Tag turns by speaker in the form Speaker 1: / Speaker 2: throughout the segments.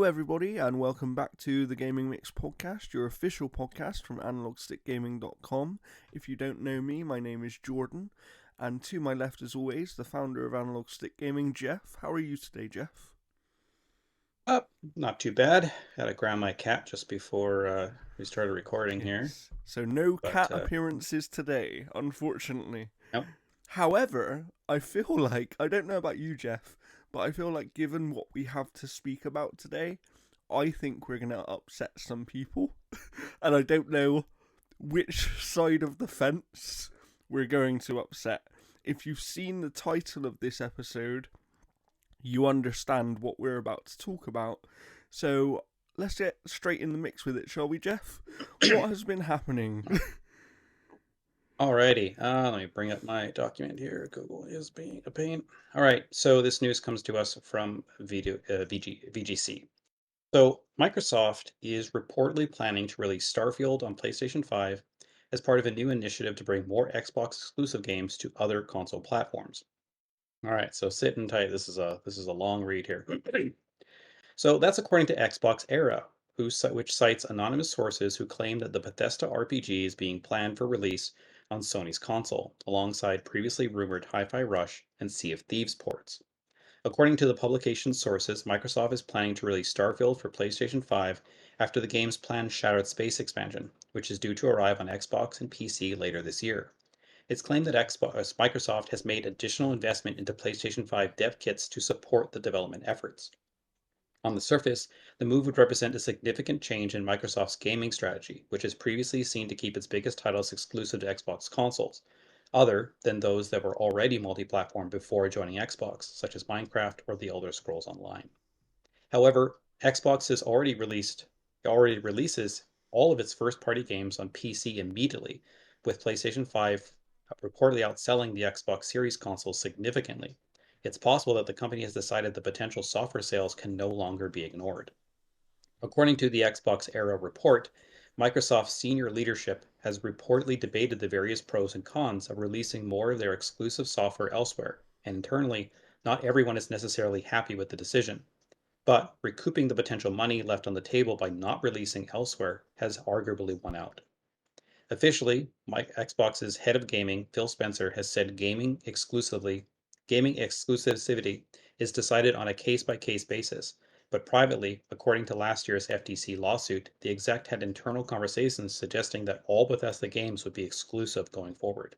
Speaker 1: Hello, everybody, and welcome back to the Gaming Mix podcast, your official podcast from analogstickgaming.com. If you don't know me, my name is Jordan, and to my left, as always, the founder of Analog Stick Gaming, Jeff. How are you today, Jeff?
Speaker 2: Not too bad. Had to ground my cat just before we started recording here.
Speaker 1: Yes. So, no
Speaker 2: But
Speaker 1: cat appearances today, unfortunately.
Speaker 2: nope.
Speaker 1: However, I feel like, I don't know about you, Jeff, but I feel like given what we have to speak about today, I think we're going to upset some people. And I don't know which side of the fence we're going to upset. If you've seen the title of this episode, you understand what we're about to talk about. So let's get straight in the mix with it, shall we, Jeff? What has been happening?
Speaker 2: Alrighty. Let me bring up my document here. Google is being a pain. All right. So this news comes to us from VGC. So Microsoft is reportedly planning to release Starfield on PlayStation 5 as part of a new initiative to bring more Xbox exclusive games to other console platforms. All right. So sitting tight. This is a long read here. So that's according to Xbox Era, which cites anonymous sources who claim that the Bethesda RPG is being planned for release on Sony's console, alongside previously rumored Hi-Fi Rush and Sea of Thieves ports. According to the publication's sources, Microsoft is planning to release Starfield for PlayStation 5 after the game's planned Shattered Space expansion, which is due to arrive on Xbox and PC later this year. It's claimed that Microsoft has made additional investment into PlayStation 5 dev kits to support the development efforts. On the surface, the move would represent a significant change in Microsoft's gaming strategy, which has previously seen to keep its biggest titles exclusive to Xbox consoles, other than those that were already multi-platform before joining Xbox, such as Minecraft or The Elder Scrolls Online. However, Xbox already releases all of its first-party games on PC immediately, with PlayStation 5 reportedly outselling the Xbox Series consoles significantly. It's possible that the company has decided the potential software sales can no longer be ignored. According to the Xbox Era report, Microsoft's senior leadership has reportedly debated the various pros and cons of releasing more of their exclusive software elsewhere, and internally, not everyone is necessarily happy with the decision. But recouping the potential money left on the table by not releasing elsewhere has arguably won out. Officially, Xbox's head of gaming, Phil Spencer, has said gaming exclusivity is decided on a case-by-case basis. But privately, according to last year's FTC lawsuit, the exec had internal conversations suggesting that all Bethesda games would be exclusive going forward.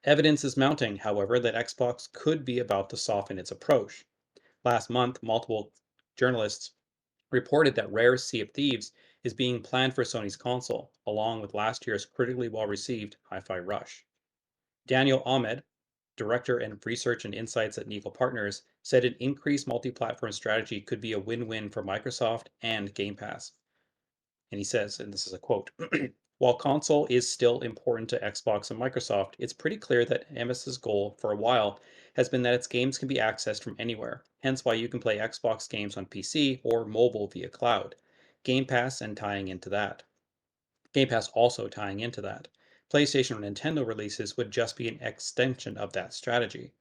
Speaker 2: Evidence is mounting, however, that Xbox could be about to soften its approach. Last month, multiple journalists reported that Rare's Sea of Thieves is being planned for Sony's console, along with last year's critically well-received Hi-Fi Rush. Daniel Ahmed, director and research and insights at Neagle Partners, said an increased multi-platform strategy could be a win-win for Microsoft and Game Pass. And he says, and this is a quote, while console is still important to Xbox and Microsoft, it's pretty clear that MS's goal for a while has been that its games can be accessed from anywhere, hence why you can play Xbox games on PC or mobile via cloud. Game Pass and tying into that. Game Pass also tying into that. PlayStation or Nintendo releases would just be an extension of that strategy.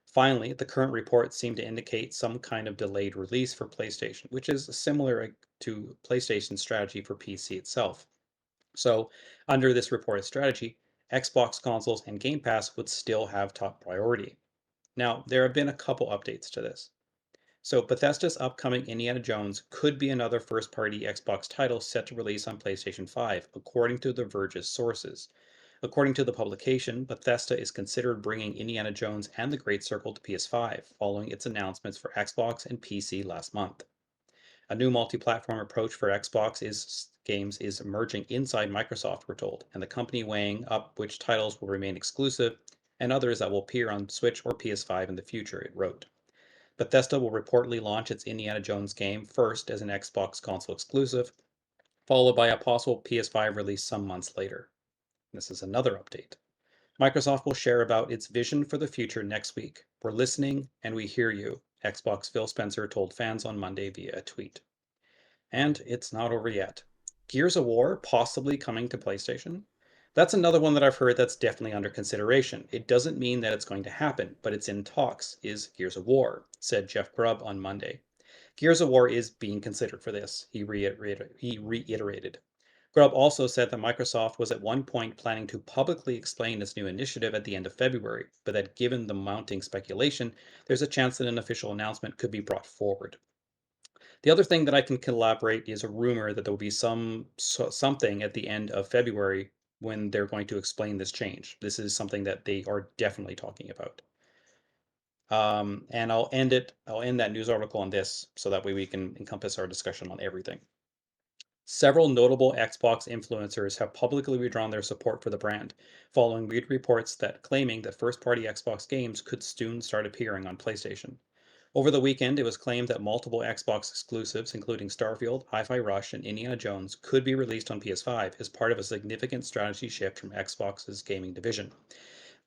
Speaker 2: Finally, the current reports seem to indicate some kind of delayed release for PlayStation, which is similar to PlayStation's strategy for PC itself. So, under this reported strategy, Xbox consoles and Game Pass would still have top priority. Now, there have been a couple updates to this. So, Bethesda's upcoming Indiana Jones could be another first party Xbox title set to release on PlayStation 5, according to The Verge's sources. According to the publication, Bethesda is considered bringing Indiana Jones and the Great Circle to PS5, following its announcements for Xbox and PC last month. A new multi-platform approach for games is emerging inside Microsoft, we're told, and the company weighing up which titles will remain exclusive and others that will appear on Switch or PS5 in the future, it wrote. Bethesda will reportedly launch its Indiana Jones game first as an Xbox console exclusive, followed by a possible PS5 release some months later. This is another update. Microsoft will share about its vision for the future next week. We're listening and we hear you, Xbox Phil Spencer told fans on Monday via a tweet. And it's not over yet. Gears of War possibly coming to PlayStation? That's another one that I've heard that's definitely under consideration. It doesn't mean that it's going to happen, but it's in talks, is Gears of War, said Jeff Grubb on Monday. Gears of War is being considered for this, he reiterated. Grubb also said that Microsoft was at one point planning to publicly explain its new initiative at the end of February, but that given the mounting speculation, there's a chance that an official announcement could be brought forward. The other thing that I can collaborate is a rumor that there will be something at the end of February when they're going to explain this change. This is something that they are definitely talking about. And I'll end that news article on this so that way we can encompass our discussion on everything. Several notable Xbox influencers have publicly withdrawn their support for the brand, following reports that claiming that first-party Xbox games could soon start appearing on PlayStation. Over the weekend, it was claimed that multiple Xbox exclusives, including Starfield, Hi-Fi Rush, and Indiana Jones, could be released on PS5 as part of a significant strategy shift from Xbox's gaming division.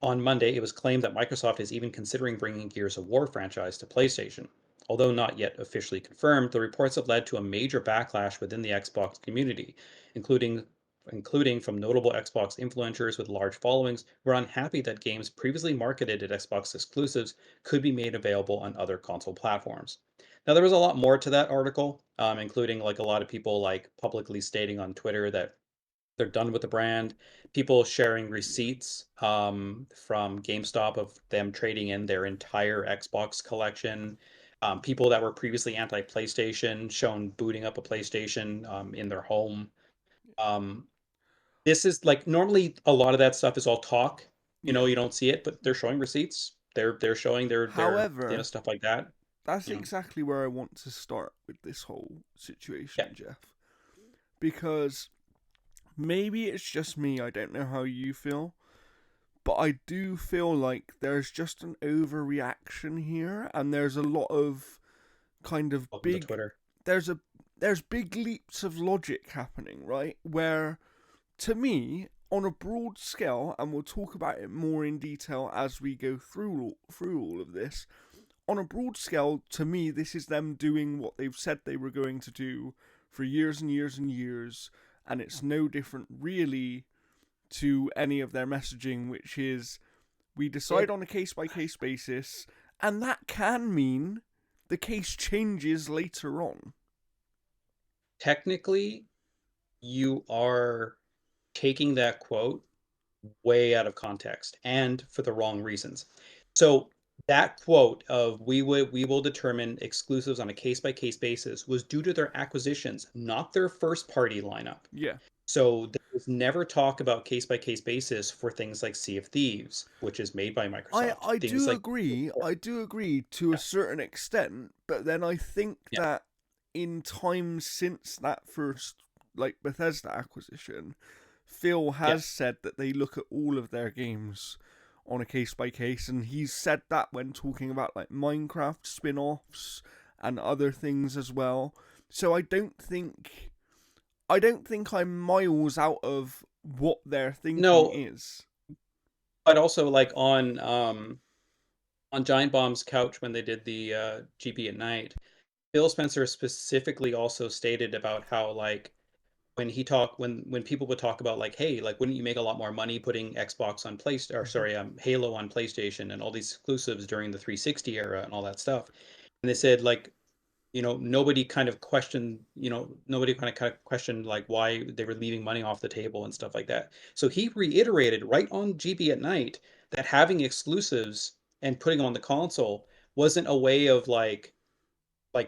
Speaker 2: On Monday, it was claimed that Microsoft is even considering bringing Gears of War franchise to PlayStation. Although not yet officially confirmed, the reports have led to a major backlash within the Xbox community, including including from notable Xbox influencers with large followings who are unhappy that games previously marketed as Xbox exclusives could be made available on other console platforms. Now, there was a lot more to that article, including like a lot of people like publicly stating on Twitter that they're done with the brand. People sharing receipts from GameStop of them trading in their entire Xbox collection. People that were previously anti-PlayStation shown booting up a PlayStation in their home. Um, this is like normally a lot of that stuff is all talk. You know,
Speaker 1: Yeah.
Speaker 2: you don't see it, but they're showing receipts. They're showing their
Speaker 1: However,
Speaker 2: stuff like that.
Speaker 1: that's
Speaker 2: You know,
Speaker 1: exactly where I want to start with this whole
Speaker 2: yeah,
Speaker 1: situation, Jeff. Because maybe it's just me, I don't know how you feel, but I do feel like there's just an overreaction here, and there's a lot of kind of
Speaker 2: welcome to
Speaker 1: big
Speaker 2: Twitter.
Speaker 1: there's a there's big leaps of logic happening, right? Where to me, on a broad scale, and we'll talk about it more in detail as we go through all of this. On a broad scale, to me, this is them doing what they've said they were going to do for years and years and years, and it's no different really to any of their messaging, which is we decide
Speaker 2: It
Speaker 1: on a case by case basis, and that can mean the case changes later on.
Speaker 2: technically you are taking that quote way out of context and for the wrong reasons. So that quote of we will determine exclusives on a case by case basis was due to their acquisitions, not their first party lineup.
Speaker 1: Yeah,
Speaker 2: So there was never talk about case by case basis for things like Sea of Thieves, which is made by
Speaker 1: I
Speaker 2: Microsoft.
Speaker 1: I
Speaker 2: Things
Speaker 1: do
Speaker 2: like
Speaker 1: agree. I do agree to a
Speaker 2: yeah,
Speaker 1: certain extent, but then I think
Speaker 2: yeah,
Speaker 1: that in time since that first like Bethesda acquisition, Phil
Speaker 2: yeah,
Speaker 1: has said that they look at all of their games on a case by case, and he's said that when talking about like Minecraft spin-offs and other things as well. So I don't think I'm miles out of what their thinking
Speaker 2: no,
Speaker 1: is.
Speaker 2: but also like on Giant Bomb's couch when they did the GP at night, Phil Spencer specifically also stated about how like when people would talk about like, hey, like wouldn't you make a lot more money putting Xbox on PlayStation or
Speaker 1: Mhm.
Speaker 2: sorry, Halo on PlayStation and all these exclusives during the 360 era and all that stuff. And they said like, nobody kind of questioned like why they were leaving money off the table and stuff like that. So he reiterated right on GB at night that having exclusives and putting them on the console wasn't a way of like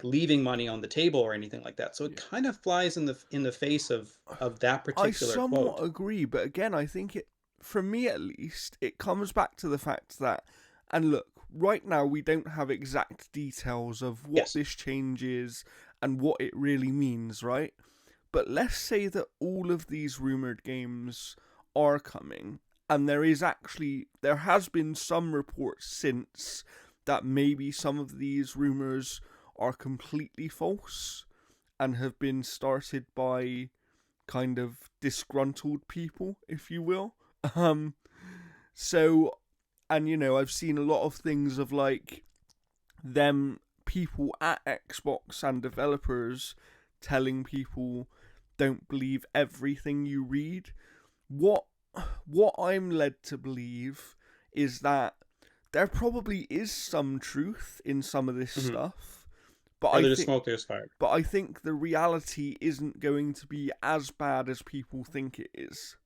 Speaker 2: leaving money on the table or anything like that. So it
Speaker 1: Yeah.
Speaker 2: kind of flies in the face of that
Speaker 1: I
Speaker 2: particular
Speaker 1: somewhat
Speaker 2: quote.
Speaker 1: agree, but again, I think for me at least, it comes back to the fact that, and look, right now we don't have exact details of what
Speaker 2: Yes.
Speaker 1: this change is and what it really means, right? But let's say that all of these rumored games are coming, and there has been some reports since that maybe some of these rumors are completely false and have been started by kind of disgruntled people, if you will. Um, so, and I've seen a lot of things of like them people at Xbox and developers telling people don't believe everything you read. What what I'm led to believe is that there probably is some truth in some of this
Speaker 2: Hmm.
Speaker 1: stuff, But
Speaker 2: Where
Speaker 1: I
Speaker 2: there's
Speaker 1: think
Speaker 2: smoke, there's fire.
Speaker 1: but I think the reality isn't going to be as bad as people think it is,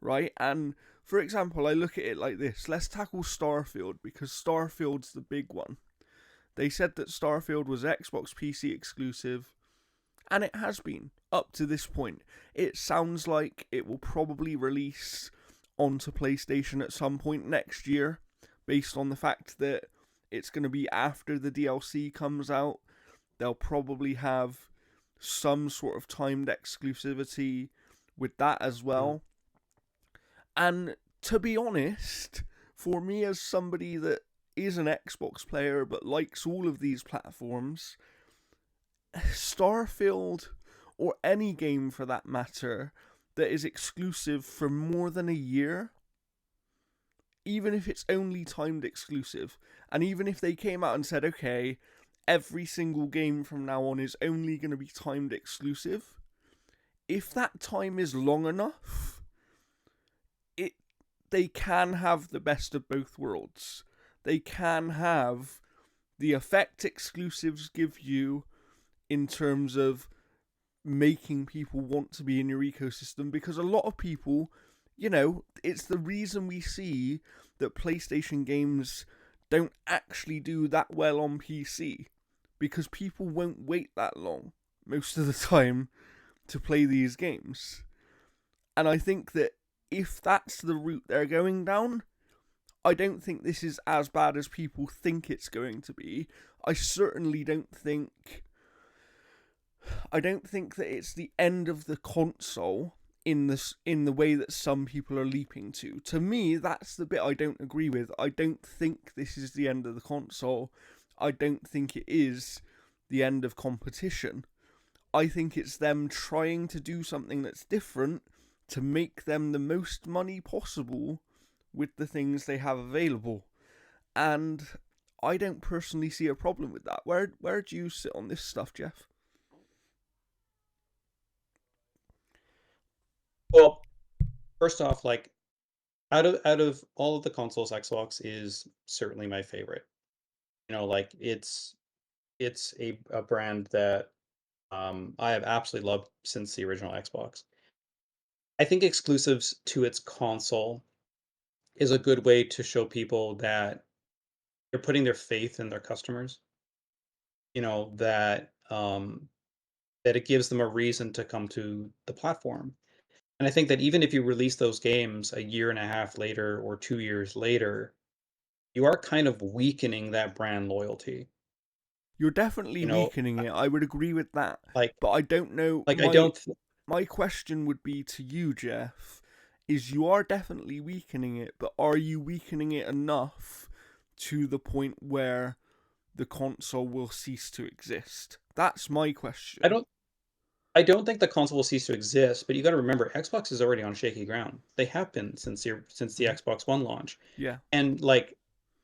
Speaker 1: right? And for example, I look at it like this. Let's tackle Starfield because Starfield's the big one. They said that Starfield was Xbox PC exclusive, and it has been up to this point. It sounds like it will probably release onto PlayStation at some point next year, based on the fact that it's going to be after the DLC comes out. They'll probably have some sort of timed exclusivity with that as
Speaker 2: Mm.
Speaker 1: well. And to be honest, for me as somebody that is an Xbox player but likes all of these platforms, Starfield, or any game for that matter, that is exclusive for more than a year, even if it's only timed exclusive, and even if they came out and said, okay, every single game from now on is only going to be timed exclusive, if that time is long enough, it they can have the best of both worlds. They can have the effect exclusives give you in terms of making people want to be in your ecosystem, because a lot of people, it's the reason we see that PlayStation games don't actually do that well on PC, because people won't wait that long most of the time to play these games. And I think that if that's the route they're going down, I don't think this is as bad as people think it's going to be. I certainly don't think that it's the end of the console in the way that some people are leaping to. To me, that's the bit I don't agree with. I don't think this is the end of the console. I don't think it is the end of competition. I think it's them trying to do something that's different to make them the most money possible with the things they have available. And I don't personally see a problem with that. Where do you sit on this stuff, Jeff?
Speaker 2: Well, first off, like out of all of the consoles, Xbox is certainly my favorite. Like it's a brand that I have absolutely loved since the original Xbox. I think exclusives to its console is a good way to show people that they're putting their faith in their customers. That it gives them a reason to come to the platform. And I think that even if you release those games a year and a half later or 2 years later, you are kind of weakening that brand loyalty.
Speaker 1: You're definitely
Speaker 2: You know,
Speaker 1: weakening it. I would agree with that.
Speaker 2: like
Speaker 1: But I don't know.
Speaker 2: like I
Speaker 1: My
Speaker 2: don't
Speaker 1: my question would be to you, Jeff, is you are definitely weakening it, but are you weakening it enough to the point where the console will cease to exist? That's my
Speaker 2: I
Speaker 1: question.
Speaker 2: don't I don't think the console will cease to exist, but you got to remember Xbox is already on shaky ground. They have been since the
Speaker 1: Mhm.
Speaker 2: Xbox One launch.
Speaker 1: Yeah,
Speaker 2: And like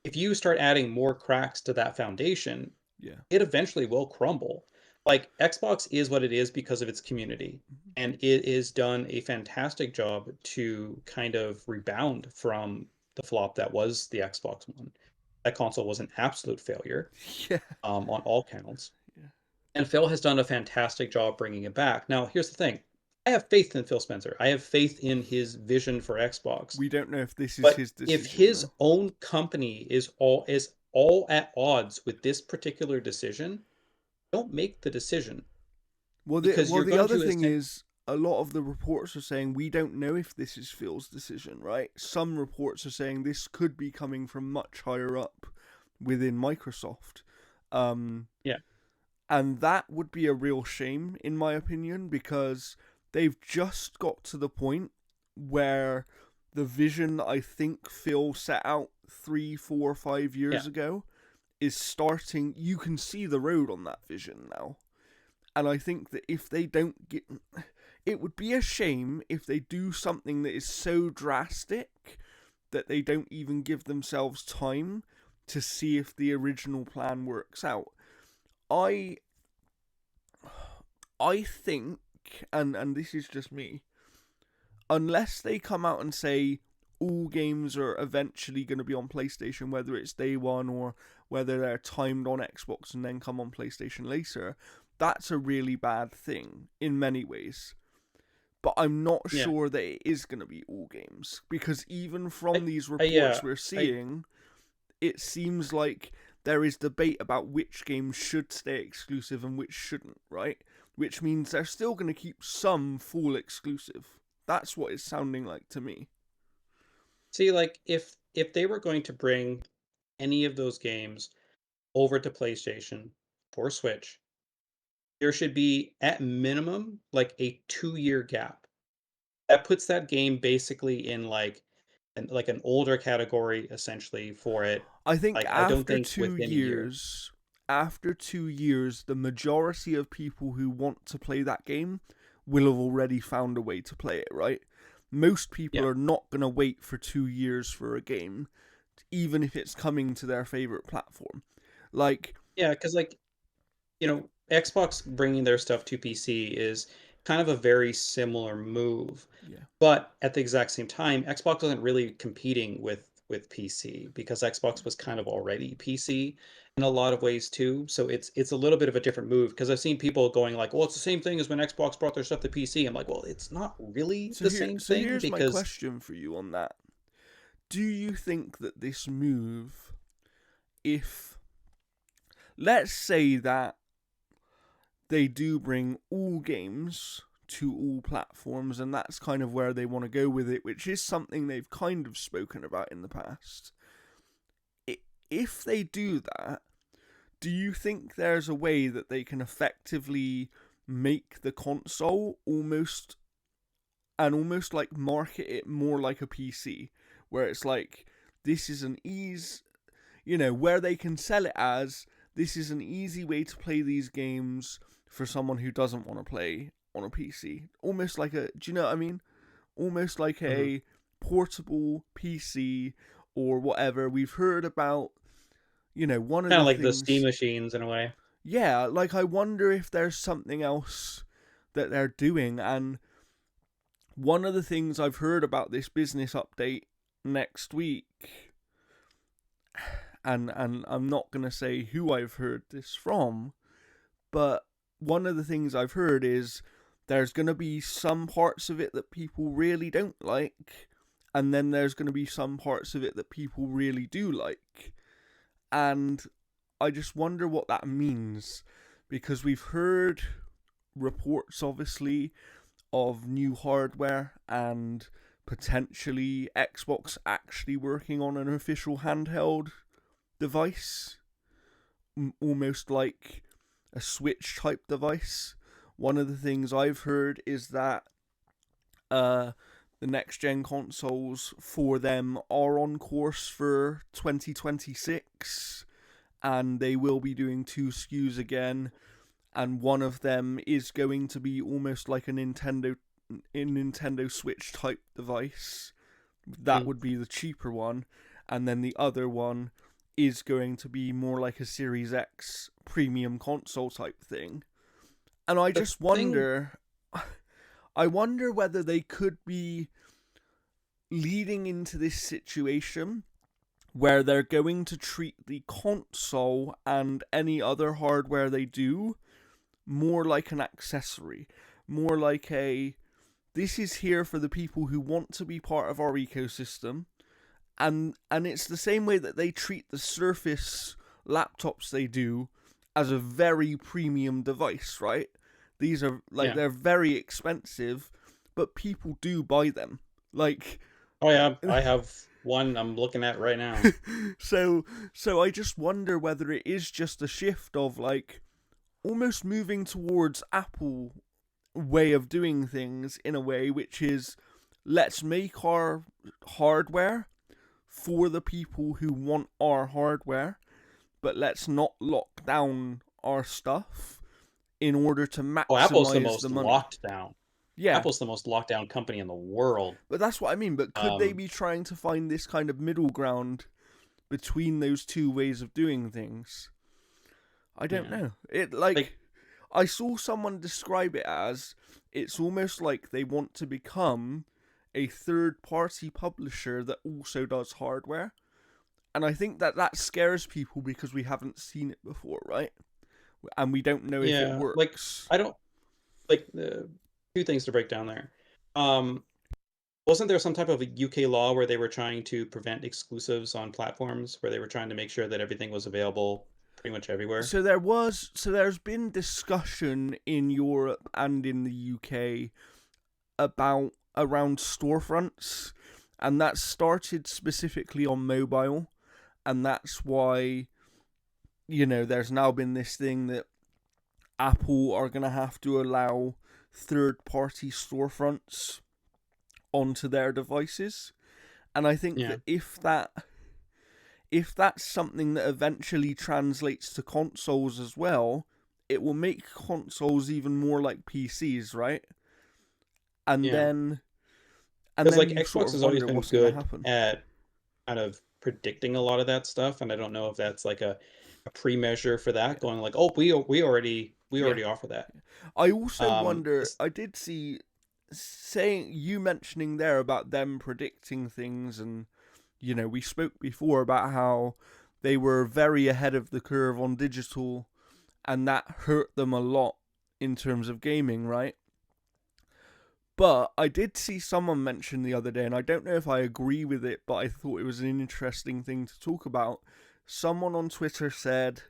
Speaker 2: if you start adding more cracks to that foundation,
Speaker 1: yeah.
Speaker 2: it eventually will crumble. Like Xbox is what it is because of its community,
Speaker 1: Mhm.
Speaker 2: and it is done a fantastic job to kind of rebound from the flop that was the Xbox One. That console was an absolute failure
Speaker 1: Yeah,
Speaker 2: on all counts,
Speaker 1: yeah.
Speaker 2: and Phil has done a fantastic job bringing it back. Now, here's the thing: I have faith in Phil Spencer. I have faith in his vision for Xbox.
Speaker 1: We don't know if this is
Speaker 2: But
Speaker 1: his
Speaker 2: if
Speaker 1: decision,
Speaker 2: his
Speaker 1: though.
Speaker 2: own company is all at odds with this particular decision, don't make the decision
Speaker 1: Well,
Speaker 2: because you're
Speaker 1: the
Speaker 2: going
Speaker 1: other
Speaker 2: to
Speaker 1: thing
Speaker 2: ascend.
Speaker 1: is, a lot of the reports are saying we don't know if this is Phil's decision, right? Some reports are saying this could be coming from much higher up within Microsoft. Um,
Speaker 2: Yeah,
Speaker 1: and that would be a real shame, in my opinion, because they've just got to the point where the vision that I think Phil set out 3, 4, 5 years
Speaker 2: yeah.
Speaker 1: ago is starting. You can see the road on that vision now. And I think that if they don't get. It would be a shame if they do something that is so drastic that they don't even give themselves time to see if the original plan works out. I I think, and this is just me, unless they come out and say all games are eventually going to be on PlayStation, whether it's day one or whether they're timed on Xbox and then come on PlayStation later, that's a really bad thing in many ways. But I'm not
Speaker 2: Yeah.
Speaker 1: sure that it is going to be all games, because even from these
Speaker 2: Yeah.
Speaker 1: reports we're seeing, it seems like there is debate about which games should stay exclusive and which shouldn't, right? Which means they're still going to keep some full exclusive. That's what it's sounding like to me.
Speaker 2: See, like if they were going to bring any of those games over to PlayStation or Switch, there should be at minimum like a 2-year gap. That puts that game basically in like an older category essentially for it.
Speaker 1: I think
Speaker 2: Like I don't think within a year.
Speaker 1: after 2 years, the majority of people who want to play that game will have already found a way to play it, right? Most people
Speaker 2: Yeah.
Speaker 1: are not going to wait for 2 years for a game, even if it's coming to their favorite platform. Like,
Speaker 2: Yeah, because like Xbox bringing their stuff to PC is kind of a very similar move.
Speaker 1: yeah.
Speaker 2: But at the exact same time, Xbox wasn't really competing with PC because Xbox was kind of already PC in a lot of ways too. So it's a little bit of a different move because I've seen people going like, "Well, it's the same thing as when Xbox brought their stuff to PC." I'm like, "Well, it's not really
Speaker 1: So
Speaker 2: the
Speaker 1: here,
Speaker 2: same
Speaker 1: so
Speaker 2: thing
Speaker 1: here's my
Speaker 2: because
Speaker 1: question for you on that. Do you think that this move, if let's say that they do bring all games to all platforms, and that's kind of where they want to go with it, which is something they've kind of spoken about in the past. If they do that, do you think there's a way that they can effectively make the console almost like market it more like a PC, where it's like this is an ease, where they can sell it as this is an easy way to play these games for someone who doesn't want to play on a PC. Almost like do you know what I mean? Almost like
Speaker 2: Mhm.
Speaker 1: a portable PC or whatever. We've heard about, one of
Speaker 2: Kind
Speaker 1: the
Speaker 2: of like the Steam
Speaker 1: things.
Speaker 2: machines in a way.
Speaker 1: Yeah, like I wonder if there's something else that they're doing. And one of the things I've heard about this business update next week, and I'm not going to say who I've heard this from, but one of the things I've heard is there's going to be some parts of it that people really don't like, and then there's going to be some parts of it that people really do like. And I just wonder what that means, because we've heard reports, obviously, of new hardware and potentially Xbox actually working on an official handheld device, almost like a Switch type device. One of the things I've heard is that the next gen consoles for them are on course for 2026, and they will be doing two SKUs again, and one of them is going to be almost like a Nintendo Switch type device. That
Speaker 2: Mm.
Speaker 1: would be the cheaper one, and then the other one is going to be more like a Series X premium console type thing. And I
Speaker 2: The
Speaker 1: just
Speaker 2: thing,
Speaker 1: wonder, I wonder whether they could be leading into this situation where they're going to treat the console and any other hardware they do more like an accessory, more like this is here for the people who want to be part of our ecosystem, and it's the same way that they treat the Surface laptops they do as a very premium device, right? These are like
Speaker 2: yeah.
Speaker 1: they're very expensive, but people do buy them. Like
Speaker 2: Oh yeah, I have one I'm looking at right now.
Speaker 1: so so I just wonder whether it is just a shift of like almost moving towards Apple way of doing things in a way, which is let's make our hardware for the people who want our hardware, but let's not lock down our stuff in order to
Speaker 2: Oh, Apple's the
Speaker 1: maximize the
Speaker 2: most
Speaker 1: money.
Speaker 2: locked down.
Speaker 1: Yeah,
Speaker 2: Apple's the most locked down company in the world.
Speaker 1: but that's what I mean. But could they
Speaker 2: Um,
Speaker 1: be trying to find this kind of middle ground between those two ways of doing things? I don't
Speaker 2: yeah.
Speaker 1: know. It
Speaker 2: Like,
Speaker 1: like I saw someone describe it as it's almost like they want to become a third party publisher that also does hardware. And I think that that scares people because we haven't seen it before, right? And we don't know if it
Speaker 2: Yeah, like
Speaker 1: works.
Speaker 2: I don't like two things to break down there. Um, wasn't there some type of a UK law where they were trying to prevent exclusives on platforms, where they were trying to make sure that everything was available pretty much everywhere?
Speaker 1: There's been discussion in Europe and in the UK about around storefronts, and that started specifically on mobile, and that's why there's now been this thing that Apple are going to have to allow third party storefronts onto their devices. And I think
Speaker 2: Yeah,
Speaker 1: that if that's something that eventually translates to consoles as well, it will make consoles even more like PCs, right? And
Speaker 2: yeah.
Speaker 1: then and
Speaker 2: Because
Speaker 1: then
Speaker 2: like
Speaker 1: you sort
Speaker 2: Xbox
Speaker 1: of
Speaker 2: has always
Speaker 1: wonder
Speaker 2: been
Speaker 1: what's going to
Speaker 2: good
Speaker 1: happen.
Speaker 2: at kind of predicting a lot of that stuff, and I don't know if that's like a pre-measure for that,
Speaker 1: Yeah.
Speaker 2: going like, oh, we
Speaker 1: Yeah.
Speaker 2: already offer that.
Speaker 1: I also wonder,
Speaker 2: This,
Speaker 1: I did see saying you mentioning there about them predicting things, and we spoke before about how they were very ahead of the curve on digital, and that hurt them a lot in terms of gaming, right? But I did see someone mention the other day, and I don't know if I agree with it, but I thought it was an interesting thing to talk about. Someone on Twitter said,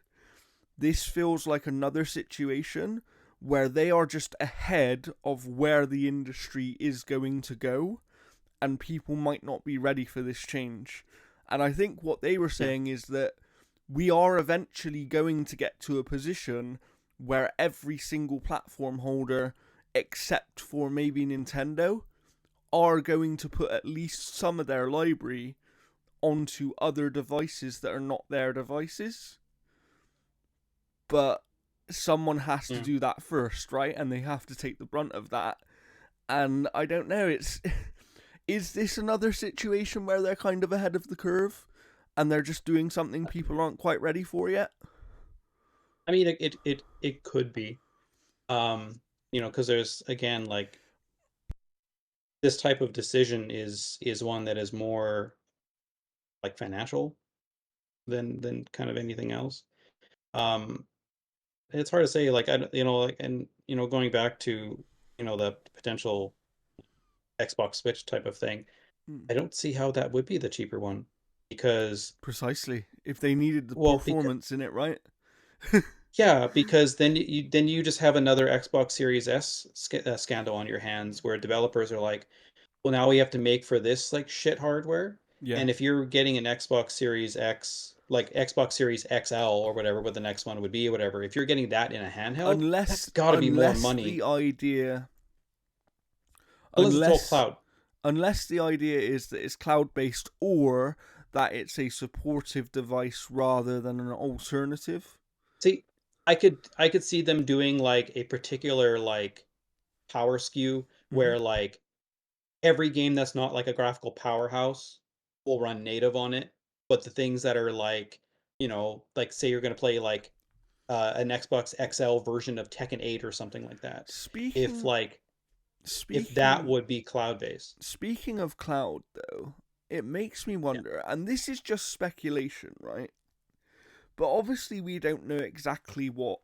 Speaker 1: this feels like another situation where they are just ahead of where the industry is going to go, and people might not be ready for this change. And I think what they were
Speaker 2: yeah,
Speaker 1: saying is that we are eventually going to get to a position where every single platform holder, except for maybe Nintendo, are going to put at least some of their library onto other devices that are not their devices. But someone has to
Speaker 2: yeah.
Speaker 1: do that first, right? And they have to take the brunt of that. And I don't know, it's is this another situation where they're kind of ahead of the curve and they're just doing something people aren't quite ready for yet?
Speaker 2: I mean, it could be, because there's again like this type of decision is one that is more like financial than kind of anything else. Um, it's hard to say, like I, don't- like, and going back to the potential Xbox Switch type of thing,
Speaker 1: Hmm.
Speaker 2: I don't see how that would be the cheaper one because,
Speaker 1: Precisely. If they needed the
Speaker 2: well, because
Speaker 1: performance in it, right?
Speaker 2: yeah, because then you just have another Xbox Series S scandal on your hands where developers are like, well, now we have to make for this like shit hardware.
Speaker 1: Yeah.
Speaker 2: And if you're getting an Xbox Series X, like Xbox Series XL or whatever, what the next one would be, or whatever, if you're getting that in a handheld, that's
Speaker 1: Unless
Speaker 2: got to be more
Speaker 1: unless
Speaker 2: money
Speaker 1: the idea
Speaker 2: unless it's all
Speaker 1: unless
Speaker 2: cloud.
Speaker 1: unless the idea is that it's cloud based or that it's a supportive device rather than an alternative.
Speaker 2: See, I could see them doing like a particular like power skew
Speaker 1: Hmm.
Speaker 2: where like every game that's not like a graphical powerhouse will run native on it, but the things that are like, like say you're going to play like an Xbox XL version of Tekken 8 or something like that. If
Speaker 1: Speaking
Speaker 2: like if that
Speaker 1: speaking
Speaker 2: would be cloud based.
Speaker 1: speaking of cloud though, it makes me
Speaker 2: Yeah.
Speaker 1: wonder, and this is just speculation, right? But obviously we don't know exactly what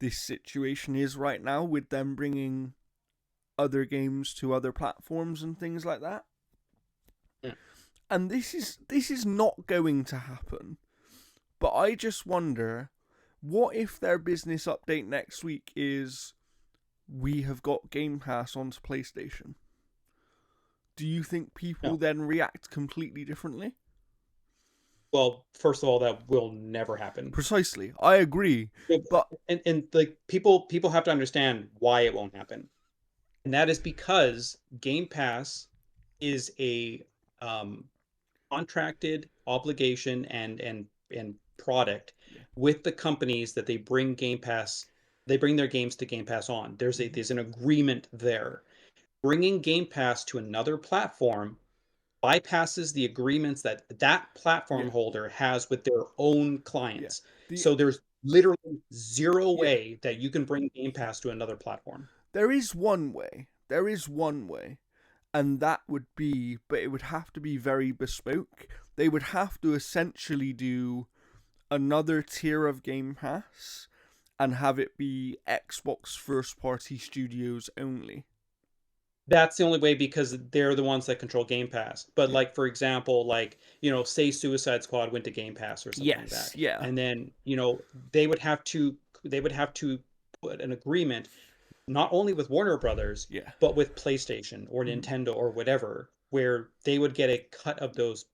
Speaker 1: this situation is right now with them bringing other games to other platforms and things like that.
Speaker 2: Yeah.
Speaker 1: And this is not going to happen. But I just wonder, what if their business update next week is we have got Game Pass onto PlayStation? Do you think people
Speaker 2: No.
Speaker 1: then react completely differently?
Speaker 2: Well, first of all, that will never happen.
Speaker 1: Precisely. I agree.
Speaker 2: Yeah,
Speaker 1: But
Speaker 2: and like people have to understand why it won't happen. And that is because Game Pass is a um contracted obligation and product
Speaker 1: yeah.
Speaker 2: with the companies that they bring their games to Game Pass on.
Speaker 1: Mhm.
Speaker 2: There's an agreement there. Bringing Game Pass to another platform bypasses the agreements that that platform
Speaker 1: Yeah.
Speaker 2: holder has with their own
Speaker 1: Yeah.
Speaker 2: clients.
Speaker 1: The
Speaker 2: So there's literally zero
Speaker 1: yeah.
Speaker 2: way that you can bring Game Pass to another platform.
Speaker 1: There is one way. There is one way. and that would be, but it would have to be very bespoke. They would have to essentially do another tier of Game Pass and have it be Xbox first party studios only.
Speaker 2: That's the only way because they're the ones that control Game Pass. But
Speaker 1: Yeah.
Speaker 2: like for example, like, say Suicide Squad went to Game Pass or something like
Speaker 1: Yes,
Speaker 2: that.
Speaker 1: yeah.
Speaker 2: And then, they would have to put an agreement not only with Warner Brothers,
Speaker 1: Yeah.
Speaker 2: but with PlayStation or
Speaker 1: Mhm.
Speaker 2: Nintendo or whatever, where they would get a cut of those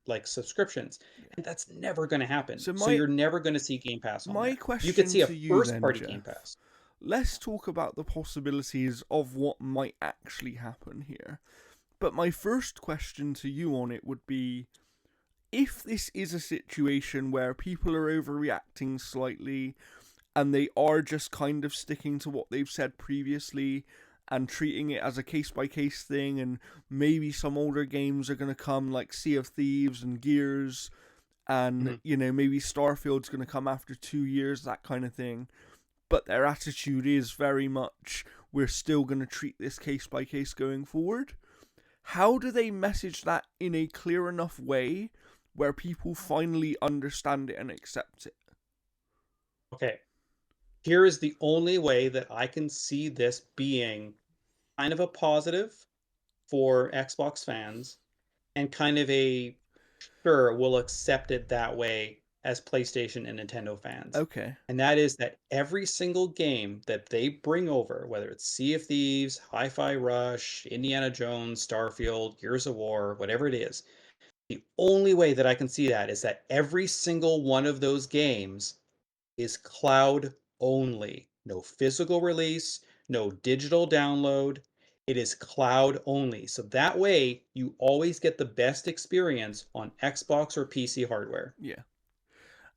Speaker 2: like subscriptions.
Speaker 1: Yeah.
Speaker 2: And that's never going to happen.
Speaker 1: So
Speaker 2: So
Speaker 1: my
Speaker 2: you're never going to see Game Pass on
Speaker 1: my
Speaker 2: there. You could
Speaker 1: question
Speaker 2: see a
Speaker 1: to you
Speaker 2: first
Speaker 1: then,
Speaker 2: party Game
Speaker 1: Jeff.
Speaker 2: Pass.
Speaker 1: Let's talk about the possibilities of what might actually happen here. But my first question to you on it would be, if this is a situation where people are overreacting slightly and they are just kind of sticking to what they've said previously and treating it as a case by case thing, and maybe some older games are going to come like Sea of Thieves and Gears, and
Speaker 2: Mhm.
Speaker 1: maybe Starfield's going to come after 2 years, that kind of thing. But their attitude is very much, we're still going to treat this case by case going forward. How do they message that in a clear enough way where people finally understand it and accept it?
Speaker 2: Okay. Here is the only way that I can see this being kind of a positive for Xbox fans and kind of a sure we'll accept it that way as PlayStation and Nintendo fans.
Speaker 1: Okay.
Speaker 2: And that is that every single game that they bring over, whether it's Sea of Thieves, Hi-Fi Rush, Indiana Jones, Starfield, Gears of War, whatever it is, the only way that I can see that is that every single one of those games is cloud only. No physical release, no digital download. It is cloud only. So that way, you always get the best experience on Xbox or PC hardware.
Speaker 1: Yeah.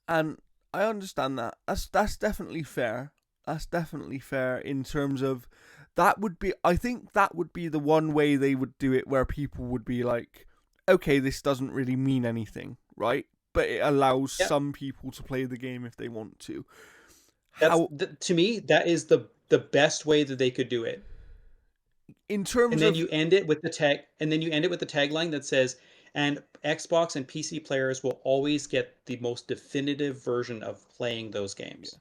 Speaker 1: And I understand that. That's definitely fair. That's definitely fair in terms of, that would be, I think that would be the one way they would do it where people would be like, okay, this doesn't really mean anything, right? But it allows
Speaker 2: Yeah,
Speaker 1: some people to play the game if they want to.
Speaker 2: that's
Speaker 1: How,
Speaker 2: to me that is the best way that they could do it.
Speaker 1: in terms
Speaker 2: And then
Speaker 1: of,
Speaker 2: you end it with the tag, and then you end it with the tagline that says, "And Xbox and PC players will always get the most definitive version of playing those
Speaker 1: yeah.
Speaker 2: games."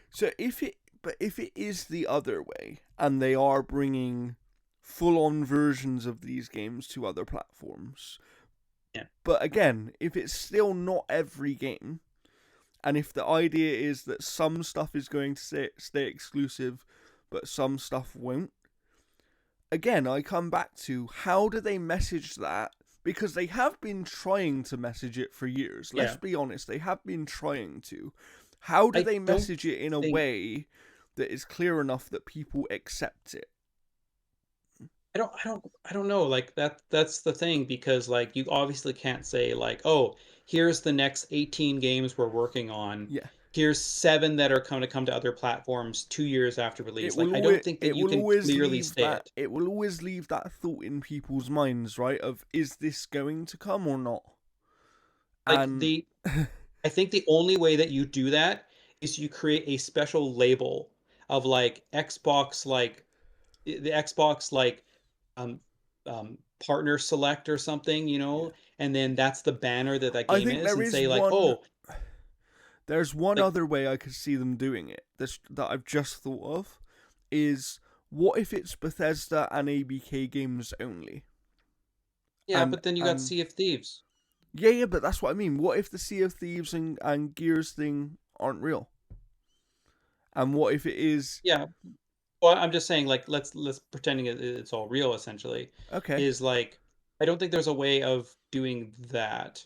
Speaker 1: So if it is the other way and they are bringing full on versions of these games to other platforms,
Speaker 2: Yeah.
Speaker 1: but again, if it's still not every game, and if the idea is that some stuff is going to stay exclusive, but some stuff won't, again, I come back to, how do they message that? Because they have been trying to message it for years. Let's
Speaker 2: Yeah.
Speaker 1: be honest, they have been trying to. How do
Speaker 2: I
Speaker 1: they
Speaker 2: don't
Speaker 1: message it in a
Speaker 2: think
Speaker 1: way that is clear enough that people accept it?
Speaker 2: I don't know, like that's the thing because like you obviously can't say like, "Oh, here's the next 18 games we're working on.
Speaker 1: Yeah,
Speaker 2: Here's 7 that are going to come to other platforms 2 years after release." Like I don't think that
Speaker 1: it
Speaker 2: you
Speaker 1: will
Speaker 2: can
Speaker 1: always
Speaker 2: clearly
Speaker 1: leave
Speaker 2: say
Speaker 1: that
Speaker 2: it.
Speaker 1: it will always leave that thought in people's minds, right? Of, is this going to come or not?
Speaker 2: Like
Speaker 1: And
Speaker 2: the I think the only way that you do that is you create a special label of like Xbox like the Xbox like um partner select or something,
Speaker 1: yeah,
Speaker 2: and then that's the banner that that
Speaker 1: I
Speaker 2: game
Speaker 1: think
Speaker 2: is
Speaker 1: there
Speaker 2: and
Speaker 1: is
Speaker 2: say like,
Speaker 1: one.
Speaker 2: "Oh,
Speaker 1: There's one
Speaker 2: like
Speaker 1: other way I could see them doing it. That I've just thought of is, what if it's Bethesda and ABK games only?
Speaker 2: yeah,
Speaker 1: And
Speaker 2: but then you got
Speaker 1: and
Speaker 2: Sea of Thieves."
Speaker 1: yeah, yeah, but that's what I mean. What if the Sea of Thieves and Gears thing aren't real? And what if it is?
Speaker 2: Yeah. Well, I'm just saying like let's pretending it's all real essentially
Speaker 1: Okay,
Speaker 2: is like I don't think there's a way of doing that.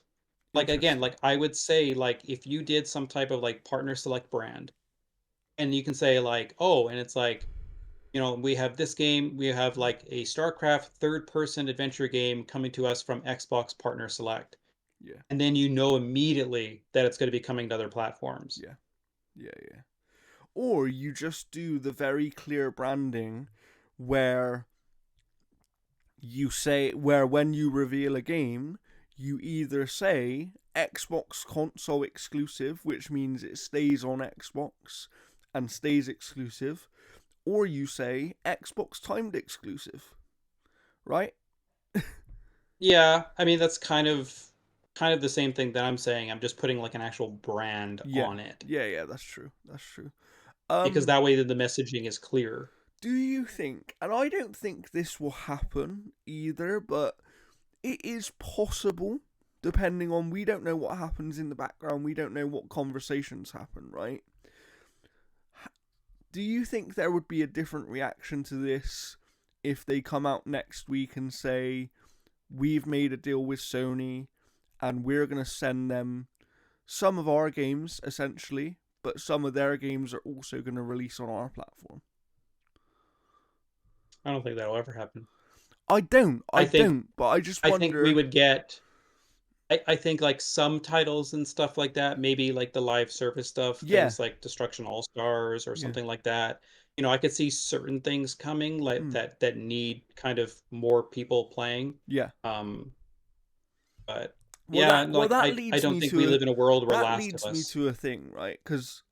Speaker 2: Like again,
Speaker 1: interesting.
Speaker 2: like I would say like if you did some type of like partner select brand and you can say like, "Oh, and it's like we have this game, we have like a StarCraft third person adventure game coming to us from Xbox Partner Select."
Speaker 1: Yeah,
Speaker 2: And then you know immediately that it's going to be coming to other platforms.
Speaker 1: yeah, yeah, yeah. Or you just do the very clear branding where where when you reveal a game, you either say Xbox console exclusive, which means it stays on Xbox and stays exclusive, or you say Xbox timed exclusive. right?
Speaker 2: Yeah, I mean that's kind of the same thing that I'm saying. I'm just putting like an actual brand
Speaker 1: Yeah,
Speaker 2: on it
Speaker 1: yeah, that's true. That's true.
Speaker 2: because
Speaker 1: Um,
Speaker 2: that way the messaging is clear.
Speaker 1: do you think? And I don't think this will happen either, but it is possible. Depending on, we don't know what happens in the background. We don't know what conversations happen, right? Do you think there would be a different reaction to this if they come out next week and say, we've made a deal with Sony and we're going to send them some of our games, essentially, but some of their games are also going to release on our platform?
Speaker 2: I don't think that'll ever happen.
Speaker 1: I
Speaker 2: I think
Speaker 1: don't, but I just
Speaker 2: I think we
Speaker 1: wonder.
Speaker 2: would get I think like some titles and stuff like that, maybe like the live service stuff,
Speaker 1: Yeah,
Speaker 2: things like Destruction All Stars or
Speaker 1: yeah,
Speaker 2: something like that. I could see certain things coming like
Speaker 1: mm,
Speaker 2: that need kind of more people playing.
Speaker 1: yeah.
Speaker 2: Um, but
Speaker 1: Well,
Speaker 2: yeah,
Speaker 1: that
Speaker 2: like I
Speaker 1: leads
Speaker 2: don't
Speaker 1: me
Speaker 2: think we
Speaker 1: to a
Speaker 2: live in a world where Last of Us.
Speaker 1: thing, right? Because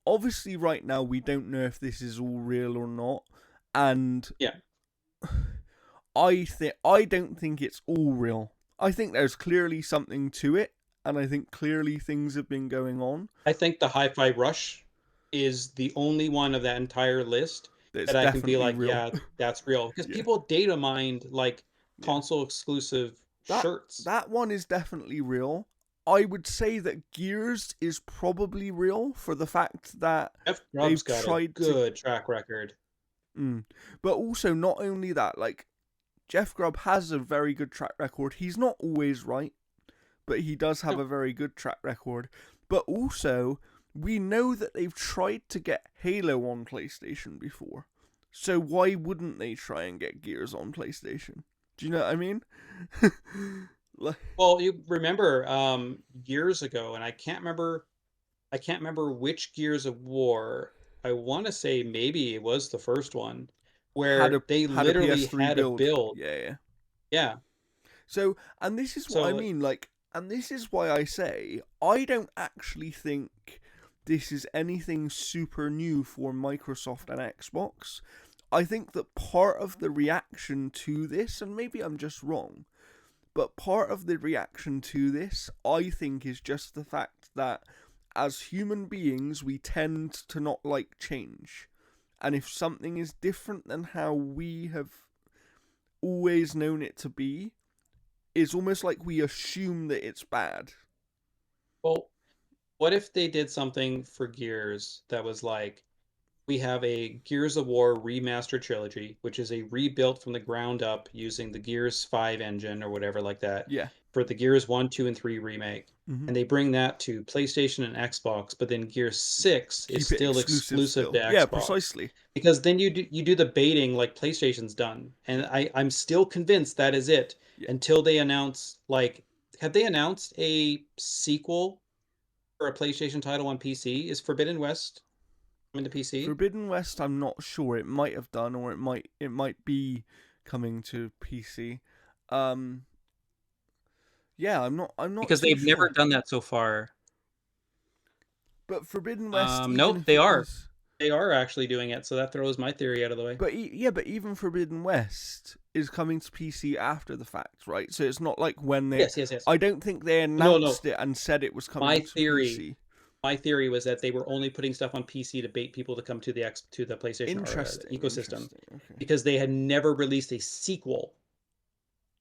Speaker 1: obviously, right now we don't know if this is all real or not, and
Speaker 2: Yeah,
Speaker 1: I don't think it's all real. I think there's clearly something to it, and I think clearly things have been going on.
Speaker 2: I think the Hi-Fi Rush is the only one of that entire list
Speaker 1: That's
Speaker 2: that I can be
Speaker 1: definitely
Speaker 2: like,
Speaker 1: real.
Speaker 2: yeah, that's real because
Speaker 1: Yeah,
Speaker 2: people data mined like
Speaker 1: yeah.
Speaker 2: console exclusive
Speaker 1: That
Speaker 2: shirts.
Speaker 1: that one is definitely real. I would say that Gears is probably real for the fact that
Speaker 2: Jeff Grubb's
Speaker 1: they've
Speaker 2: got a
Speaker 1: tried to.
Speaker 2: good track record.
Speaker 1: But also, not only that, like Jeff Grubb has a very good track record. He's not always right, but he does have
Speaker 2: No,
Speaker 1: a very good track record. But also, we know that they've tried to get Halo on PlayStation before. So why wouldn't they try and get Gears on PlayStation? Do you know what I mean? Like,
Speaker 2: well, you remember years ago, and I can't remember which Gears of War. I want to say maybe it was the first one where they
Speaker 1: had a
Speaker 2: literally
Speaker 1: PS3
Speaker 2: had a
Speaker 1: build.
Speaker 2: build.
Speaker 1: Yeah, yeah.
Speaker 2: Yeah.
Speaker 1: So, and this is what I
Speaker 2: So
Speaker 1: mean, like, and this is why I say I don't actually think this is anything super new for Microsoft and Xbox. I think that part of the reaction to this, and maybe I'm just wrong, but part of the reaction to this, I think, is just the fact that as human beings, we tend to not like change. And if something is different than how we have always known it to be, it's almost like we assume that it's bad.
Speaker 2: well, what if they did something for Gears that was like, we have a Gears of War remastered trilogy, which is a rebuilt from the ground up using the Gears 5 engine or whatever like that
Speaker 1: Yeah.
Speaker 2: for the Gears 1, 2, and 3 remake.
Speaker 1: Mm-hmm.
Speaker 2: And they bring that to PlayStation and Xbox, but then Gears 6 is
Speaker 1: Keep it
Speaker 2: still
Speaker 1: exclusive
Speaker 2: exclusive to
Speaker 1: still. Yeah,
Speaker 2: Xbox.
Speaker 1: precisely.
Speaker 2: Because then you do the baiting like PlayStation's done. And I'm still convinced that is it
Speaker 1: Yeah.
Speaker 2: until they announce like have they announced a sequel for a PlayStation title on PC? Is Forbidden West coming to PC?
Speaker 1: Forbidden West, I'm not sure. It might have done, or it might be coming to PC. Um, yeah, I'm not
Speaker 2: Because
Speaker 1: too
Speaker 2: they've never
Speaker 1: sure.
Speaker 2: done that so far.
Speaker 1: But Forbidden West, even
Speaker 2: Nope,
Speaker 1: if it is,
Speaker 2: they are actually doing it, so that throws my theory out of the way.
Speaker 1: yeah, but even Forbidden West is coming to PC after the fact, right? So it's not like when they.
Speaker 2: Yes, yes, yes.
Speaker 1: I don't think they
Speaker 2: No, no.
Speaker 1: announced it and said it was
Speaker 2: My
Speaker 1: coming to
Speaker 2: theory,
Speaker 1: PC.
Speaker 2: my theory was that they were only putting stuff on PC to bait people to come to the PlayStation or
Speaker 1: Interesting,
Speaker 2: ecosystem
Speaker 1: interesting. Okay.
Speaker 2: because they had never released a sequel.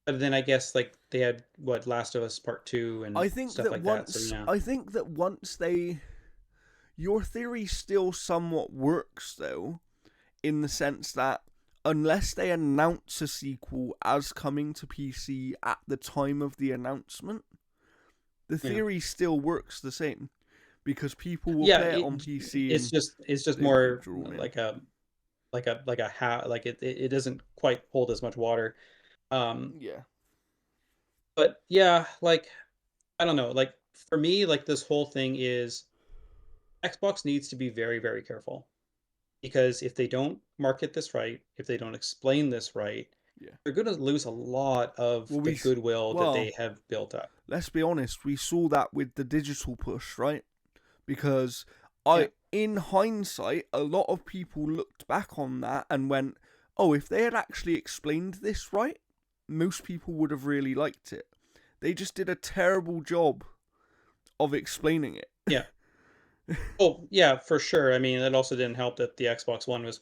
Speaker 2: Other than I guess like they had what Last of Us Part 2 and stuff like that. So yeah.
Speaker 1: I think that once they, your theory still somewhat works though, in the sense that unless they announce a sequel as coming to PC at the time of the announcement, the
Speaker 2: Yeah.
Speaker 1: theory still works the same because people will
Speaker 2: Yeah,
Speaker 1: play it on PC
Speaker 2: it's
Speaker 1: and
Speaker 2: just
Speaker 1: they won't
Speaker 2: more
Speaker 1: draw in.
Speaker 2: like a hat like it doesn't quite hold as much water. Um
Speaker 1: Yeah,
Speaker 2: but yeah, like I don't know, like for me like this whole thing is Xbox needs to be very very careful because if they don't market this right, if they don't explain this right,
Speaker 1: yeah.
Speaker 2: they're going to lose a lot of
Speaker 1: Well,
Speaker 2: the goodwill that they
Speaker 1: well,
Speaker 2: have built up.
Speaker 1: let's be honest. We saw that with the digital push, right? Because
Speaker 2: Yeah.
Speaker 1: in hindsight, a lot of people looked back on that and went, oh, if they had actually explained this right, most people would have really liked it. They just did a terrible job of explaining it.
Speaker 2: Yeah. Oh, yeah, for sure. I mean, it also didn't help that the Xbox One was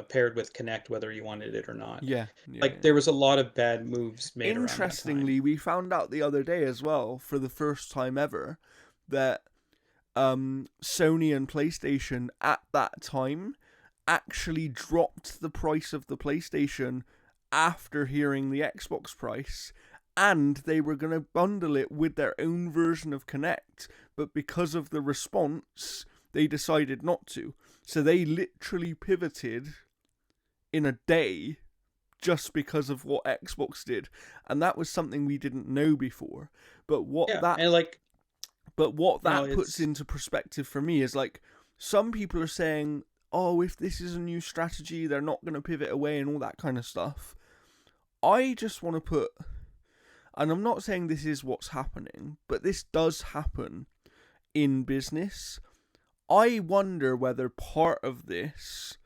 Speaker 2: paired with Kinect, whether you wanted it or not.
Speaker 1: Yeah, yeah,
Speaker 2: Like
Speaker 1: yeah.
Speaker 2: there was a lot of bad moves made around that time.
Speaker 1: Interestingly, we found out the other day as well, for the first time ever, that Sony and PlayStation at that time actually dropped the price of the PlayStation after hearing the Xbox price, and they were going to bundle it with their own version of Kinect, but because of the response, they decided not to. So they literally pivoted in a day just because of what Xbox did, and that was something we didn't know before. But
Speaker 2: Yeah, and like
Speaker 1: what
Speaker 2: you know,
Speaker 1: that puts
Speaker 2: it's
Speaker 1: into perspective for me is like some people are saying, "Oh, if this is a new strategy, they're not going to pivot away and all that kind of stuff." I just want to put, and I'm not saying this is what's happening, but this does happen in business. I wonder whether part of this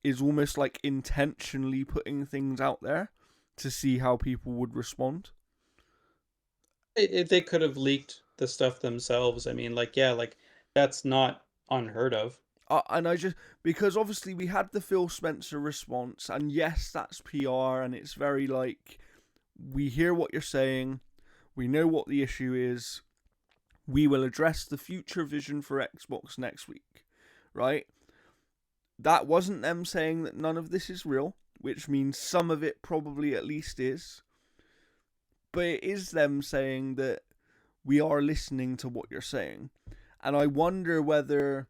Speaker 1: is almost like intentionally putting things out there to see how people would respond.
Speaker 2: if they could have leaked the stuff themselves. I mean, like yeah, like that's not unheard of.
Speaker 1: And I just, because obviously we had the Phil Spencer response, and yes, that's PR, and it's very like, we hear what you're saying, we know what the issue is, we will address the future vision for Xbox next week, right? That wasn't them saying that none of this is real, which means some of it probably at least is, but it is them saying that we are listening to what you're saying. And I wonder whether,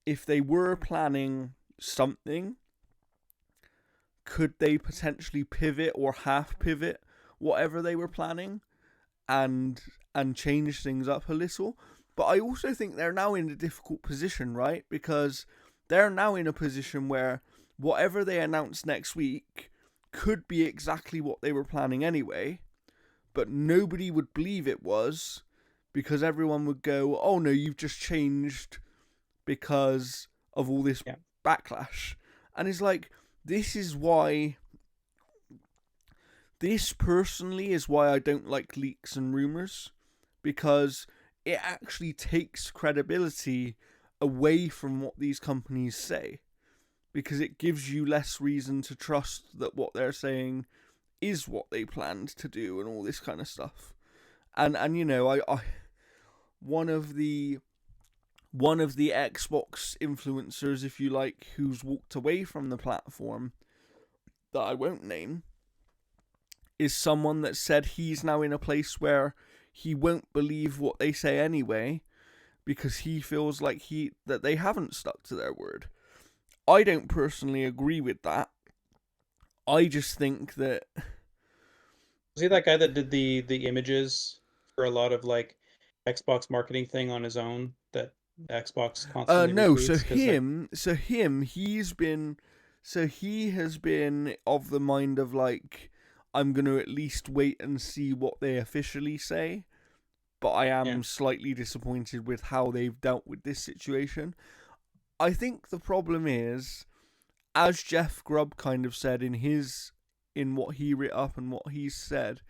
Speaker 1: if they were planning something, could they potentially pivot or half pivot whatever they were planning and change things up a little? But I also think they're now in a difficult position, right? Because they're now in a position where whatever they announce next week could be exactly what they were planning anyway, but nobody would believe it was, because everyone would go, "Oh no, you've just changed because of all this
Speaker 2: Yeah.
Speaker 1: backlash." And it's like, this is why, this personally is why I don't like leaks and rumours, because it actually takes credibility away from what these companies say, because it gives you less reason to trust that what they're saying is what they planned to do and all this kind of stuff. And you know, I one of the Xbox influencers, if you like, who's walked away from the platform, that I won't name, is someone that said he's now in a place where he won't believe what they say anyway, because he feels like that they haven't stuck to their word. I don't personally agree with that. I just think that,
Speaker 2: Was he that guy that did the images for a lot of like Xbox marketing thing on his own that Xbox constantly
Speaker 1: no,
Speaker 2: retweets? Because
Speaker 1: he has been of the mind of like, I'm going to at least wait and see what they officially say, but I
Speaker 2: yeah,
Speaker 1: am slightly disappointed with how they've dealt with this situation. I think the problem is, as Jeff Grubb kind of said in what he writ up and what he's said,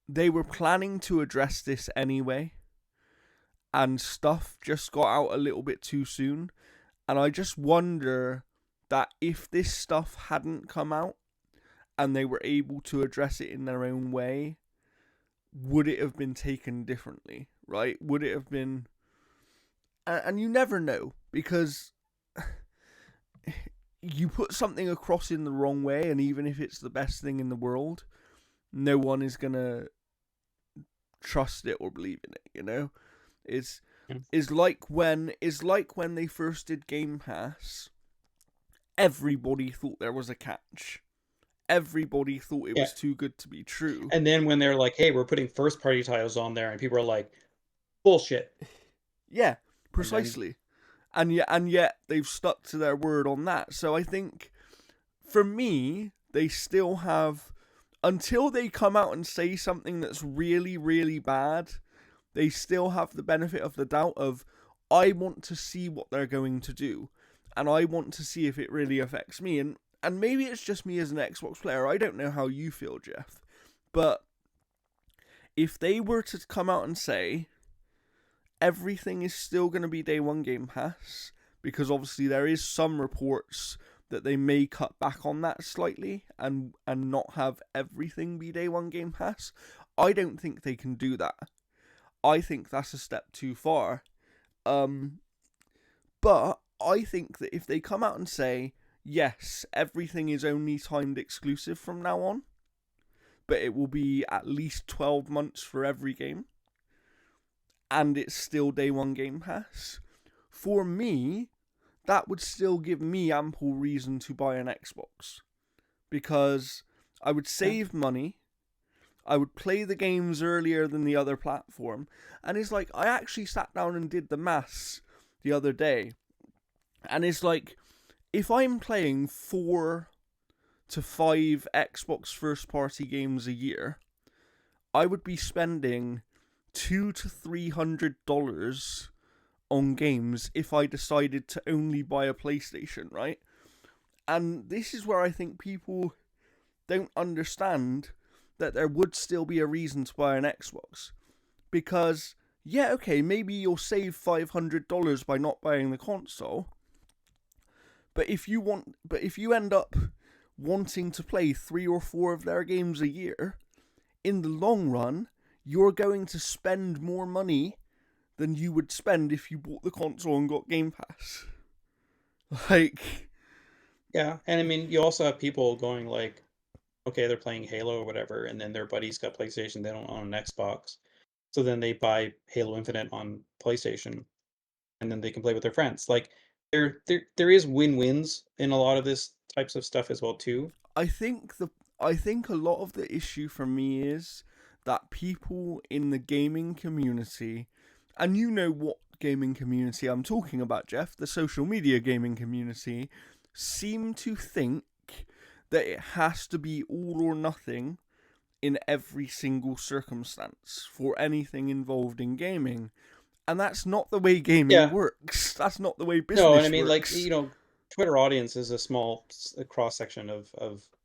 Speaker 1: they were planning to address this anyway, and stuff just got out a little bit too soon. And I just wonder that if this stuff hadn't come out and they were able to address it in their own way, would it have been taken differently, right? Would it have been... And you never know, because you put something across in the wrong way, and even if it's the best thing in the world, no one is going to trust it or believe in it, you know? It's
Speaker 2: yeah.
Speaker 1: like when they first did Game Pass, everybody thought there was a catch. Everybody thought it
Speaker 2: Yeah.
Speaker 1: was too good to be true.
Speaker 2: And then when they're like, "Hey, we're putting first party titles on there," and people are like, "Bullshit."
Speaker 1: Yeah,
Speaker 2: And then
Speaker 1: precisely. And yet they've stuck to their word on that. So I think, for me, they still have, until they come out and say something that's really, really bad, they still have the benefit of the doubt of, I want to see what they're going to do, and I want to see if it really affects me. and maybe it's just me as an Xbox player, I don't know how you feel, Jeff, but if they were to come out and say everything is still going to be day one Game Pass, because obviously there is some reports that they may cut back on that slightly and not have everything be day one Game Pass. I don't think they can do that. I think that's a step too far. But I think that if they come out and say, yes, everything is only timed exclusive from now on, but it will be at least 12 months for every game, and it's still day one Game Pass, for me, that would still give me ample reason to buy an Xbox. Because I would save money, I would play the games earlier than the other platform, and it's like, I actually sat down and did the maths the other day, and it's like, if I'm playing 4 to 5 Xbox first party games a year, I would be spending $200 to $300 on games if I decided to only buy a PlayStation, right? And this is where I think people don't understand that there would still be a reason to buy an Xbox. Because, yeah, okay, maybe you'll save $500 by not buying the console, but if you end up wanting to play 3 or 4 of their games a year, in the long run, you're going to spend more money than you would spend if you bought the console and got Game Pass. Like...
Speaker 2: Yeah, and I mean, you also have people going like, okay, they're playing Halo or whatever, and then their buddies got PlayStation, they don't own an Xbox. So then they buy Halo Infinite on PlayStation, and then they can play with their friends. Like, there is win-wins in a lot of this types of stuff as well too.
Speaker 1: I think a lot of the issue for me is that people in the gaming community, and you know what gaming community I'm talking about, Jeff, the social media gaming community, seem to think that it has to be all or nothing in every single circumstance for anything involved in gaming. And that's not the way gaming works. That's not the way business works.
Speaker 2: No, and I mean, like, Twitter audience is a small cross section of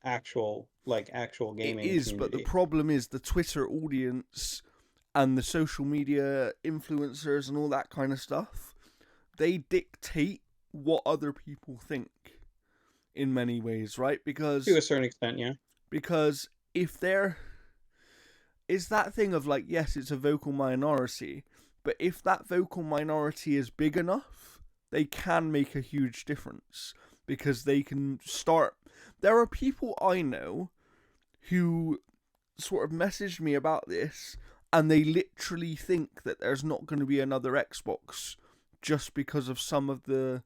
Speaker 2: actual gaming.
Speaker 1: It is,
Speaker 2: community.
Speaker 1: But the problem is the Twitter audience and the social media influencers and all that kind of stuff, they dictate what other people think in many ways, right? Because
Speaker 2: to a certain extent, yeah.
Speaker 1: Because if there is that thing of like, yes, it's a vocal minority, but if that vocal minority is big enough, they can make a huge difference because they can start. There are people I know who sort of messaged me about this, and they literally think that there's not going to be another Xbox just because of some of the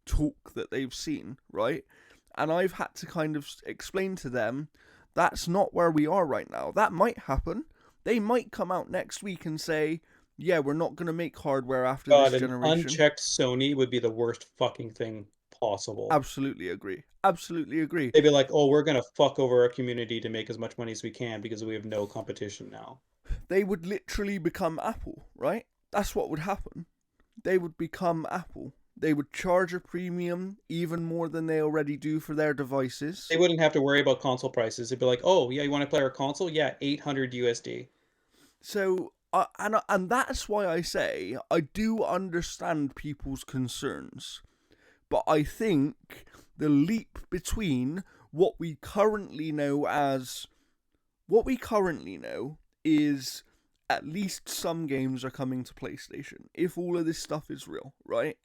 Speaker 1: talk that they've seen, right? And I've had to kind of explain to them that's not where we are right now. That might happen. They might come out next week and say, yeah, we're not going to make hardware after this generation.
Speaker 2: Unchecked Sony would be the worst fucking thing possible.
Speaker 1: Absolutely agree. Absolutely agree.
Speaker 2: They'd be like, oh, we're going to fuck over our community to make as much money as we can because we have no competition now.
Speaker 1: They would literally become Apple, right? That's what would happen. They would become Apple. They would charge a premium even more than they already do for their devices.
Speaker 2: They wouldn't have to worry about console prices. They'd be like, oh, yeah, you want to play our console? Yeah, $800 USD.
Speaker 1: So, and that's why I say I do understand people's concerns. But I think the leap between what we currently know is at least some games are coming to PlayStation, if all of this stuff is real, right?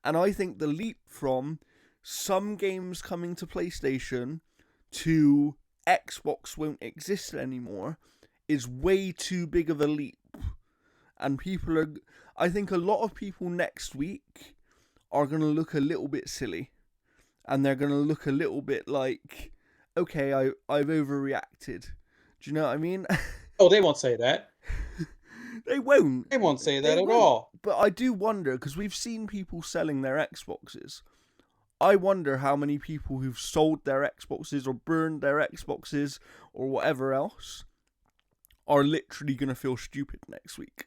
Speaker 1: And I think the leap from some games coming to PlayStation to Xbox won't exist anymore is way too big of a leap. And I think a lot of people next week are going to look a little bit silly. And they're going to look a little bit like, okay, I've overreacted. Do you know what I mean?
Speaker 2: Oh, they won't say that.
Speaker 1: They won't.
Speaker 2: They won't say that at all.
Speaker 1: But I do wonder, because we've seen people selling their Xboxes. I wonder how many people who've sold their Xboxes or burned their Xboxes or whatever else are literally going to feel stupid next week.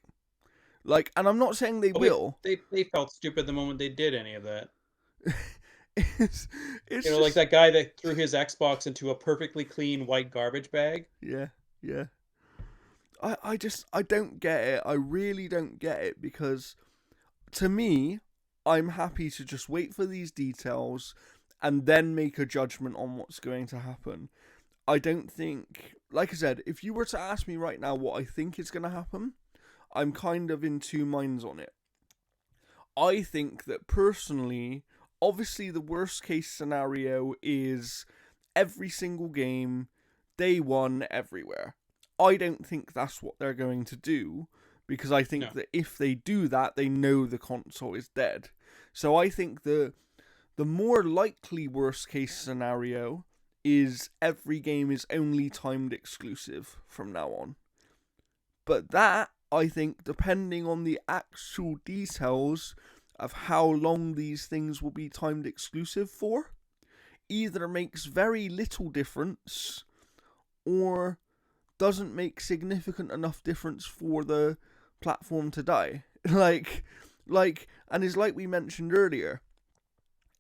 Speaker 1: Like, and I'm not saying they will.
Speaker 2: They felt stupid the moment they did any of that.
Speaker 1: it's
Speaker 2: You
Speaker 1: it's
Speaker 2: know, like
Speaker 1: just
Speaker 2: that guy that threw his Xbox into a perfectly clean white garbage bag.
Speaker 1: yeah, yeah. I don't get it. I really don't get it because to me, I'm happy to just wait for these details and then make a judgment on what's going to happen. I don't think, like I said, if you were to ask me right now what I think is going to happen, I'm kind of in two minds on it. I think that personally, obviously, the worst case scenario is every single game, day one, everywhere. I don't think that's what they're going to do because I think
Speaker 2: No.
Speaker 1: that if they do that, they know the console is dead. So I think the more likely worst case scenario is every game is only timed exclusive from now on. But that, I think, depending on the actual details of how long these things will be timed exclusive for, either makes very little difference or doesn't make significant enough difference for the platform to die. And it's like we mentioned earlier.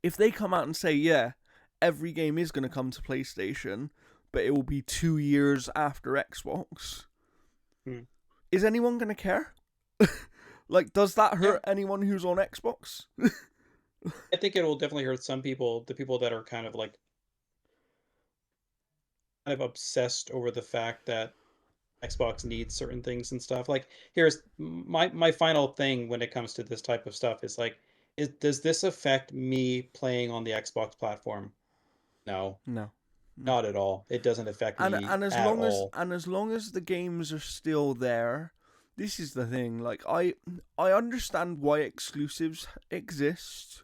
Speaker 1: If they come out and say, yeah, every game is going to come to PlayStation, but it will be 2 years after Xbox,
Speaker 2: Hmm.
Speaker 1: is anyone going to care? Like, does that
Speaker 2: Yeah,
Speaker 1: hurt anyone who's on Xbox?
Speaker 2: I think it will definitely hurt some people, the people that are kind of obsessed over the fact that Xbox needs certain things and stuff. Like, here's my final thing when it comes to this type of stuff is like, does this affect me playing on the Xbox platform? No,
Speaker 1: No, no.
Speaker 2: not at all. It doesn't affect
Speaker 1: And
Speaker 2: me
Speaker 1: and as
Speaker 2: at
Speaker 1: long as
Speaker 2: all.
Speaker 1: the games are still there, this is the thing. Like I understand why exclusives exist,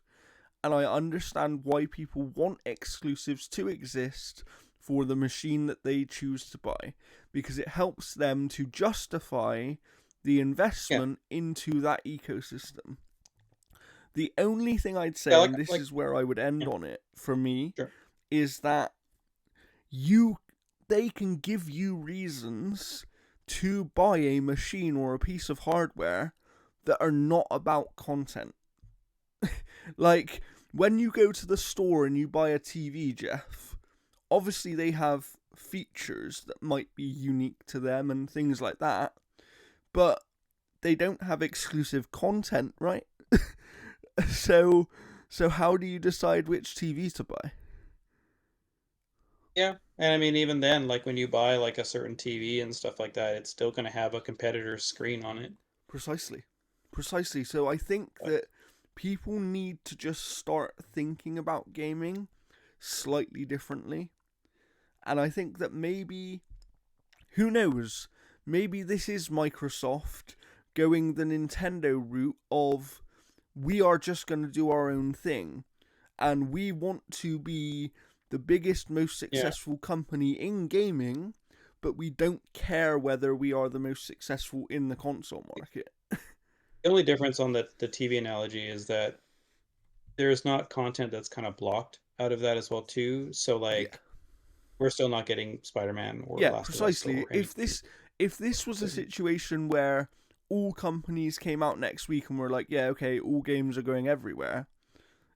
Speaker 1: and I understand why people want exclusives to exist for the machine that they choose to buy because it helps them to justify the
Speaker 2: Yeah,
Speaker 1: investment into that ecosystem. The only thing I'd
Speaker 2: yeah,
Speaker 1: say, and this
Speaker 2: like
Speaker 1: is where I would end
Speaker 2: yeah,
Speaker 1: on it for me,
Speaker 2: sure.
Speaker 1: is that you they can give you reasons to buy a machine or a piece of hardware that are not about content. Like when you go to the store and you buy a TV, Jeff, obviously they have features that might be unique to them and things like that, but they don't have exclusive content, right? so so how do you decide which TV to buy?
Speaker 2: Yeah, and I mean even then, like when you buy like a certain TV and stuff like that, it's still going to have a competitor's screen on it.
Speaker 1: Precisely. Precisely. So I think
Speaker 2: But
Speaker 1: that people need to just start thinking about gaming slightly differently. And I think that maybe, who knows, maybe this is Microsoft going the Nintendo route of we are just going to do our own thing and we want to be the biggest, most
Speaker 2: yeah,
Speaker 1: successful company in gaming, but we don't care whether we are the most successful in the console market.
Speaker 2: the only difference on the TV analogy is that there's not content that's kind of blocked out of that as well too. So
Speaker 1: Yeah.
Speaker 2: like we're still not getting Spider-Man or
Speaker 1: Yeah,
Speaker 2: Last of Us
Speaker 1: precisely.
Speaker 2: or anything.
Speaker 1: If this was a
Speaker 2: So
Speaker 1: situation where all companies came out next week and were like, yeah, okay, all games are going everywhere,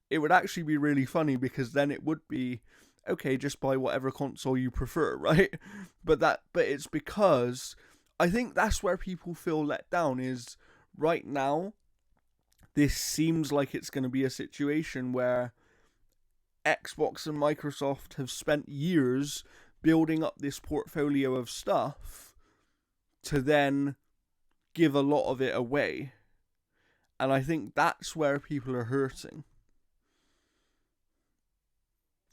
Speaker 1: it would actually be really funny because then it would be okay, just buy whatever console you prefer, right? But it's because I think that's where people feel let down is right now this seems like it's going to be a situation where Xbox and Microsoft have spent years building up this portfolio of stuff to then give a lot of it away. And I think that's where people are hurting.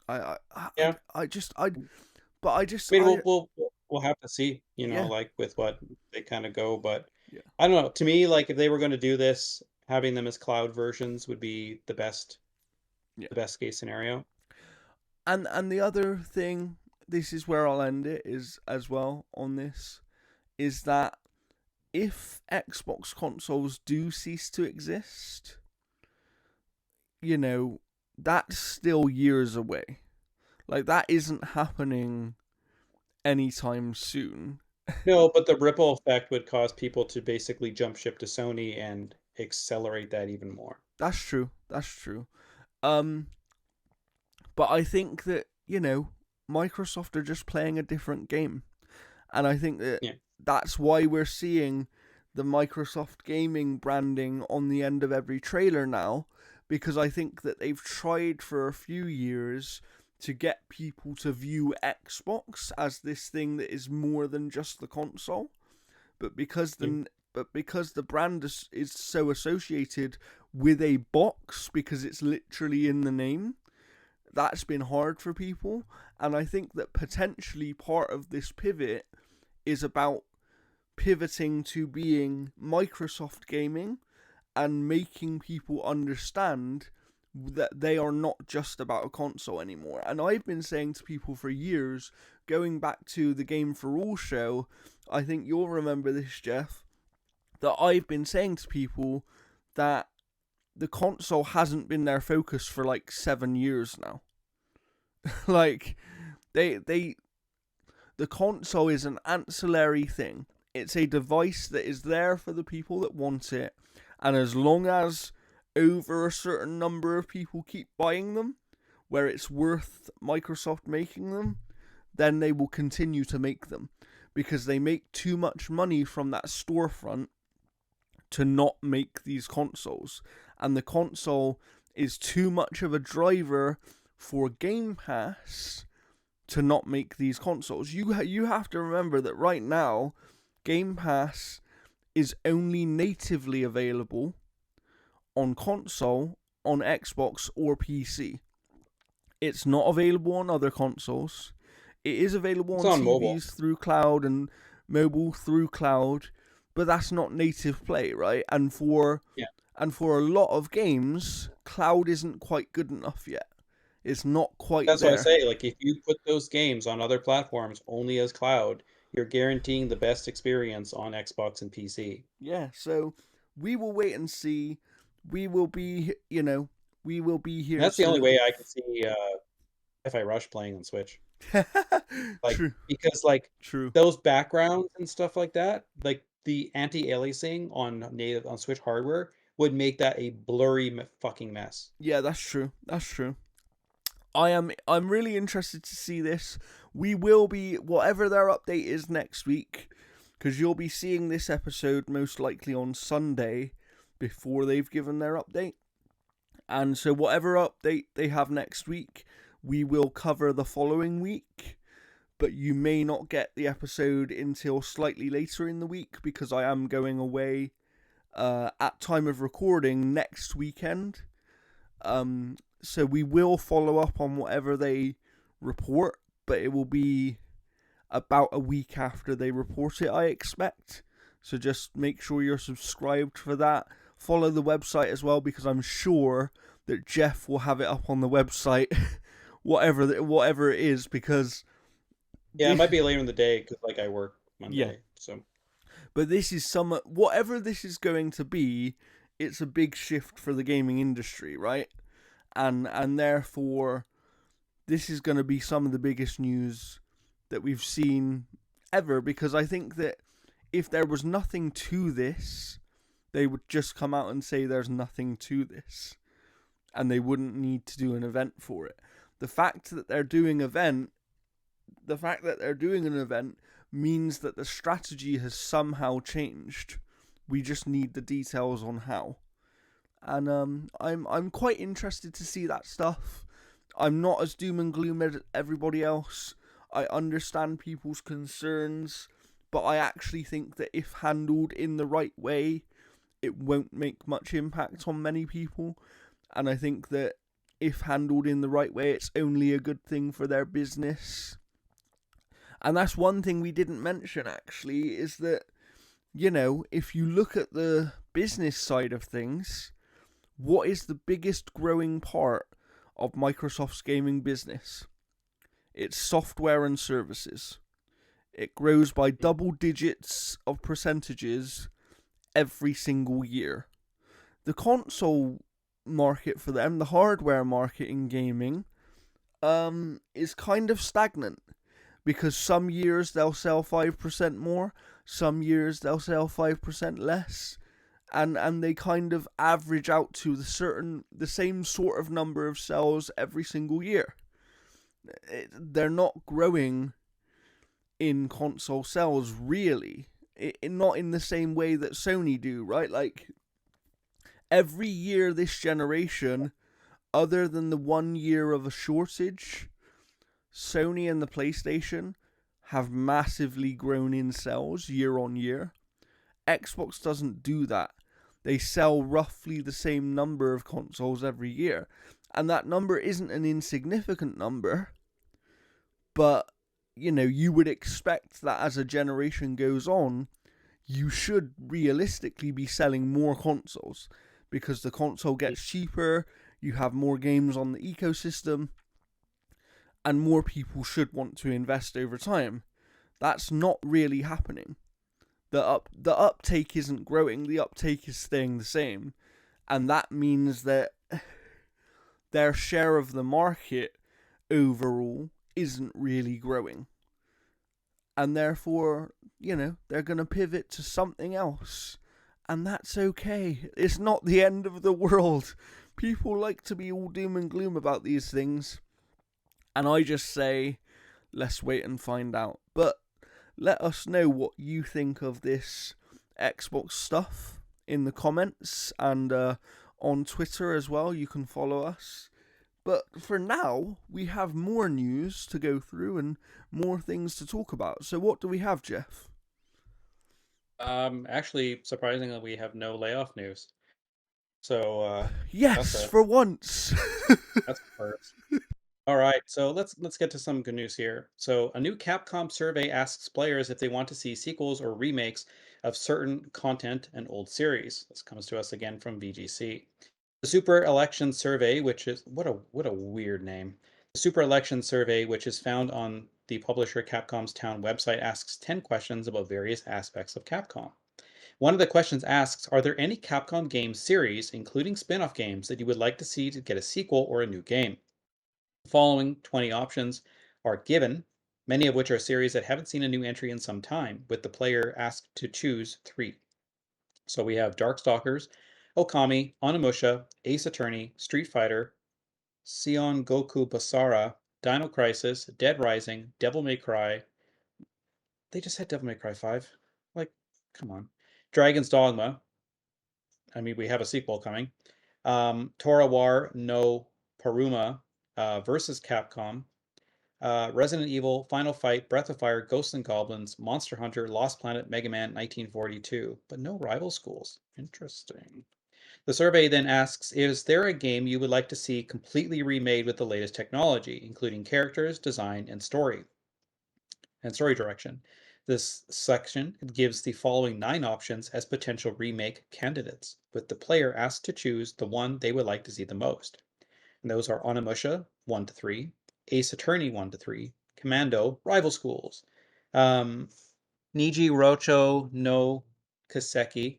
Speaker 1: I I I,
Speaker 2: yeah,
Speaker 1: I just I but I just
Speaker 2: I mean
Speaker 1: I
Speaker 2: we'll have to see,
Speaker 1: yeah,
Speaker 2: like with what they kind of go, but
Speaker 1: yeah,
Speaker 2: I don't know. To me, like if they were going to do this, having them as cloud versions would be
Speaker 1: yeah.
Speaker 2: the best case scenario.
Speaker 1: And the other thing, this is where I'll end it, is as well on this, is that if Xbox consoles do cease to exist, you know, that's still years away. Like that isn't happening anytime soon.
Speaker 2: No, but the ripple effect would cause people to basically jump ship to Sony and accelerate that even more.
Speaker 1: That's true. That's true. Um But I think that, Microsoft are just playing a different game. And I think that
Speaker 2: Yeah.
Speaker 1: that's why we're seeing the Microsoft gaming branding on the end of every trailer now, because I think that they've tried for a few years to get people to view Xbox as this thing that is more than just the console. But because
Speaker 2: Yeah.
Speaker 1: the brand is so associated with a box, because it's literally in the name, that's been hard for people. And I think that potentially part of this pivot is about pivoting to being Microsoft gaming and making people understand that they are not just about a console anymore. And I've been saying to people for years, going back to the Game for All show, I think you'll remember this, Jeff, that I've been saying to people that the console hasn't been their focus for like 7 years now. Like, the console is an ancillary thing. It's a device that is there for the people that want it, and as long as over a certain number of people keep buying them, where it's worth Microsoft making them, then they will continue to make them, because they make too much money from that storefront to not make these consoles. And the console is too much of a driver for Game Pass to not make these consoles. You have to remember that right now, Game Pass is only natively available on console, on Xbox, or PC. It's not available on other consoles. It is available
Speaker 2: It's
Speaker 1: on
Speaker 2: on
Speaker 1: TVs
Speaker 2: mobile.
Speaker 1: through cloud and mobile through cloud, but that's not native play, right? And for
Speaker 2: Yeah.
Speaker 1: a lot of games, cloud isn't quite good enough yet. It's not quite
Speaker 2: That's what I
Speaker 1: there.
Speaker 2: say. Like, if you put those games on other platforms only as cloud, you're guaranteeing the best experience on Xbox and PC.
Speaker 1: Yeah, so we will wait and see. We will be, we will be
Speaker 2: And
Speaker 1: here
Speaker 2: that's the only
Speaker 1: to.
Speaker 2: way I can see Fi Rush playing on Switch. Like,
Speaker 1: True,
Speaker 2: because like
Speaker 1: true.
Speaker 2: those backgrounds and stuff like that, like the anti-aliasing on Switch hardware would make that a blurry fucking mess.
Speaker 1: Yeah, that's true. That's true. I'm really interested to see this. We will be, whatever their update is next week, because you'll be seeing this episode most likely on Sunday before they've given their update. And so whatever update they have next week, we will cover the following week. But you may not get the episode until slightly later in the week, because I am going away at time of recording next weekend. So we will follow up on whatever they report, but it will be about a week after they report it, I expect. So just make sure you're subscribed for that. Follow the website as well, because I'm sure that Jeff will have it up on the website, whatever it is, because
Speaker 2: Yeah, it might be later in the day because like I work Monday.
Speaker 1: Yeah.
Speaker 2: So
Speaker 1: but this is whatever this is going to be, it's a big shift for the gaming industry, right? And therefore this is going to be some of the biggest news that we've seen ever, because I think that if there was nothing to this, they would just come out and say there's nothing to this, and they wouldn't need to do an event for it. The fact that they're doing an event means that the strategy has somehow changed. We just need the details on how. And I'm quite interested to see that stuff. I'm not as doom and gloom as everybody else. I understand people's concerns, but I actually think that if handled in the right way, it won't make much impact on many people. And I think that if handled in the right way, it's only a good thing for their business. And that's one thing we didn't mention, actually, is that, if you look at the business side of things, what is the biggest growing part of Microsoft's gaming business? It's software and services. It grows by double digits of percentages every single year. The console market for them, the hardware market in gaming, is kind of stagnant, because some years they'll sell 5% more, some years they'll sell 5% less, and they kind of average out to the same sort of number of sales every single year. They're not growing in console sales really. Not in the same way that Sony do, right? Like every year this generation, other than the 1 year of a shortage, Sony and the PlayStation have massively grown in sales year on year. Xbox doesn't do that. They sell roughly the same number of consoles every year. And that number isn't an insignificant number, but you would expect that as a generation goes on, you should realistically be selling more consoles because the console gets cheaper, you have more games on the ecosystem, and more people should want to invest over time. That's not really happening. The uptake isn't growing, the uptake is staying the same, and that means that their share of the market overall isn't really growing. And therefore, they're going to pivot to something else. And that's okay. It's not the end of the world. People like to be all doom and gloom about these things. And I just say, let's wait and find out. But let us know what you think of this Xbox stuff in the comments and on Twitter as well. You can follow us. But for now, we have more news to go through and more things to talk about. So what do we have, Jeff?
Speaker 2: Actually, surprisingly, we have no layoff news. So that's
Speaker 1: Yes,
Speaker 2: a
Speaker 1: for once.
Speaker 2: that's a first. All right, so let's get to some good news here. So a new Capcom survey asks players if they want to see sequels or remakes of certain content and old series. This comes to us again from VGC. The Super Election Survey, which is what a weird name. The Super Election Survey, which is found on the publisher Capcom's Town website, asks 10 questions about various aspects of Capcom. One of the questions asks, are there any Capcom game series, including spin-off games, that you would like to see to get a sequel or a new game? The following 20 options are given, many of which are series that haven't seen a new entry in some time, with the player asked to choose 3. So we have Darkstalkers, Okami, Onimusha, Ace Attorney, Street Fighter, Sion Goku Basara, Dino Crisis, Dead Rising, Devil May Cry. They just had Devil May Cry 5. Like, come on. Dragon's Dogma. I mean, we have a sequel coming. Torawar no Paruma versus Capcom. Resident Evil, Final Fight, Breath of Fire, Ghosts and Goblins, Monster Hunter, Lost Planet, Mega Man 1942, but no rival schools. Interesting. The survey then asks, is there a game you would like to see completely remade with the latest technology, including characters, design, and story direction? This section gives the following 9 options as potential remake candidates, with the player asked to choose the one they would like to see the most. And those are Onimusha 1 to 3, Ace Attorney 1 to 3, Commando, Rival Schools, um, Niji Rocho no Kaseki,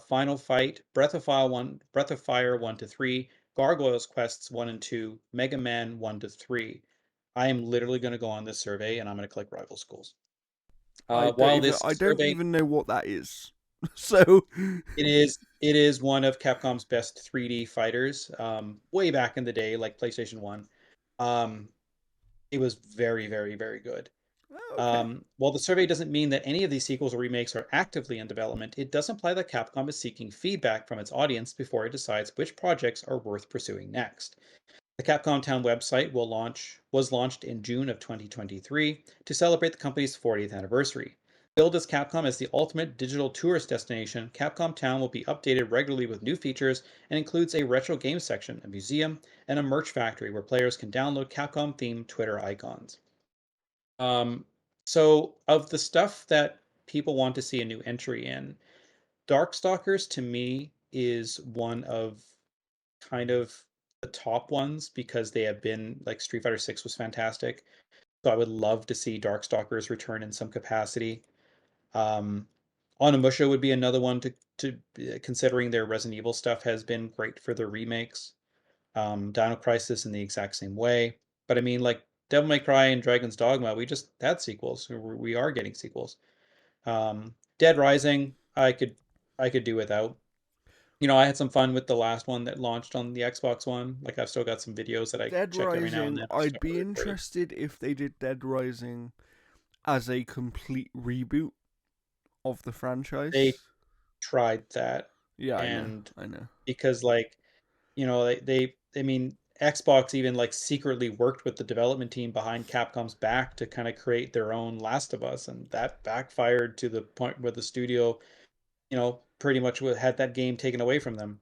Speaker 2: Final Fight, Breath of Fire 1 to 3, Gargoyles Quests 1 and 2, Mega Man 1 to 3. I am literally going to go on this survey and I'm going to click Rival Schools. While this
Speaker 1: I don't
Speaker 2: survey,
Speaker 1: even know what that is. So
Speaker 2: it is one of Capcom's best 3D fighters. Way back in the day, like PlayStation 1. Um, it was very, very, very good.
Speaker 1: okay.
Speaker 2: While the survey doesn't mean that any of these sequels or remakes are actively in development, it does imply that Capcom is seeking feedback from its audience before it decides which projects are worth pursuing next. The Capcom Town website was launched in June of 2023 to celebrate the company's 40th anniversary. Billed as Capcom as the ultimate digital tourist destination, Capcom Town will be updated regularly with new features and includes a retro game section, a museum, and a merch factory where players can download Capcom-themed Twitter icons. Um, so of the stuff that people want to see a new entry in, Darkstalkers to me is one of kind of the top ones because they have been like Street Fighter 6 was fantastic. So I would love to see Darkstalkers return in some capacity. Um, Onimusha would be another one to considering their Resident Evil stuff has been great for their remakes. Dino Crisis in the exact same way. But I mean, like Devil May Cry and Dragon's Dogma, we just had sequels. We are getting sequels. Dead Rising, I could do without. I had some fun with the last one that launched on the Xbox One. Like I've still got some videos that I
Speaker 1: Dead
Speaker 2: check every now and
Speaker 1: Rising,
Speaker 2: then of
Speaker 1: I'd
Speaker 2: stuff I
Speaker 1: be
Speaker 2: recorded.
Speaker 1: interested if they did Dead Rising as a complete reboot of the
Speaker 2: They
Speaker 1: franchise.
Speaker 2: tried that,
Speaker 1: Yeah, I know,
Speaker 2: and
Speaker 1: I know.
Speaker 2: because like I mean, Xbox even like secretly worked with the development team behind Capcom's back to kind of create their own Last of Us, and that backfired to the point where the studio, pretty much had that game taken away from them.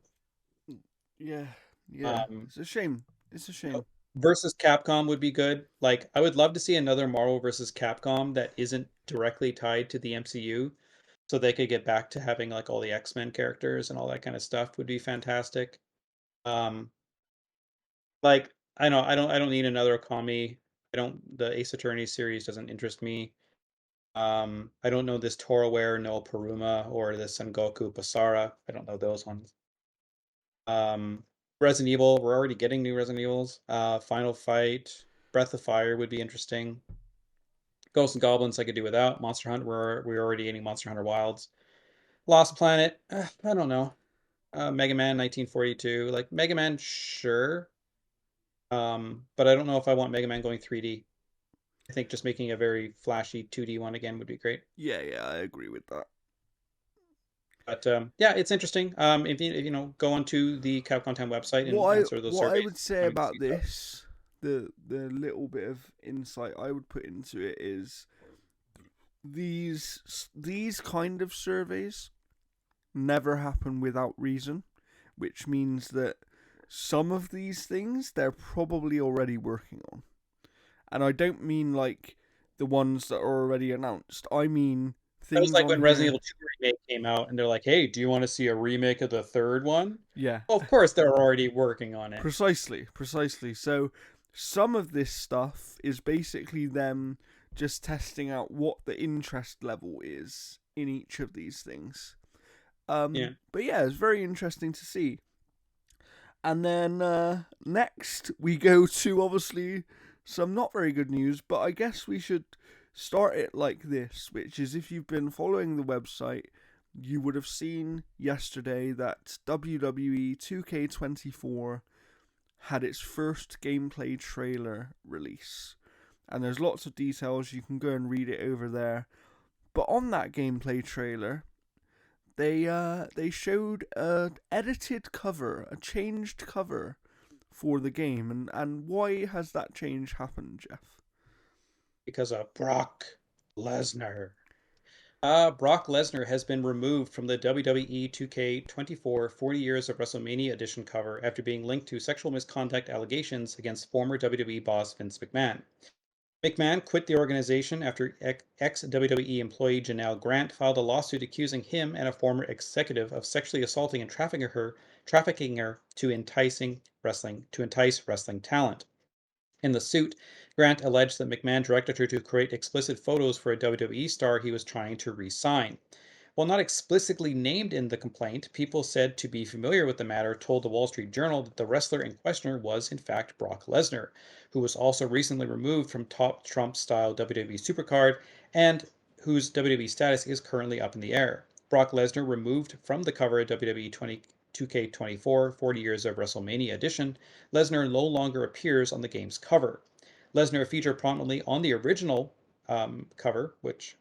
Speaker 1: Yeah, yeah.
Speaker 2: Um,
Speaker 1: It's a shame. It's a shame.
Speaker 2: versus Capcom would be good. Like, I would love to see another Marvel versus Capcom that isn't directly tied to the MCU, so they could get back to having like all the X-Men characters and all that kind of stuff would be fantastic. Um, like I don't need another Okami. I don't The Ace Attorney series doesn't interest me. I don't know this Toraware no Paruma or the Sengoku Basara. I don't know those ones. Um, Resident Evil, we're already getting new Resident Evils. Final Fight, Breath of Fire would be interesting. Ghosts and Goblins I could do without. Monster Hunt, we're already getting Monster Hunter Wilds. Lost Planet, I don't know. Mega Man 1942, like Mega Man, sure. But I don't know if I want Mega Man going 3D. I think just making a very flashy 2D one again would be great.
Speaker 1: Yeah, yeah, I agree with that.
Speaker 2: But yeah, it's interesting. If you go onto the Capcom 10 website and answer those
Speaker 1: What I
Speaker 2: surveys,
Speaker 1: would say
Speaker 2: I mean, see
Speaker 1: about
Speaker 2: stuff.
Speaker 1: this, the little bit of insight I would put into it is these kind of surveys never happen without reason, which means that some of these things they're probably already working on. And I don't mean like the ones that are already announced. I mean
Speaker 2: That was
Speaker 1: things
Speaker 2: like
Speaker 1: on
Speaker 2: when Resident
Speaker 1: here.
Speaker 2: Evil 2 remake came out, and they're like, "Hey, do you want to see a remake of the third one?"
Speaker 1: Yeah,
Speaker 2: Well, of course, they're already working on it.
Speaker 1: precisely, precisely. So some of this stuff is basically them just testing out what the interest level is in each of these things.
Speaker 2: Yeah.
Speaker 1: But yeah, it's very interesting to see. And then next we go to obviously some not very good news, but I guess we should start it like this, which is if you've been following the website, you would have seen yesterday that WWE 2K24 had its first gameplay trailer release. And there's lots of details, you can go and read it over there. But on that gameplay trailer, they showed a edited cover, a changed cover for the game, and why has that change happened, Jeff?
Speaker 2: Because of Brock Lesnar. Brock Lesnar has been removed from the WWE 2K24 40 Years of WrestleMania Edition cover after being linked to sexual misconduct allegations against former WWE boss Vince McMahon. McMahon quit the organization after ex-WWE employee Janelle Grant filed a lawsuit accusing him and a former executive of sexually assaulting and trafficking her to entice wrestling talent. In the suit, Grant alleged that McMahon directed her to create explicit photos for a WWE star he was trying to re-sign. While not explicitly named in the complaint, people said to be familiar with the matter told the Wall Street Journal that the wrestler in question was, in fact, Brock Lesnar, who was also recently removed from top Trump style WWE Supercard and whose WWE status is currently up in the air. Brock Lesnar removed from the cover of WWE 2K24 40 Years of WrestleMania Edition, Lesnar no longer appears on the game's cover. Lesnar featured prominently on the original cover, which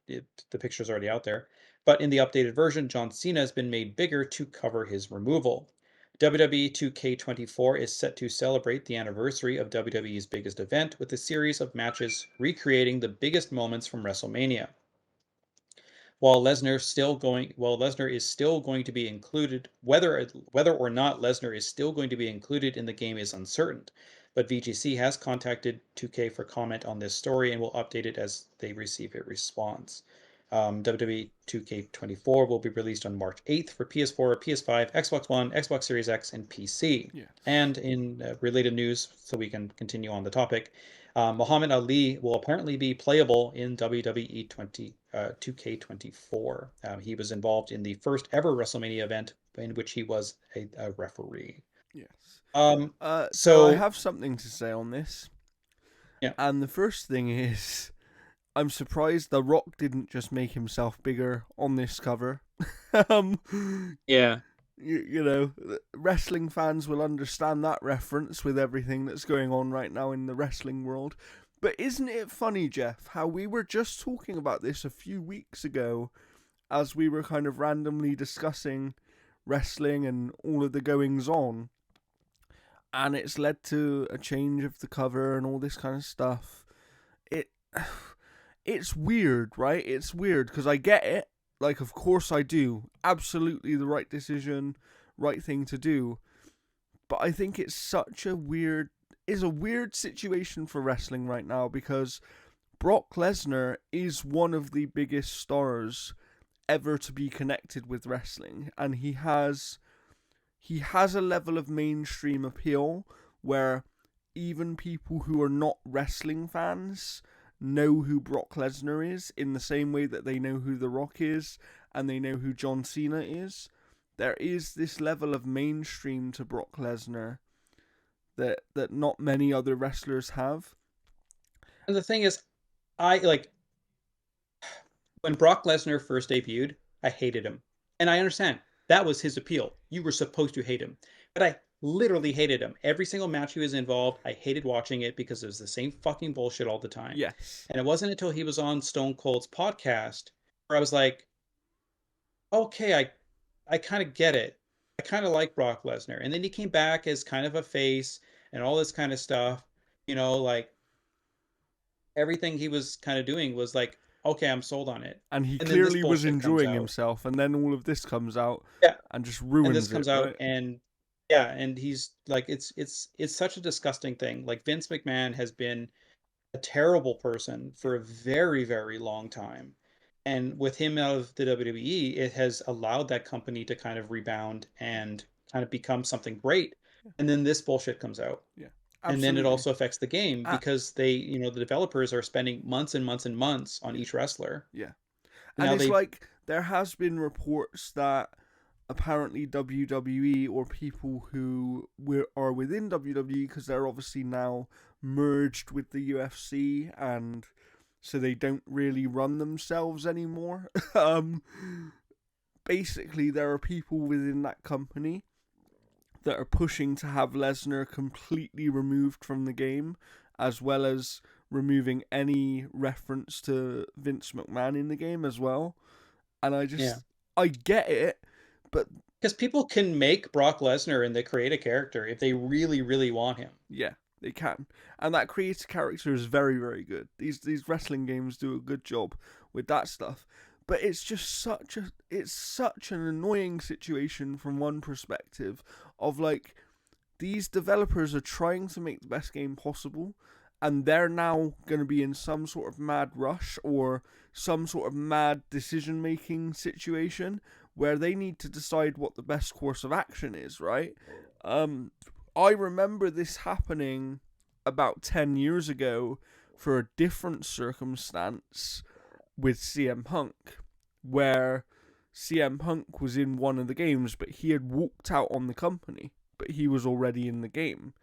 Speaker 2: the picture's already out there. But in the updated version, John Cena has been made bigger to cover his removal. WWE 2K24 is set to celebrate the anniversary of WWE's biggest event with a series of matches recreating the biggest moments from WrestleMania. While Lesnar is still going to be included, whether or not Lesnar is still going to be included in the game is uncertain. But VGC has contacted 2K for comment on this story and will update it as they receive a response. WWE 2K24 will be released on March 8th for PS4, PS5, Xbox One, Xbox Series X, and PC.
Speaker 1: Yes.
Speaker 2: And in related news, so we can continue on the topic, Muhammad Ali will apparently be playable in WWE 2K24. He was involved in the first ever WrestleMania event in which he was a referee.
Speaker 1: Yes.
Speaker 2: Um,
Speaker 1: So I
Speaker 2: so
Speaker 1: have something to say on this,
Speaker 2: yeah,
Speaker 1: and the first thing is I'm surprised The Rock didn't just make himself bigger on this cover. um,
Speaker 2: yeah.
Speaker 1: You know, wrestling fans will understand that reference with everything that's going on right now in the wrestling world. But isn't it funny, Jeff, how we were just talking about this a few weeks ago as we were kind of randomly discussing wrestling and all of the goings on, and it's led to a change of the cover and all this kind of stuff. It it's weird, right? It's weird because I get it. Like, of course I do. Absolutely the right decision, right thing to do. But I think it's a weird situation for wrestling right now because Brock Lesnar is one of the biggest stars ever to be connected with wrestling, and he has a level of mainstream appeal where even people who are not wrestling fans know who Brock Lesnar is in the same way that they know who The Rock is and they know who John Cena is. There is this level of mainstream to Brock Lesnar that not many other wrestlers have.
Speaker 2: And the thing is, I like when Brock Lesnar first debuted, I hated him. And I understand that was his appeal. You were supposed to hate him. But I literally hated him. Every single match he was involved, I hated watching it because it was the same fucking bullshit all the time.
Speaker 1: Yes.
Speaker 2: And it wasn't until he was on Stone Cold's podcast where I was like, okay, I kind of get it. I kind of like Brock Lesnar. And then he came back as kind of a face and all this kind of stuff. Like everything he was kind of doing was like, okay, I'm sold on it.
Speaker 1: And he
Speaker 2: And then this
Speaker 1: clearly was
Speaker 2: bullshit comes
Speaker 1: enjoying
Speaker 2: out.
Speaker 1: himself, and then all of this comes out
Speaker 2: Yeah.
Speaker 1: and just
Speaker 2: And this
Speaker 1: ruins it,
Speaker 2: comes out
Speaker 1: right?
Speaker 2: and yeah, and he's like it's such a disgusting thing. Like Vince McMahon has been a terrible person for a very, very long time. And with him out of the WWE, it has allowed that company to kind of rebound and kind of become something great. And then this bullshit comes out.
Speaker 1: Yeah,
Speaker 2: And then it
Speaker 1: absolutely.
Speaker 2: also affects the game
Speaker 1: Uh,
Speaker 2: because the developers are spending months and months and months on
Speaker 1: yeah,
Speaker 2: each wrestler.
Speaker 1: yeah.
Speaker 2: And
Speaker 1: And
Speaker 2: now
Speaker 1: it's
Speaker 2: they
Speaker 1: like there has been reports that apparently WWE or people who are within WWE, because they're obviously now merged with the UFC, and so they don't really run themselves anymore. um, Basically, there are people within that company that are pushing to have Lesnar completely removed from the game, as well as removing any reference to Vince McMahon in the game as well. And
Speaker 2: yeah.
Speaker 1: I get it, but
Speaker 2: Because people can make Brock Lesnar and they create a character if they really, really want him.
Speaker 1: yeah, they can. And that creator character is very, very good. These wrestling games do a good job with that stuff. But it's such an annoying situation from one perspective of like these developers are trying to make the best game possible, and they're now going to be in some sort of mad rush or some sort of mad decision making situation where they need to decide what the best course of action is, right? Um, I remember this happening about 10 years ago for a different circumstance with CM Punk, where CM Punk was in one of the games, but he had walked out on the company, but he was already in the game,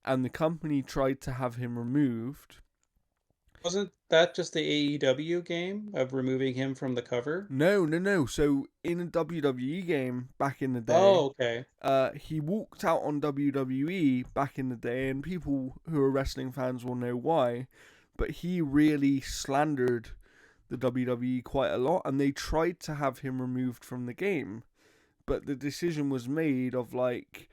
Speaker 1: and the company tried to have him removed.
Speaker 2: Wasn't that just the AEW game of removing him from the cover?
Speaker 1: No, no, no. So in a WWE game back in the day,
Speaker 2: Oh, okay.
Speaker 1: he walked out on WWE back in the day, and people who are wrestling fans will know why. But he really slandered the WWE quite a lot, and they tried to have him removed from the game. But the decision was made of like,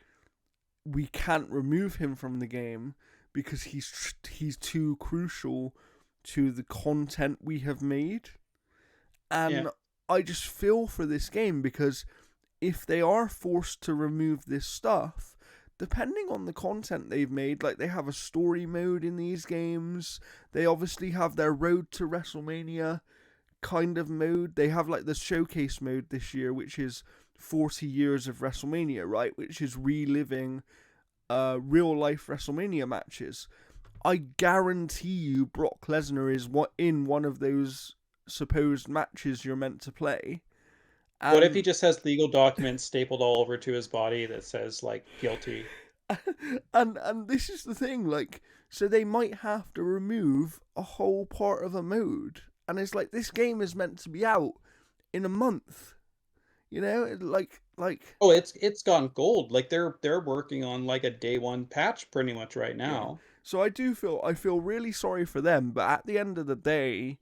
Speaker 1: we can't remove him from the game because he's too crucial to the content we have made.
Speaker 2: Yeah.
Speaker 1: And I just feel for this game because if they are forced to remove this stuff, depending on the content they've made, like they have a story mode in these games, they obviously have their Road to WrestleMania kind of mode. They have like the showcase mode this year, which is 40 years of WrestleMania, right? Which is reliving real life WrestleMania matches. I guarantee you Brock Lesnar is in one of those supposed matches you're meant to play.
Speaker 2: What if he
Speaker 1: And
Speaker 2: just has legal documents stapled all over to his body that says like guilty?
Speaker 1: and this is the thing, like, so they might have to remove a whole part of a mode. And it's like this game is meant to be out in a month. You know, like
Speaker 2: Oh, it's gone gold. Like they're working on like a day one patch pretty much right
Speaker 1: yeah.
Speaker 2: now.
Speaker 1: So I feel really sorry for them, but at the end of the day,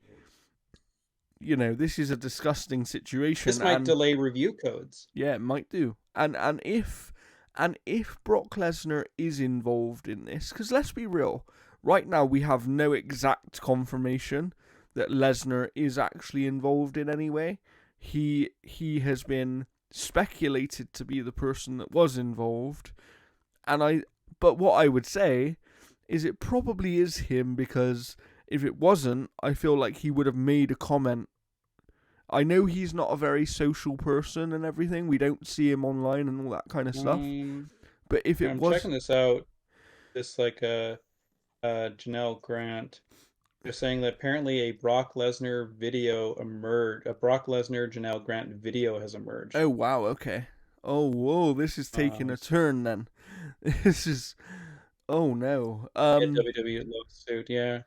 Speaker 1: this is a disgusting situation,
Speaker 2: This might
Speaker 1: and
Speaker 2: delay review codes.
Speaker 1: yeah, it might do. And if Brock Lesnar is involved in this, because let's be real, right now we have no exact confirmation that Lesnar is actually involved in any way. He has been speculated to be the person that was involved, but what I would say is it probably is him, because if it wasn't, I feel like he would have made a comment. I know he's not a very social person and everything. We don't see him online and all that kind of stuff.
Speaker 2: Um,
Speaker 1: But if it
Speaker 2: I'm
Speaker 1: was,
Speaker 2: checking this out. This like Janelle Grant. They're saying that apparently a Brock Lesnar video emerged. A Brock Lesnar Janelle Grant video has emerged.
Speaker 1: oh wow, okay. Oh whoa, this is taking
Speaker 2: Um,
Speaker 1: a turn then. This is, oh no.
Speaker 2: yeah, WWE lawsuit. Yeah,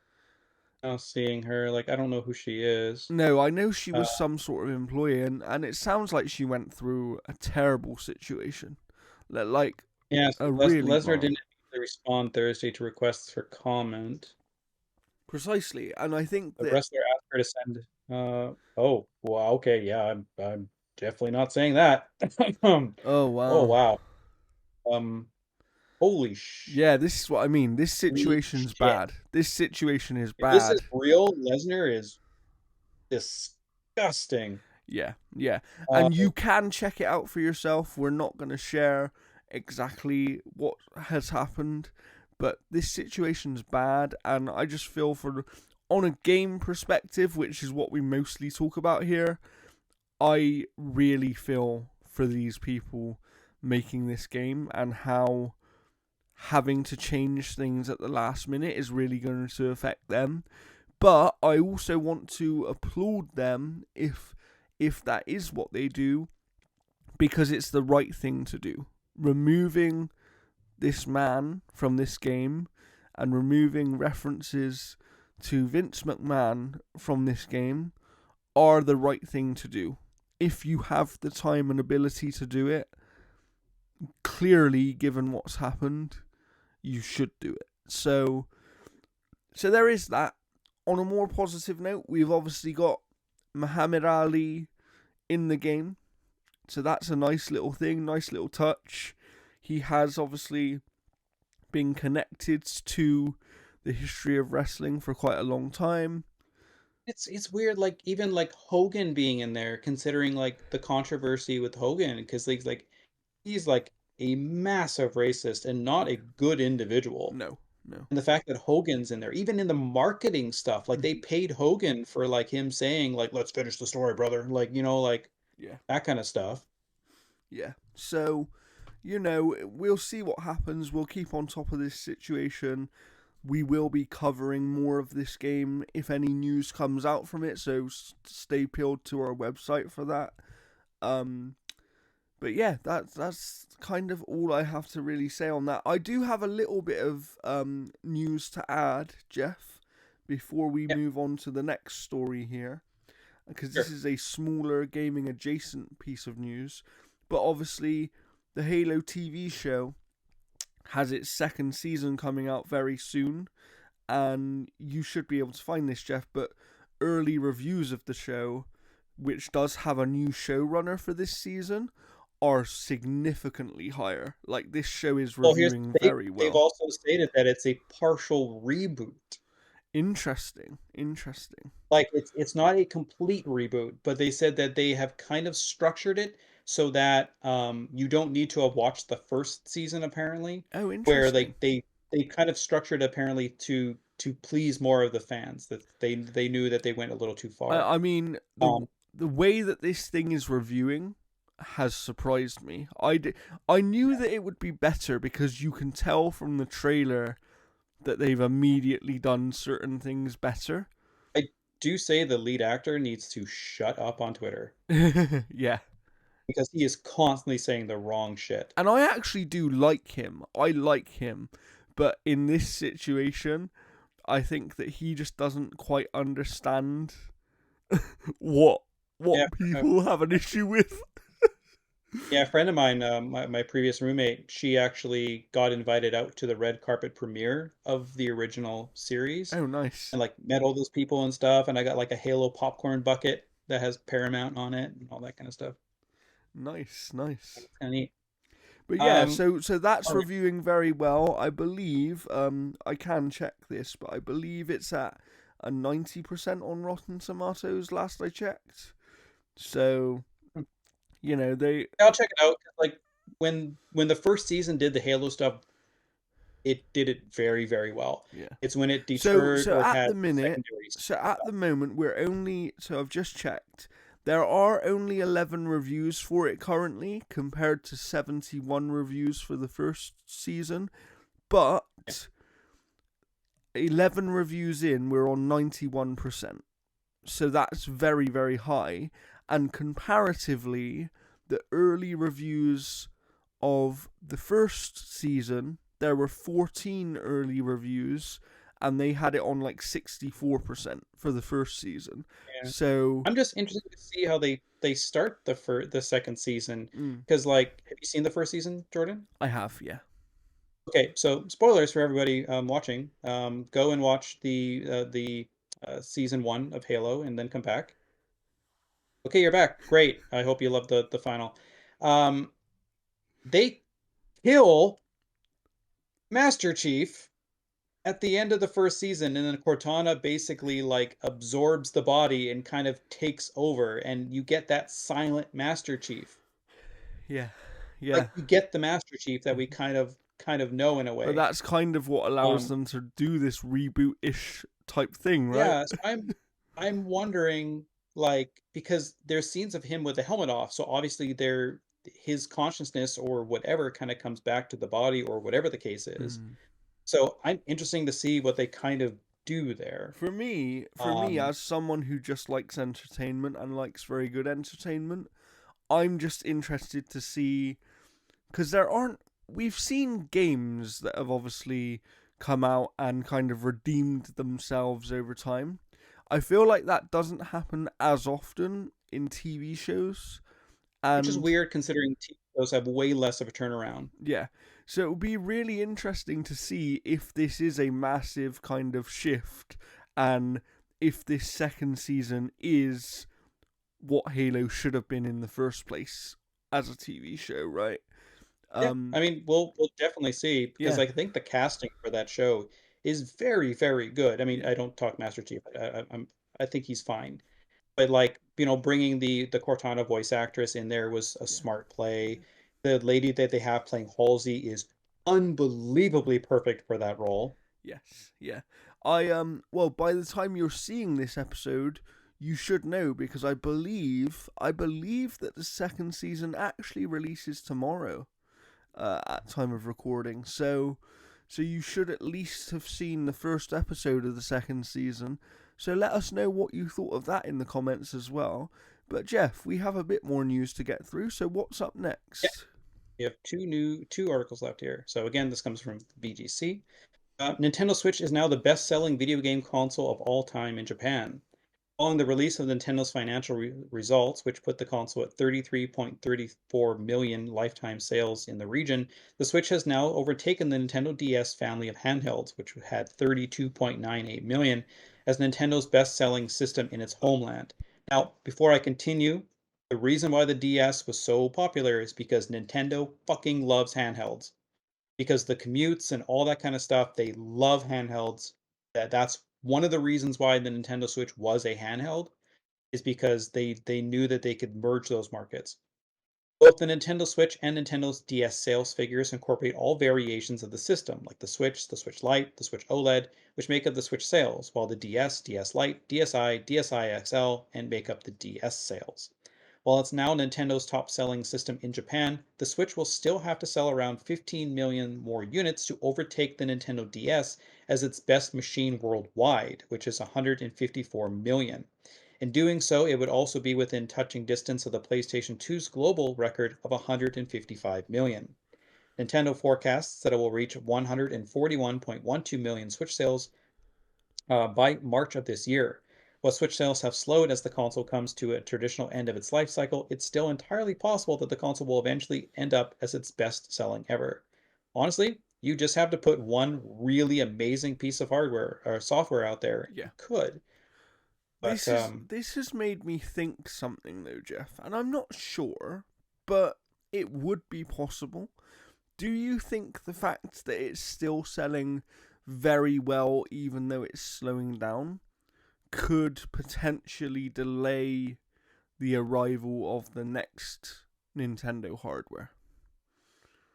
Speaker 2: now seeing her, like I don't know who she is.
Speaker 1: No, I know she
Speaker 2: Uh,
Speaker 1: was some sort of employee, and it sounds like she went through a terrible situation, like
Speaker 2: yeah,
Speaker 1: a
Speaker 2: so
Speaker 1: really
Speaker 2: Lesnar
Speaker 1: bad.
Speaker 2: didn't immediately respond Thursday to requests for comment.
Speaker 1: Precisely, and I think
Speaker 2: The
Speaker 1: that.
Speaker 2: wrestler asked her to send. Oh, wow. Okay, yeah, I'm definitely not saying that.
Speaker 1: Oh
Speaker 2: Oh
Speaker 1: wow.
Speaker 2: wow. Holy
Speaker 1: Yeah, this is what I mean. This situation's
Speaker 2: shit.
Speaker 1: bad. This situation is
Speaker 2: If this is
Speaker 1: bad.
Speaker 2: real, Lesnar is disgusting.
Speaker 1: Yeah, yeah.
Speaker 2: Uh,
Speaker 1: And you can check it out for yourself. We're not going to share exactly what has happened, but this situation's bad, and I just feel on a game perspective, which is what we mostly talk about here, I really feel for these people making this game and how having to change things at the last minute is really going to affect them. But I also want to applaud them if that is what they do, because it's the right thing to do. Removing this man from this game and removing references to Vince McMahon from this game are the right thing to do. If you have the time and ability to do it, clearly, given what's happened, you should do it. So there is that. On a more positive note, we've obviously got Muhammad Ali in the game. So that's a nice little thing, nice little touch. He has obviously been connected to the history of wrestling for quite a long time.
Speaker 2: it's weird, like even like Hogan being in there, considering like the controversy with Hogan, because he's like a massive racist and not a
Speaker 1: Yeah.
Speaker 2: good individual.
Speaker 1: No, no.
Speaker 2: And the fact that Hogan's in there, even in the marketing stuff, like they
Speaker 1: Mhm.
Speaker 2: paid Hogan for like him saying like let's finish the story, brother. Like, like
Speaker 1: Yeah,
Speaker 2: that kind of stuff.
Speaker 1: yeah. So, we'll see what happens. We'll keep on top of this situation. We will be covering more of this game if any news comes out from it, so stay peeled to our website for that. Um, but yeah, that's kind of all I have to really say on that. I do have a little bit of news to add, Jeff, before we
Speaker 2: Yeah,
Speaker 1: move on to the next story here, because this
Speaker 2: sure.
Speaker 1: is a smaller gaming adjacent piece of news. But obviously, the Halo TV show has its second season coming out very soon, and you should be able to find this, Jeff. But early reviews of the show, which does have a new showrunner for this season, are significantly higher. Like, this show is
Speaker 2: Well, here's
Speaker 1: reviewing
Speaker 2: the thing.
Speaker 1: very
Speaker 2: They've
Speaker 1: well.
Speaker 2: also stated that it's a partial reboot.
Speaker 1: Interesting, interesting.
Speaker 2: Like it's not a complete reboot, but they said that they have kind of structured it so that you don't need to have watched the first season apparently,
Speaker 1: Oh,
Speaker 2: where
Speaker 1: interesting.
Speaker 2: they kind of structured apparently to please more of the fans, that they knew that they went a little too far.
Speaker 1: I mean,
Speaker 2: Um,
Speaker 1: the way that this thing is reviewing has surprised me. I knew that it would be better because you can tell from the trailer that they've immediately done certain things better.
Speaker 2: I do say the lead actor needs to shut up on Twitter
Speaker 1: Yeah.
Speaker 2: because he is constantly saying the wrong shit.
Speaker 1: And I actually do like him. I like him. But in this situation, I think that he just doesn't quite understand what
Speaker 2: Yeah,
Speaker 1: what people have an issue with.
Speaker 2: Yeah, a friend of mine, my previous roommate, she actually got invited out to the red carpet premiere of the original series
Speaker 1: Oh, nice,
Speaker 2: and like met all those people and stuff. And I got like a Halo popcorn bucket that has Paramount on it and all that kind of stuff.
Speaker 1: nice, nice.
Speaker 2: It's kind of neat.
Speaker 1: But yeah,
Speaker 2: Um,
Speaker 1: so that's
Speaker 2: all right.
Speaker 1: reviewing very well. I believe I can check this, but I believe it's at a 90% on Rotten Tomatoes last I checked. So, they
Speaker 2: I'll check it out. Like when the first season did the Halo stuff, it did it very, very well.
Speaker 1: yeah.
Speaker 2: It's when it
Speaker 1: So
Speaker 2: deterred
Speaker 1: so
Speaker 2: or
Speaker 1: at
Speaker 2: had
Speaker 1: the minute,
Speaker 2: secondary
Speaker 1: so at the moment we're only so I've just checked. There are only 11 reviews for it currently compared to 71 reviews for the first season,
Speaker 2: stuff.
Speaker 1: but 11 reviews in, we're on 91%. So that's very, very high. And comparatively, the early reviews of the first season, there were 14 early reviews, and they had it on like 64% for the first season.
Speaker 2: Yeah.
Speaker 1: So,
Speaker 2: I'm just interested to see how they start the second season
Speaker 1: mm,
Speaker 2: because like have you seen the first season, Jordan?
Speaker 1: I have, yeah.
Speaker 2: Okay, so spoilers for everybody watching. Go and watch the season one of Halo and then come back. Okay, you're back. Great. I hope you love the final. Um, they kill Master Chief at the end of the first season, and then Cortana basically like absorbs the body and kind of takes over, and you get that silent Master Chief.
Speaker 1: Yeah, yeah.
Speaker 2: Like you get the Master Chief that we kind of know in a
Speaker 1: But
Speaker 2: way.
Speaker 1: that's kind of what allows
Speaker 2: Um,
Speaker 1: them to do this reboot ish type thing, right?
Speaker 2: yeah, so I'm wondering like because there's scenes of him with the helmet off, so obviously there his consciousness or whatever kind of comes back to the body or whatever the case is.
Speaker 1: Mm.
Speaker 2: So I'm interesting to see what they kind of do there.
Speaker 1: For me,
Speaker 2: Um,
Speaker 1: as someone who just likes entertainment and likes very good entertainment, I'm just interested to see because there aren't. We've seen games that have obviously come out and kind of redeemed themselves over time. I feel like that doesn't happen as often in TV shows,
Speaker 2: which is
Speaker 1: and
Speaker 2: weird considering TV shows have way less of a turnaround.
Speaker 1: yeah. So it would be really interesting to see if this is a massive kind of shift and if this second season is what Halo should have been in the first place as a TV show, right?
Speaker 2: Yeah,
Speaker 1: Um
Speaker 2: I mean, we'll definitely see because
Speaker 1: yeah,
Speaker 2: I think the casting for that show is very, very good. I mean,
Speaker 1: yeah,
Speaker 2: I don't talk Master Chief. I think he's fine, but like bringing the Cortana voice actress in there was a
Speaker 1: yeah.
Speaker 2: smart play. The lady that they have playing Halsey is unbelievably perfect for that role.
Speaker 1: Yes, yeah. I by the time you're seeing this episode, you should know because I believe that the second season actually releases tomorrow. At time of recording. So you should at least have seen the first episode of the second season. So let us know what you thought of that in the comments as well. But Jeff, we have a bit more news to get through. So what's up
Speaker 2: Yeah,
Speaker 1: next?
Speaker 2: we have two articles left here. So again, this comes from VGC. Nintendo Switch is now the best-selling video game console of all time in Japan. Following the release of Nintendo's financial results, which put the console at 33.34 million lifetime sales in the region, the Switch has now overtaken the Nintendo DS family of handhelds, which had 32.98 million, as Nintendo's best-selling system in its homeland. Now, before I continue, the reason why the DS was so popular is because Nintendo fucking loves handhelds because the commutes and all that kind of stuff, they love handhelds. That's one of the reasons why the Nintendo Switch was a handheld is because they knew that they could merge those markets. Both the Nintendo Switch and Nintendo's DS sales figures incorporate all variations of the system, like the Switch Lite, the Switch OLED, which make up the Switch sales, while the DS, DS Lite, DSi, DSi XL, and make up the DS sales. While it's now Nintendo's top-selling system in Japan, the Switch will still have to sell around 15 million more units to overtake the Nintendo DS as its best machine worldwide, which is 154 million. In doing so, it would also be within touching distance of the PlayStation 2's global record of 155 million. Nintendo forecasts that it will reach 141.12 million Switch sales by March of this year. While Switch sales have slowed as the console comes to a traditional end of its life cycle, it's still entirely possible that the console will eventually end up as its best selling ever. Honestly, you just have to put one really amazing piece of hardware or software out there.
Speaker 1: Yeah.
Speaker 2: You could, but
Speaker 1: This has made me think something though, Jeff, and I'm not sure, but it would be possible. Do you think the fact that it's still selling very well, even though it's slowing down, could potentially delay the arrival of the next Nintendo hardware?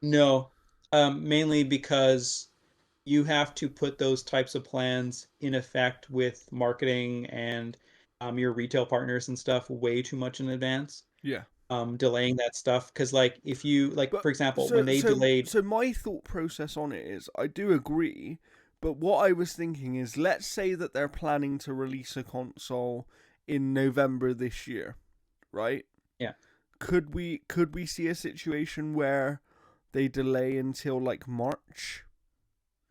Speaker 2: no, mainly because you have to put those types of plans in effect with marketing and your retail partners and stuff way too much in advance.
Speaker 1: Yeah.
Speaker 2: Delaying that stuff because like if you like
Speaker 1: But
Speaker 2: for example when they delayed.
Speaker 1: so my thought process on it is I do agree, but what I was thinking is let's say that they're planning to release a console in November this year, right?
Speaker 2: Yeah,
Speaker 1: Could we see a situation where they delay until like March?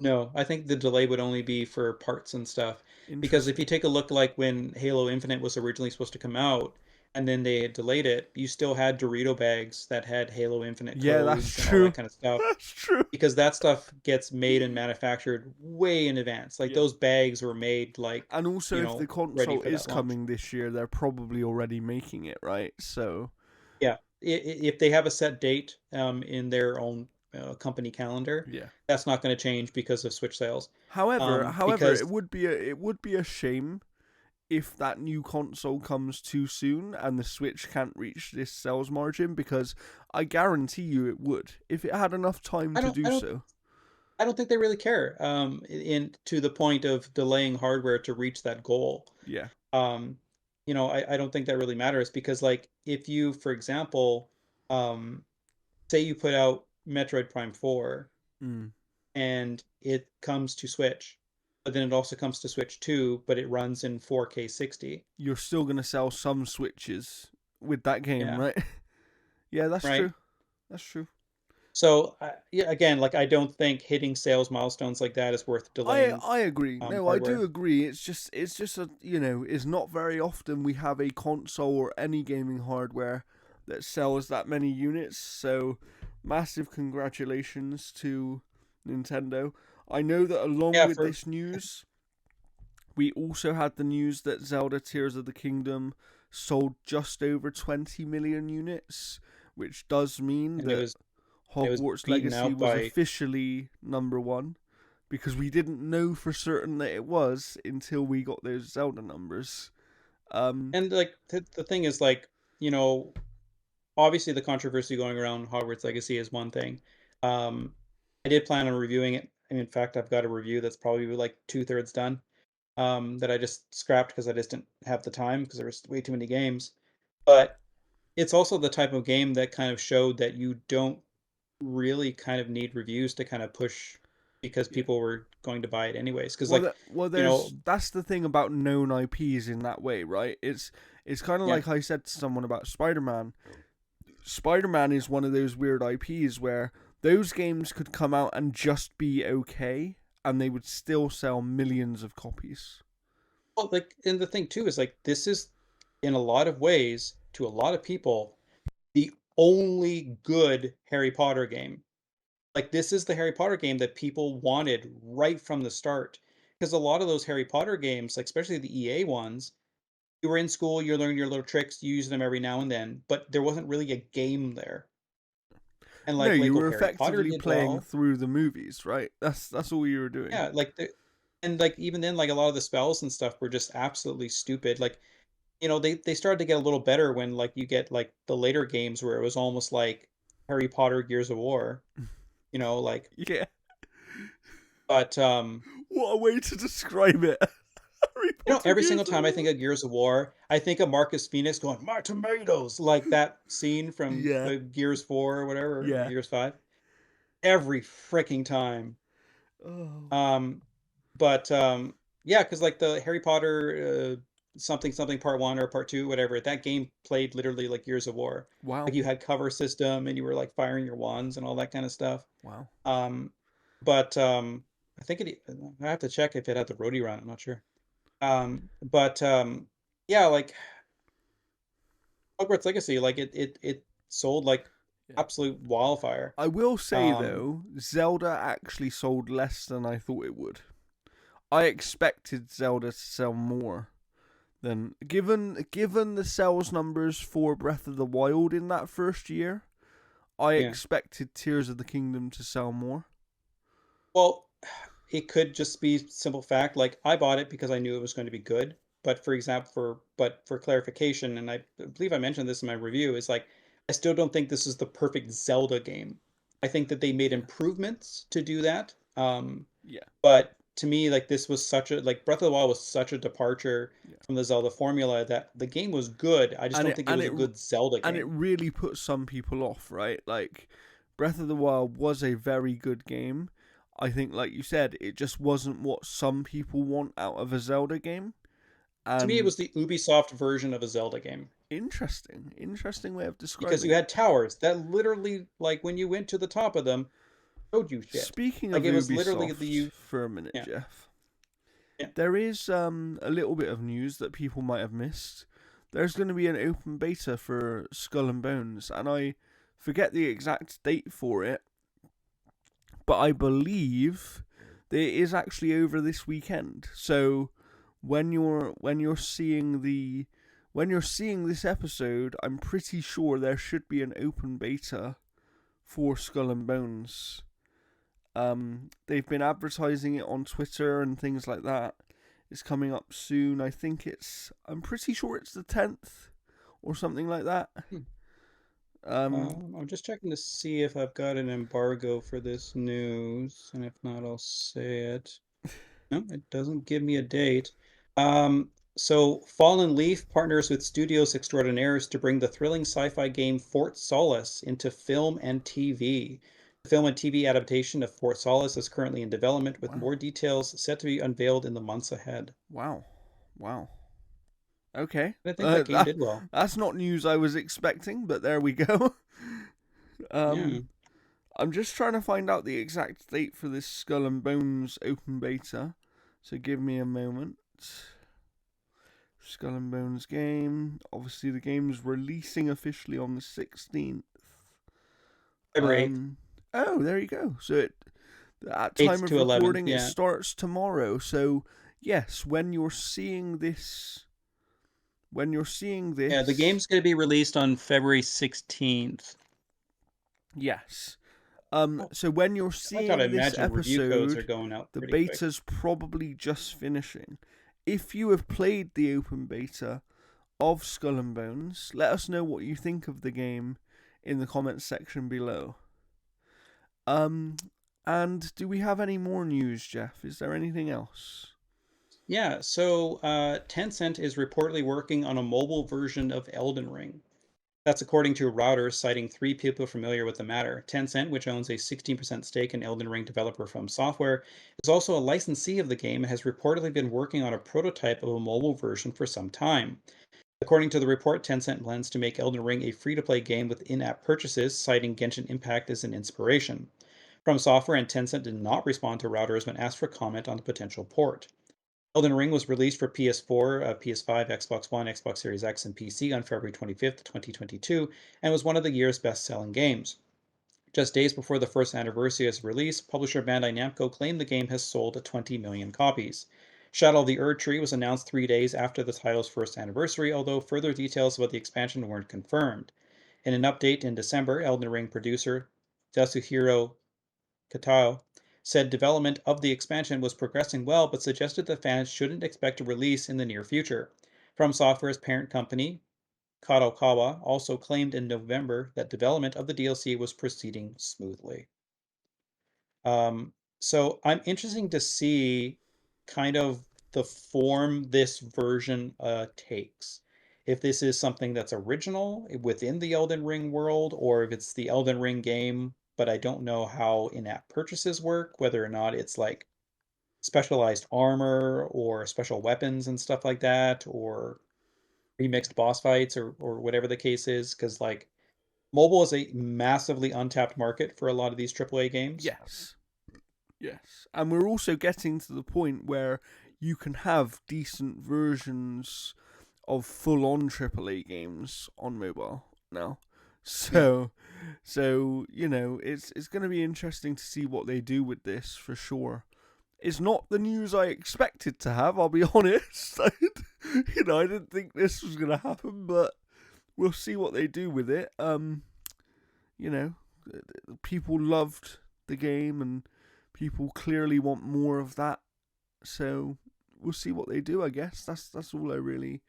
Speaker 2: no, I think the delay would only be for parts and stuff because if you
Speaker 1: Interesting.
Speaker 2: take a look like when Halo Infinite was originally supposed to come out and then they delayed it, you still had Dorito bags that had Halo Infinite
Speaker 1: Yeah, that's
Speaker 2: codes and all that
Speaker 1: true.
Speaker 2: kind of stuff
Speaker 1: That's true.
Speaker 2: because that stuff gets made and manufactured way in advance. Like
Speaker 1: Yeah.
Speaker 2: those bags were made like,
Speaker 1: And also, if the
Speaker 2: ready
Speaker 1: console
Speaker 2: for
Speaker 1: is
Speaker 2: that launch.
Speaker 1: coming this year, they're probably already making it, right? So,
Speaker 2: Yeah, if they have a set date in their own company calendar,
Speaker 1: yeah.
Speaker 2: that's not going to change because of Switch sales.
Speaker 1: However,
Speaker 2: Because
Speaker 1: it would be a shame if that new console comes too soon and the Switch can't reach this sales margin because I guarantee you it would if it had enough time
Speaker 2: I
Speaker 1: to
Speaker 2: don't,
Speaker 1: do
Speaker 2: I don't,
Speaker 1: so.
Speaker 2: I don't think they really care. In to the point of delaying hardware to reach that goal.
Speaker 1: Yeah.
Speaker 2: Um, I don't think that really matters because like if you, for example, um, say you put out Metroid Prime 4
Speaker 1: Mm.
Speaker 2: and it comes to Switch, but then it also comes to Switch 2, but it runs in 4K 60.
Speaker 1: You're still gonna sell some Switches with that game,
Speaker 2: Yeah,
Speaker 1: right? Yeah, that's
Speaker 2: right.
Speaker 1: true. That's true.
Speaker 2: So yeah, again, like I don't think hitting sales milestones like that is worth delaying
Speaker 1: I agree. No, I do
Speaker 2: hardware.
Speaker 1: agree. It's just a it's not very often we have a console or any gaming hardware that sells that many units. So massive congratulations to Nintendo. I know that along
Speaker 2: Yeah,
Speaker 1: with
Speaker 2: for
Speaker 1: this news, we also had the news that Zelda Tears of the Kingdom sold just over 20 million units, which does mean
Speaker 2: and it
Speaker 1: that
Speaker 2: was it was
Speaker 1: Hogwarts
Speaker 2: beaten
Speaker 1: Legacy
Speaker 2: out
Speaker 1: was
Speaker 2: by.
Speaker 1: officially number one because we didn't know for certain that it was until we got those Zelda numbers. Um,
Speaker 2: And like the thing is like, you know, obviously the controversy going around Hogwarts Legacy is one thing. Um, I did plan on reviewing it. And in fact, I've got a review that's probably like two-thirds done. That I just scrapped because I just didn't have the time because there was way too many games. But it's also the type of game that kind of showed that you don't really kind of need reviews to kind of push because
Speaker 1: yeah.
Speaker 2: people were going to buy it anyways. Because like, you know,
Speaker 1: That's the thing about known IPs in that way, right? It's kind of
Speaker 2: yeah,
Speaker 1: like I said to someone about Spider Man. Spider Man is one of those weird IPs where those games could come out and just be okay, and they would still sell millions of copies.
Speaker 2: well, like, and the thing too is like this is in a lot of ways to a lot of people the only good Harry Potter game. Like this is the Harry Potter game that people wanted right from the start. Because a lot of those Harry Potter games, like especially the EA ones, you were in school, you learned your little tricks, you use them every now and then, but there wasn't really a game there. And
Speaker 1: No,
Speaker 2: like
Speaker 1: you
Speaker 2: Lego
Speaker 1: were
Speaker 2: Harry Potter
Speaker 1: effectively
Speaker 2: did
Speaker 1: playing
Speaker 2: well.
Speaker 1: through the movies, right? That's all you were doing.
Speaker 2: Yeah, like and like even then, like a lot of the spells and stuff were just absolutely stupid. Like, they started to get a little better when like you get like the later games where it was almost like Harry Potter Gears of War, like
Speaker 1: Yeah.
Speaker 2: but
Speaker 1: What a way to describe it. Harry Potter
Speaker 2: every single
Speaker 1: Gears of
Speaker 2: time I
Speaker 1: War.
Speaker 2: think of Gears of War, I think of Marcus Phoenix going, "My tomatoes," like that scene from
Speaker 1: Yeah.
Speaker 2: Gears 4 or whatever,
Speaker 1: Yeah.
Speaker 2: Gears 5. Every freaking time.
Speaker 1: Oh.
Speaker 2: Um, but yeah, because like the Harry Potter something something part one or part two, whatever, that game played literally like Gears of War. Like
Speaker 1: Wow.
Speaker 2: you had cover system and you were like firing your wands and all that kind of stuff.
Speaker 1: Wow.
Speaker 2: Um, but I think I have to check if it had the roadie run. I'm not sure. But yeah, like Hogwarts Legacy, like it sold like
Speaker 1: Yeah.
Speaker 2: absolute wildfire.
Speaker 1: I will say
Speaker 2: Um,
Speaker 1: though, Zelda actually sold less than I thought it would. I expected Zelda to sell more than given the sales numbers for Breath of the Wild in that first year. I
Speaker 2: yeah.
Speaker 1: expected Tears of the Kingdom to sell more.
Speaker 2: Well, it could just be simple fact, like I bought it because I knew it was going to be good. But for example, for clarification, and I believe I mentioned this in my review, is like I still don't think this is the perfect Zelda game. I think that they made
Speaker 1: Yeah,
Speaker 2: improvements to do that.
Speaker 1: yeah,
Speaker 2: But to me, like this was such a like Breath of the Wild was such a departure
Speaker 1: yeah.
Speaker 2: from the Zelda formula that the game was good. I just
Speaker 1: And
Speaker 2: don't
Speaker 1: it
Speaker 2: think it
Speaker 1: and
Speaker 2: was
Speaker 1: it
Speaker 2: a good Zelda
Speaker 1: and it
Speaker 2: game.
Speaker 1: really put some people off, right? Like Breath of the Wild was a very good game. I think, like you said, it just wasn't what some people want out of a Zelda game.
Speaker 2: To me, it
Speaker 1: And
Speaker 2: was the Ubisoft version of a Zelda game.
Speaker 1: interesting way of
Speaker 2: Because
Speaker 1: describing
Speaker 2: you
Speaker 1: it.
Speaker 2: had towers that literally, like when you went to the top of them, showed you shit.
Speaker 1: Speaking
Speaker 2: Like
Speaker 1: of
Speaker 2: it was literally the
Speaker 1: Ubisoft,
Speaker 2: you.
Speaker 1: for a minute,
Speaker 2: Yeah,
Speaker 1: Jeff,
Speaker 2: yeah.
Speaker 1: there is a little bit of news that people might have missed. There's going to be an open beta for Skull and Bones, and I forget the exact date for it, but I believe that it is actually over this weekend. So when you're seeing the when you're seeing this episode, I'm pretty sure there should be an open beta for Skull and Bones. They've been advertising it on Twitter and things like that. It's coming up soon. I'm pretty sure it's the 10th or something like that.
Speaker 2: Hmm.
Speaker 1: Um,
Speaker 2: I'm just checking to see if I've got an embargo for this news, and if not, I'll say it. No, it doesn't give me a date. So Fallen Leaf partners with Studios Extraordinaires to bring the thrilling sci-fi game Fort Solis into film and TV. The film and TV adaptation of Fort Solis is currently in development, with
Speaker 1: wow,
Speaker 2: more details set to be unveiled in the months ahead.
Speaker 1: wow, wow. Okay,
Speaker 2: And I think that game
Speaker 1: that
Speaker 2: did well.
Speaker 1: that's not news I was expecting, but there we go.
Speaker 2: Yeah.
Speaker 1: um, I'm just trying to find out the exact date for this Skull and Bones open beta. So give me a moment. Skull and Bones game. Obviously, the game's releasing officially on the 16th.
Speaker 2: February 8th.
Speaker 1: Um. Oh, there you go. So at time
Speaker 2: 8th
Speaker 1: of
Speaker 2: to 11th.
Speaker 1: recording, it
Speaker 2: Yeah.
Speaker 1: starts tomorrow. So yes, when you're seeing
Speaker 2: Yeah, the
Speaker 1: this,
Speaker 2: game's going to be released on February 16th.
Speaker 1: yes.
Speaker 2: Oh,
Speaker 1: So when you're
Speaker 2: I gotta
Speaker 1: seeing this
Speaker 2: imagine review codes are
Speaker 1: episode,
Speaker 2: going out
Speaker 1: the
Speaker 2: pretty quick.
Speaker 1: beta's probably just finishing. If you have played the open beta of Skull and Bones, let us know what you think of the game in the comments section below. Um, and do we have any more news, Jeff? Is there anything else?
Speaker 2: Yeah, so Tencent is reportedly working on a mobile version of Elden Ring. That's according to Reuters, citing three people familiar with the matter. Tencent, which owns a 16% stake in Elden Ring developer From Software, is also a licensee of the game and has reportedly been working on a prototype of a mobile version for some time. According to the report, Tencent plans to make Elden Ring a free-to-play game with in-app purchases, citing Genshin Impact as an inspiration. From Software and Tencent did not respond to Reuters when asked for comment on the potential port. Elden Ring was released for PS4, PS5, Xbox One, Xbox Series X, and PC on February 25th, 2022, and was one of the year's best-selling games. Just days before the first anniversary of its release, publisher Bandai Namco claimed the game has sold 20 million copies. Shadow of the Erdtree was announced 3 days after the title's first anniversary, although further details about the expansion weren't confirmed. In an update in December, Elden Ring producer Yasuhiro Katao said development of the expansion was progressing well, but suggested that fans shouldn't expect a release in the near future. From Software's parent company, Kadokawa, also claimed in November that development of the DLC was proceeding smoothly. So I'm interested to see kind of the form this version takes. If this is something that's original within the Elden Ring world, or if it's the Elden Ring game, but I don't know how in-app purchases work, whether or not it's like specialized armor or special weapons and stuff like that, or remixed boss fights or whatever the case is, because like mobile is a massively untapped market for a lot of these AAA games.
Speaker 1: Yes. Yes. And we're also getting to the point where you can have decent versions of full-on AAA games on mobile now.
Speaker 2: Yeah.
Speaker 1: So it's going to be interesting to see what they do with this for sure. It's not the news I expected to have. I'll be honest. I didn't think this was going to happen, but we'll see what they do with it. You know, people loved the game, and people clearly want more of that. So we'll see what they do. I guess that's all I really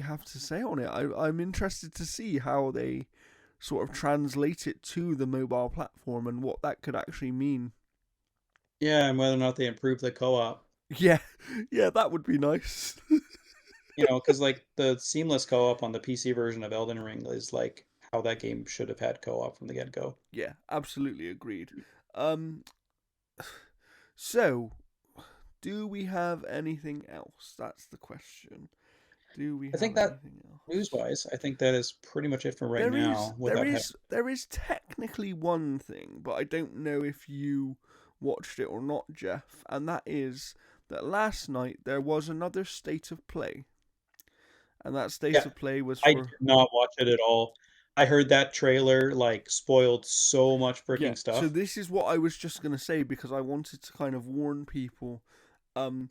Speaker 1: have to say on it. I'm interested to see how they sort of translate it to the mobile platform and what that could actually mean.
Speaker 2: Yeah, and whether or not they improve the co-op.
Speaker 1: Yeah, yeah, that would be nice.
Speaker 2: Because like the seamless co-op on the PC version of Elden Ring is like how that game should have had co-op from the get-go.
Speaker 1: Yeah, absolutely agreed. Um, so do we have anything else? That's the question. Do we
Speaker 2: I
Speaker 1: have
Speaker 2: think that
Speaker 1: anything else?
Speaker 2: news-wise, I think that is pretty much it for right
Speaker 1: There is
Speaker 2: now
Speaker 1: there
Speaker 2: without having.
Speaker 1: is there is technically one thing, but I don't know if you watched it or not, Jeff, and that is that last night there was another state of play. And that state
Speaker 2: Yeah,
Speaker 1: of play was
Speaker 2: I did
Speaker 1: for
Speaker 2: not watch it at all. I heard that trailer like spoiled so much
Speaker 1: yeah.
Speaker 2: freaking
Speaker 1: So
Speaker 2: stuff.
Speaker 1: this is what I was just gonna say because I wanted to kind of warn people. Um,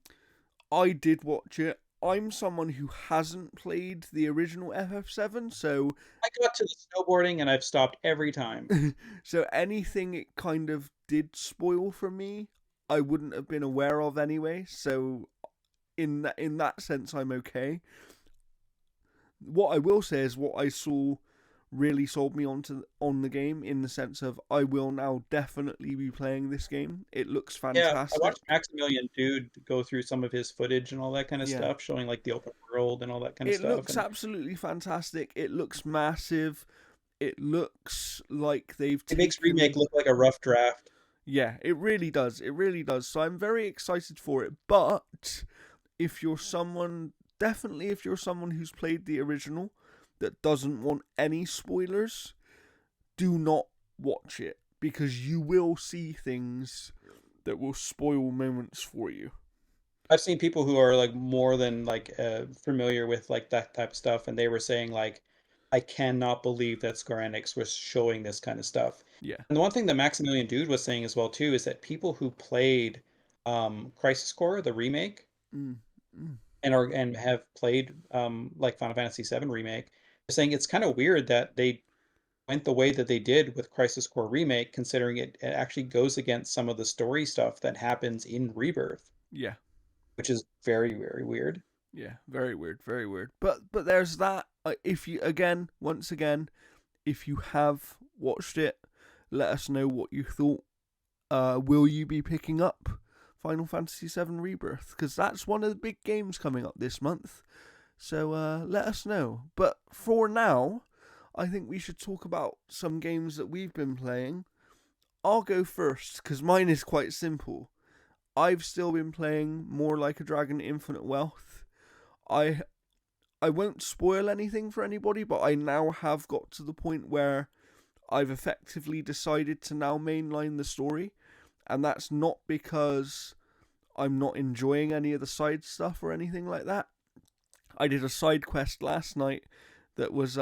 Speaker 1: I did watch it. I'm someone who hasn't played the original FF7, so
Speaker 2: I got to the snowboarding and I've stopped every time.
Speaker 1: so anything it kind of did spoil for me, I wouldn't have been aware of anyway. So in that sense, I'm okay. What I will say is what I saw really sold me on the game in the sense of I will now definitely be playing this game. It looks
Speaker 2: Yeah, I
Speaker 1: fantastic.
Speaker 2: watched Maximilian Dude go through some of his footage and all that kind of
Speaker 1: Yeah.
Speaker 2: stuff, showing like the open world and all that kind of
Speaker 1: It
Speaker 2: stuff.
Speaker 1: looks
Speaker 2: And
Speaker 1: absolutely fantastic. It looks massive. It looks like they've
Speaker 2: it makes Remake
Speaker 1: taken
Speaker 2: look like a rough draft.
Speaker 1: yeah, it really does. It really does. So I'm very excited for it. But if you're someone definitely if you're someone who's played the original that doesn't want any spoilers, do not watch it because you will see things that will spoil moments for you.
Speaker 2: I've seen people who are like more than like familiar with like that type of stuff, and they were saying like, I cannot believe that Square Enix was showing this kind of stuff.
Speaker 1: Yeah.
Speaker 2: And the one thing that Maximilian Dude was saying as well too is that people who played Crisis Core, the remake,
Speaker 1: Mm, mm.
Speaker 2: and have played like Final Fantasy VII remake, are saying it's kind of weird that they went the way that they did with Crisis Core remake, considering it actually goes against some of the story stuff that happens in Rebirth,
Speaker 1: Yeah.
Speaker 2: which is very, very weird.
Speaker 1: Yeah. Very weird. Very weird. But there's that. If you once again, if you have watched it, let us know what you thought. Will you be picking up Final Fantasy VII Rebirth? Because that's one of the big games coming up this month. So let us know. But for now, I think we should talk about some games that we've been playing. I'll go first because mine is quite simple. I've still been playing More Like a Dragon Infinite Wealth. I I won't spoil anything for anybody, but I now have got to the point where I've effectively decided to now mainline the story, and that's not because I'm not enjoying any of the side stuff or anything like that. I did a side quest last night that was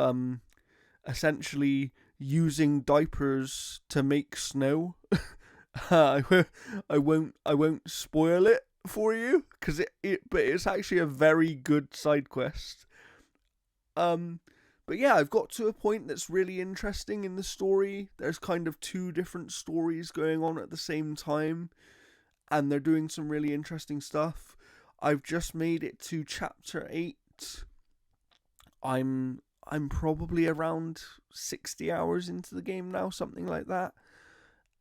Speaker 1: essentially using diapers to make snow. I won't spoil it for you because but it's actually a very good side quest. Um, but yeah, I've got to a point that's really interesting in the story. There's kind of two different stories going on at the same time, and they're doing some really interesting stuff. I've just made it to chapter 8. I'm probably around 60 hours into the game now, something like that.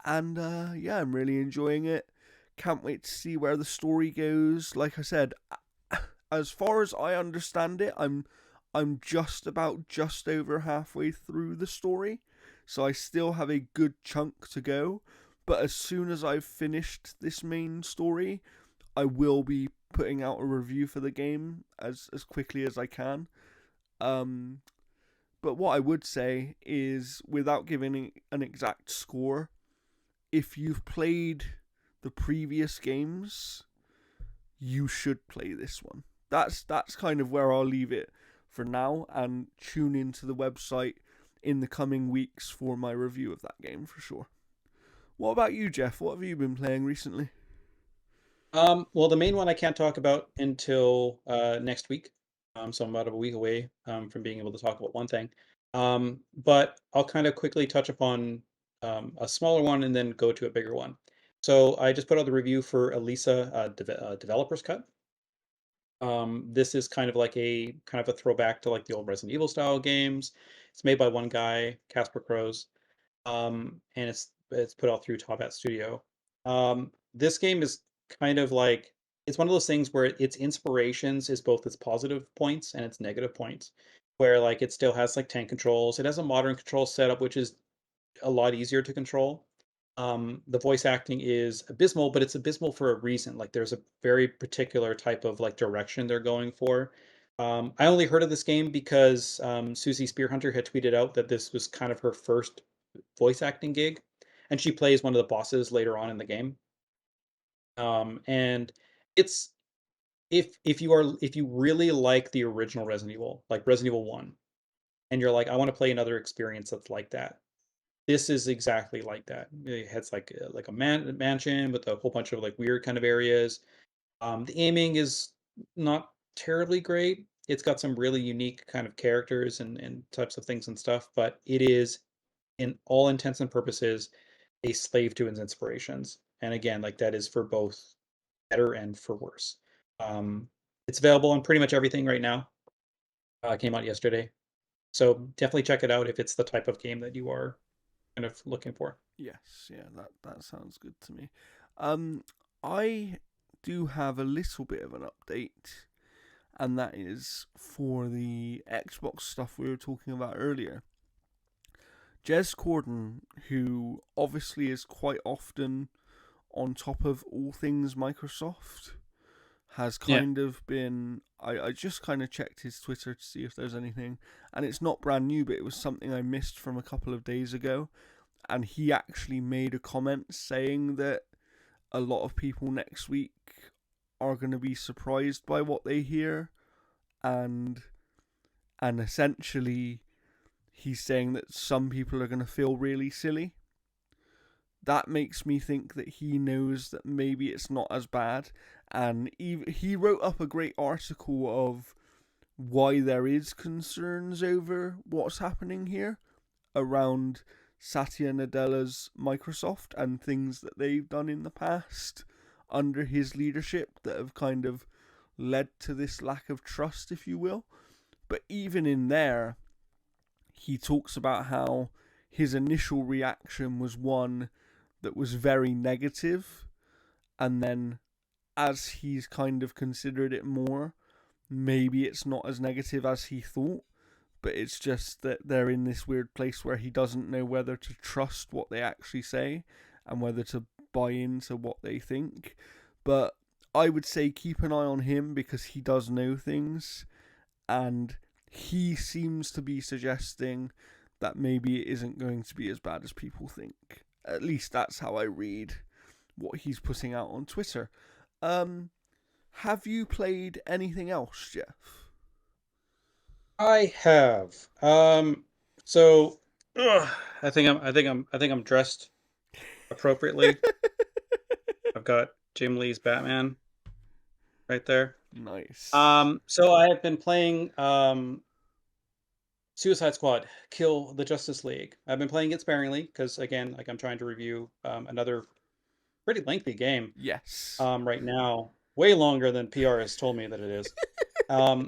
Speaker 1: And yeah, I'm really enjoying it. Can't wait to see where the story goes. Like I said, as far as I understand it, I'm just over halfway through the story, so I still have a good chunk to go. But as soon as I've finished this main story, I will be putting out a review for the game as quickly as I can. Um, but what I would say is, without giving an exact score, if you've played the previous games, you should play this one. That's kind of where I'll leave it for now, and tune into the website in the coming weeks for my review of that game for sure. What about you, Jeff? What have you been playing recently?
Speaker 2: Well, the main one I can't talk about until next week. So I'm about a week away from being able to talk about one thing. But I'll kind of quickly touch upon a smaller one and then go to a bigger one. So I just put out the review for Elisa Developer's Cut. This is kind of a throwback to like the old Resident Evil style games. It's made by one guy, Casper Crows, and it's put out through Top Hat Studio. This game is kind of like it's one of those things where its inspirations is both its positive points and its negative points. Where like it still has like tank controls. It has a modern control setup, which is a lot easier to control. The voice acting is abysmal, but it's abysmal for a reason. Like there's a very particular type of like direction they're going for. I only heard of this game because Susie Spearhunter had tweeted out that this was kind of her first voice acting gig, and she plays one of the bosses later on in the game. And it's if you really like the original Resident Evil, like Resident Evil 1, and you're like, I want to play another experience that's like that, this is exactly like that. It has like a mansion with a whole bunch of like weird kind of areas. The aiming is not terribly great. It's got some really unique kind of characters and types of things and stuff, but it is, in all intents and purposes, a slave to its inspirations. And again, like that is for both better and for worse. Um, it's available on pretty much everything right now. It came out yesterday, so definitely check it out if it's the type of game that you are kind of looking for.
Speaker 1: Yes, yeah, that sounds good to me. Um, I do have a little bit of an update, and that is for the Xbox stuff we were talking about earlier. Jez Corden, who obviously is quite often on top of all things Microsoft, has
Speaker 2: Yeah.
Speaker 1: kind of been. I just kind of checked his Twitter to see if there's anything, and it's not brand new, but it was something I missed from a couple of days ago. And he actually made a comment saying that a lot of people next week are going to be surprised by what they hear, and essentially he's saying that some people are going to feel really silly. That makes me think that he knows that maybe it's not as bad, and he wrote up a great article of why there is concerns over what's happening here around Satya Nadella's Microsoft and things that they've done in the past under his leadership that have kind of led to this lack of trust, if you will. But even in there, he talks about how his initial reaction was one that was very negative, and then as he's kind of considered it more, maybe it's not as negative as he thought, but it's just that they're in this weird place where he doesn't know whether to trust what they actually say and whether to buy into what they think. But I would say keep an eye on him because he does know things, and he seems to be suggesting that maybe it isn't going to be as bad as people think. At least that's how I read what he's putting out on Twitter. Um, have you played anything else, Jeff?
Speaker 2: I have. So ugh, I think I'm dressed appropriately. I've got Jim Lee's Batman right there.
Speaker 1: Nice.
Speaker 2: So I have been playing Suicide Squad, Kill the Justice League. I've been playing it sparingly because again, like I'm trying to review another pretty lengthy game
Speaker 1: Yes.
Speaker 2: right now, way longer than PR has told me that it is.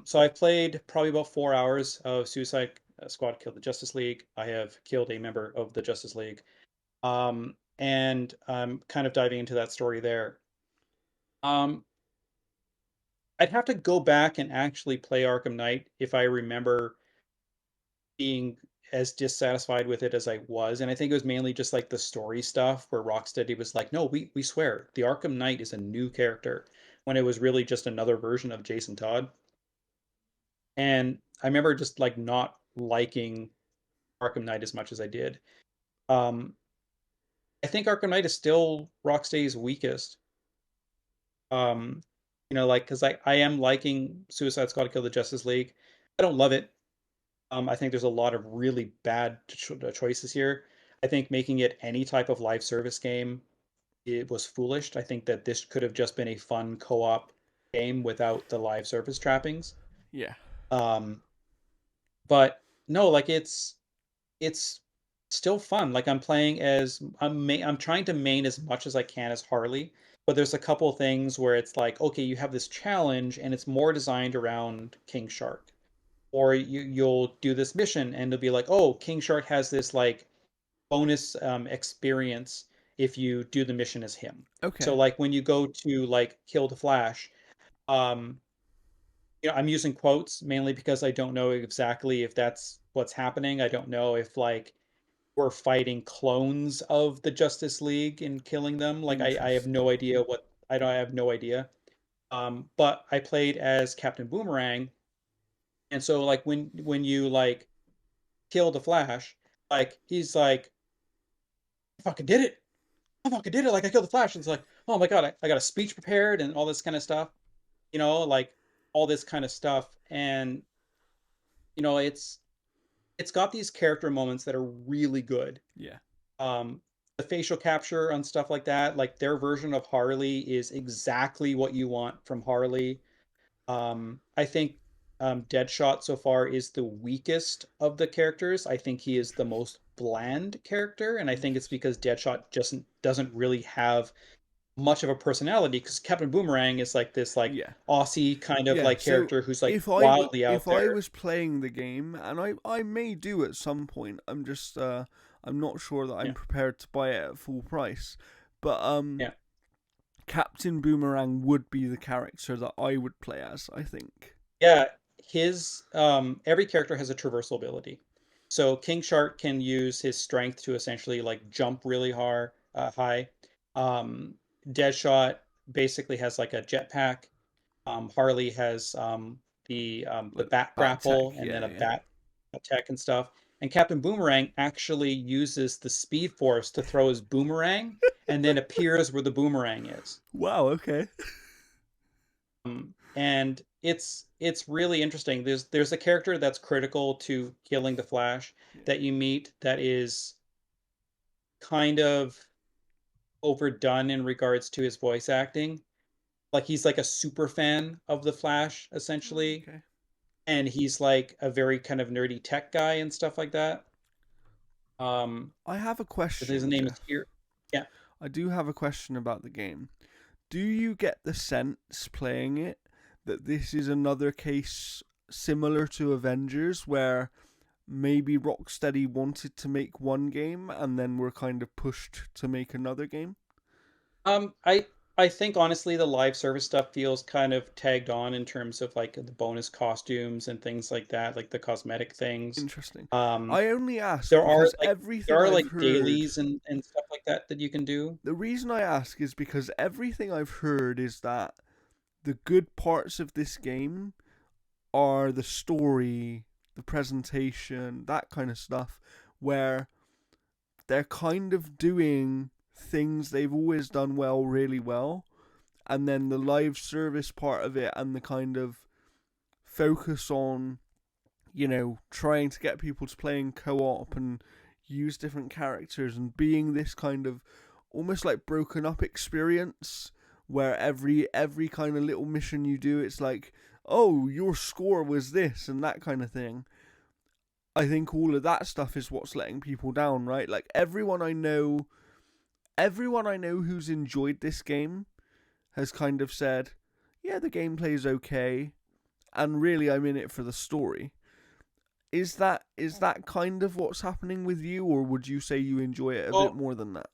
Speaker 2: So I've played probably about 4 hours of Suicide Squad Kill the Justice League. I have killed a member of the Justice League. And I'm kind of diving into that story there. Um, I'd have to go back and actually play Arkham Knight if I remember being as dissatisfied with it as I was. And I think it was mainly just like the story stuff where Rocksteady was like, no, we swear the Arkham Knight is a new character when it was really just another version of Jason Todd. And I remember just like not liking Arkham Knight as much as I did. Um, I think Arkham Knight is still Rocksteady's weakest. Um, Like because I am liking Suicide Squad Kill the Justice League. I don't love it. I think there's a lot of really bad choices here. I think making it any type of live service game, it was foolish. I think that this could have just been a fun co-op game without the live service trappings.
Speaker 1: Yeah.
Speaker 2: Um, but no, like it's still fun. Like I'm trying to main as much as I can as Harley, but there's a couple things where it's like, okay, you have this challenge and it's more designed around King Shark. Or you'll do this mission and it'll be like, oh, King Shark has this like bonus experience if you do the mission as him. So
Speaker 1: Okay.
Speaker 2: like when you go to like kill the Flash, um, I'm using quotes mainly because I don't know exactly if that's what's happening. I don't know if like we're fighting clones of the Justice League and killing them. Like I have no
Speaker 1: Interesting.
Speaker 2: idea what I have no idea. But I played as Captain Boomerang, and so like when you like kill the Flash, like he's like, I fucking did it. I fucking did it. Like I killed the Flash. And it's like, oh my God, I got a speech prepared and all this kind of stuff, like all this kind of stuff. And you know, it's got these character moments that are really good.
Speaker 1: Yeah.
Speaker 2: Um, the facial capture and stuff like that, like their version of Harley is exactly what you want from Harley. I think Deadshot so far is the weakest of the characters. I think he is the most bland character, and I think it's
Speaker 1: Interesting.
Speaker 2: because Deadshot just doesn't really have much of a personality. Because Captain Boomerang is like this like
Speaker 1: Yeah.
Speaker 2: Aussie kind of
Speaker 1: Yeah.
Speaker 2: like
Speaker 1: So
Speaker 2: character who's like wildly
Speaker 1: if
Speaker 2: out
Speaker 1: I
Speaker 2: there.
Speaker 1: was playing the game, and I may do at some point, I'm not sure that I'm
Speaker 2: Yeah,
Speaker 1: prepared to buy it at full price. But
Speaker 2: yeah.
Speaker 1: Captain Boomerang would be the character that I would play as, I think.
Speaker 2: Yeah, his every character has a traversal ability. So King Shark can use his strength to essentially like jump really high. Um, Deadshot basically has like a jetpack. Harley has the
Speaker 1: Like
Speaker 2: bat
Speaker 1: Bat
Speaker 2: grapple
Speaker 1: Tech,
Speaker 2: and then
Speaker 1: yeah,
Speaker 2: a
Speaker 1: yeah.
Speaker 2: bat attack and stuff. And Captain Boomerang actually uses the Speed Force to throw his boomerang and then appears where the boomerang is.
Speaker 1: Wow, okay.
Speaker 2: And it's really interesting. There's a character that's critical to killing the Flash
Speaker 1: Yeah.
Speaker 2: that you meet that is kind of overdone in regards to his voice acting. Like he's like a super fan of the Flash essentially,
Speaker 1: Okay.
Speaker 2: and he's like a very kind of nerdy tech guy and stuff like that. Um,
Speaker 1: I have a
Speaker 2: his
Speaker 1: question,
Speaker 2: name is
Speaker 1: Jeff.
Speaker 2: here. Yeah.
Speaker 1: I do have a question about the game. Do you get the sense playing it that this is another case similar to Avengers where maybe Rocksteady wanted to make one game and then were kind of pushed to make another game?
Speaker 2: I think honestly the live service stuff feels kind of tagged on in terms of like the bonus costumes and things like that, like the cosmetic things.
Speaker 1: Interesting.
Speaker 2: Um,
Speaker 1: I only ask
Speaker 2: there are
Speaker 1: because
Speaker 2: like there
Speaker 1: everything
Speaker 2: are
Speaker 1: I've
Speaker 2: like
Speaker 1: heard.
Speaker 2: dailies and stuff like that you can do.
Speaker 1: The reason I ask is because everything I've heard is that the good parts of this game are the story, the presentation, that kind of stuff, where they're kind of doing things they've always done well, really well, and then the live service part of it and the kind of focus on, trying to get people to play in co op and use different characters and being this kind of almost like broken up experience where every kind of little mission you do it's like, oh, your score was this and that kind of thing. I think all of that stuff is what's letting people down, right? Like everyone I know who's enjoyed this game has kind of said, yeah, the gameplay's okay, and really I'm in it for the story. Is that kind of what's happening with you, or would you say you enjoy it a bit
Speaker 2: Well,
Speaker 1: more than that?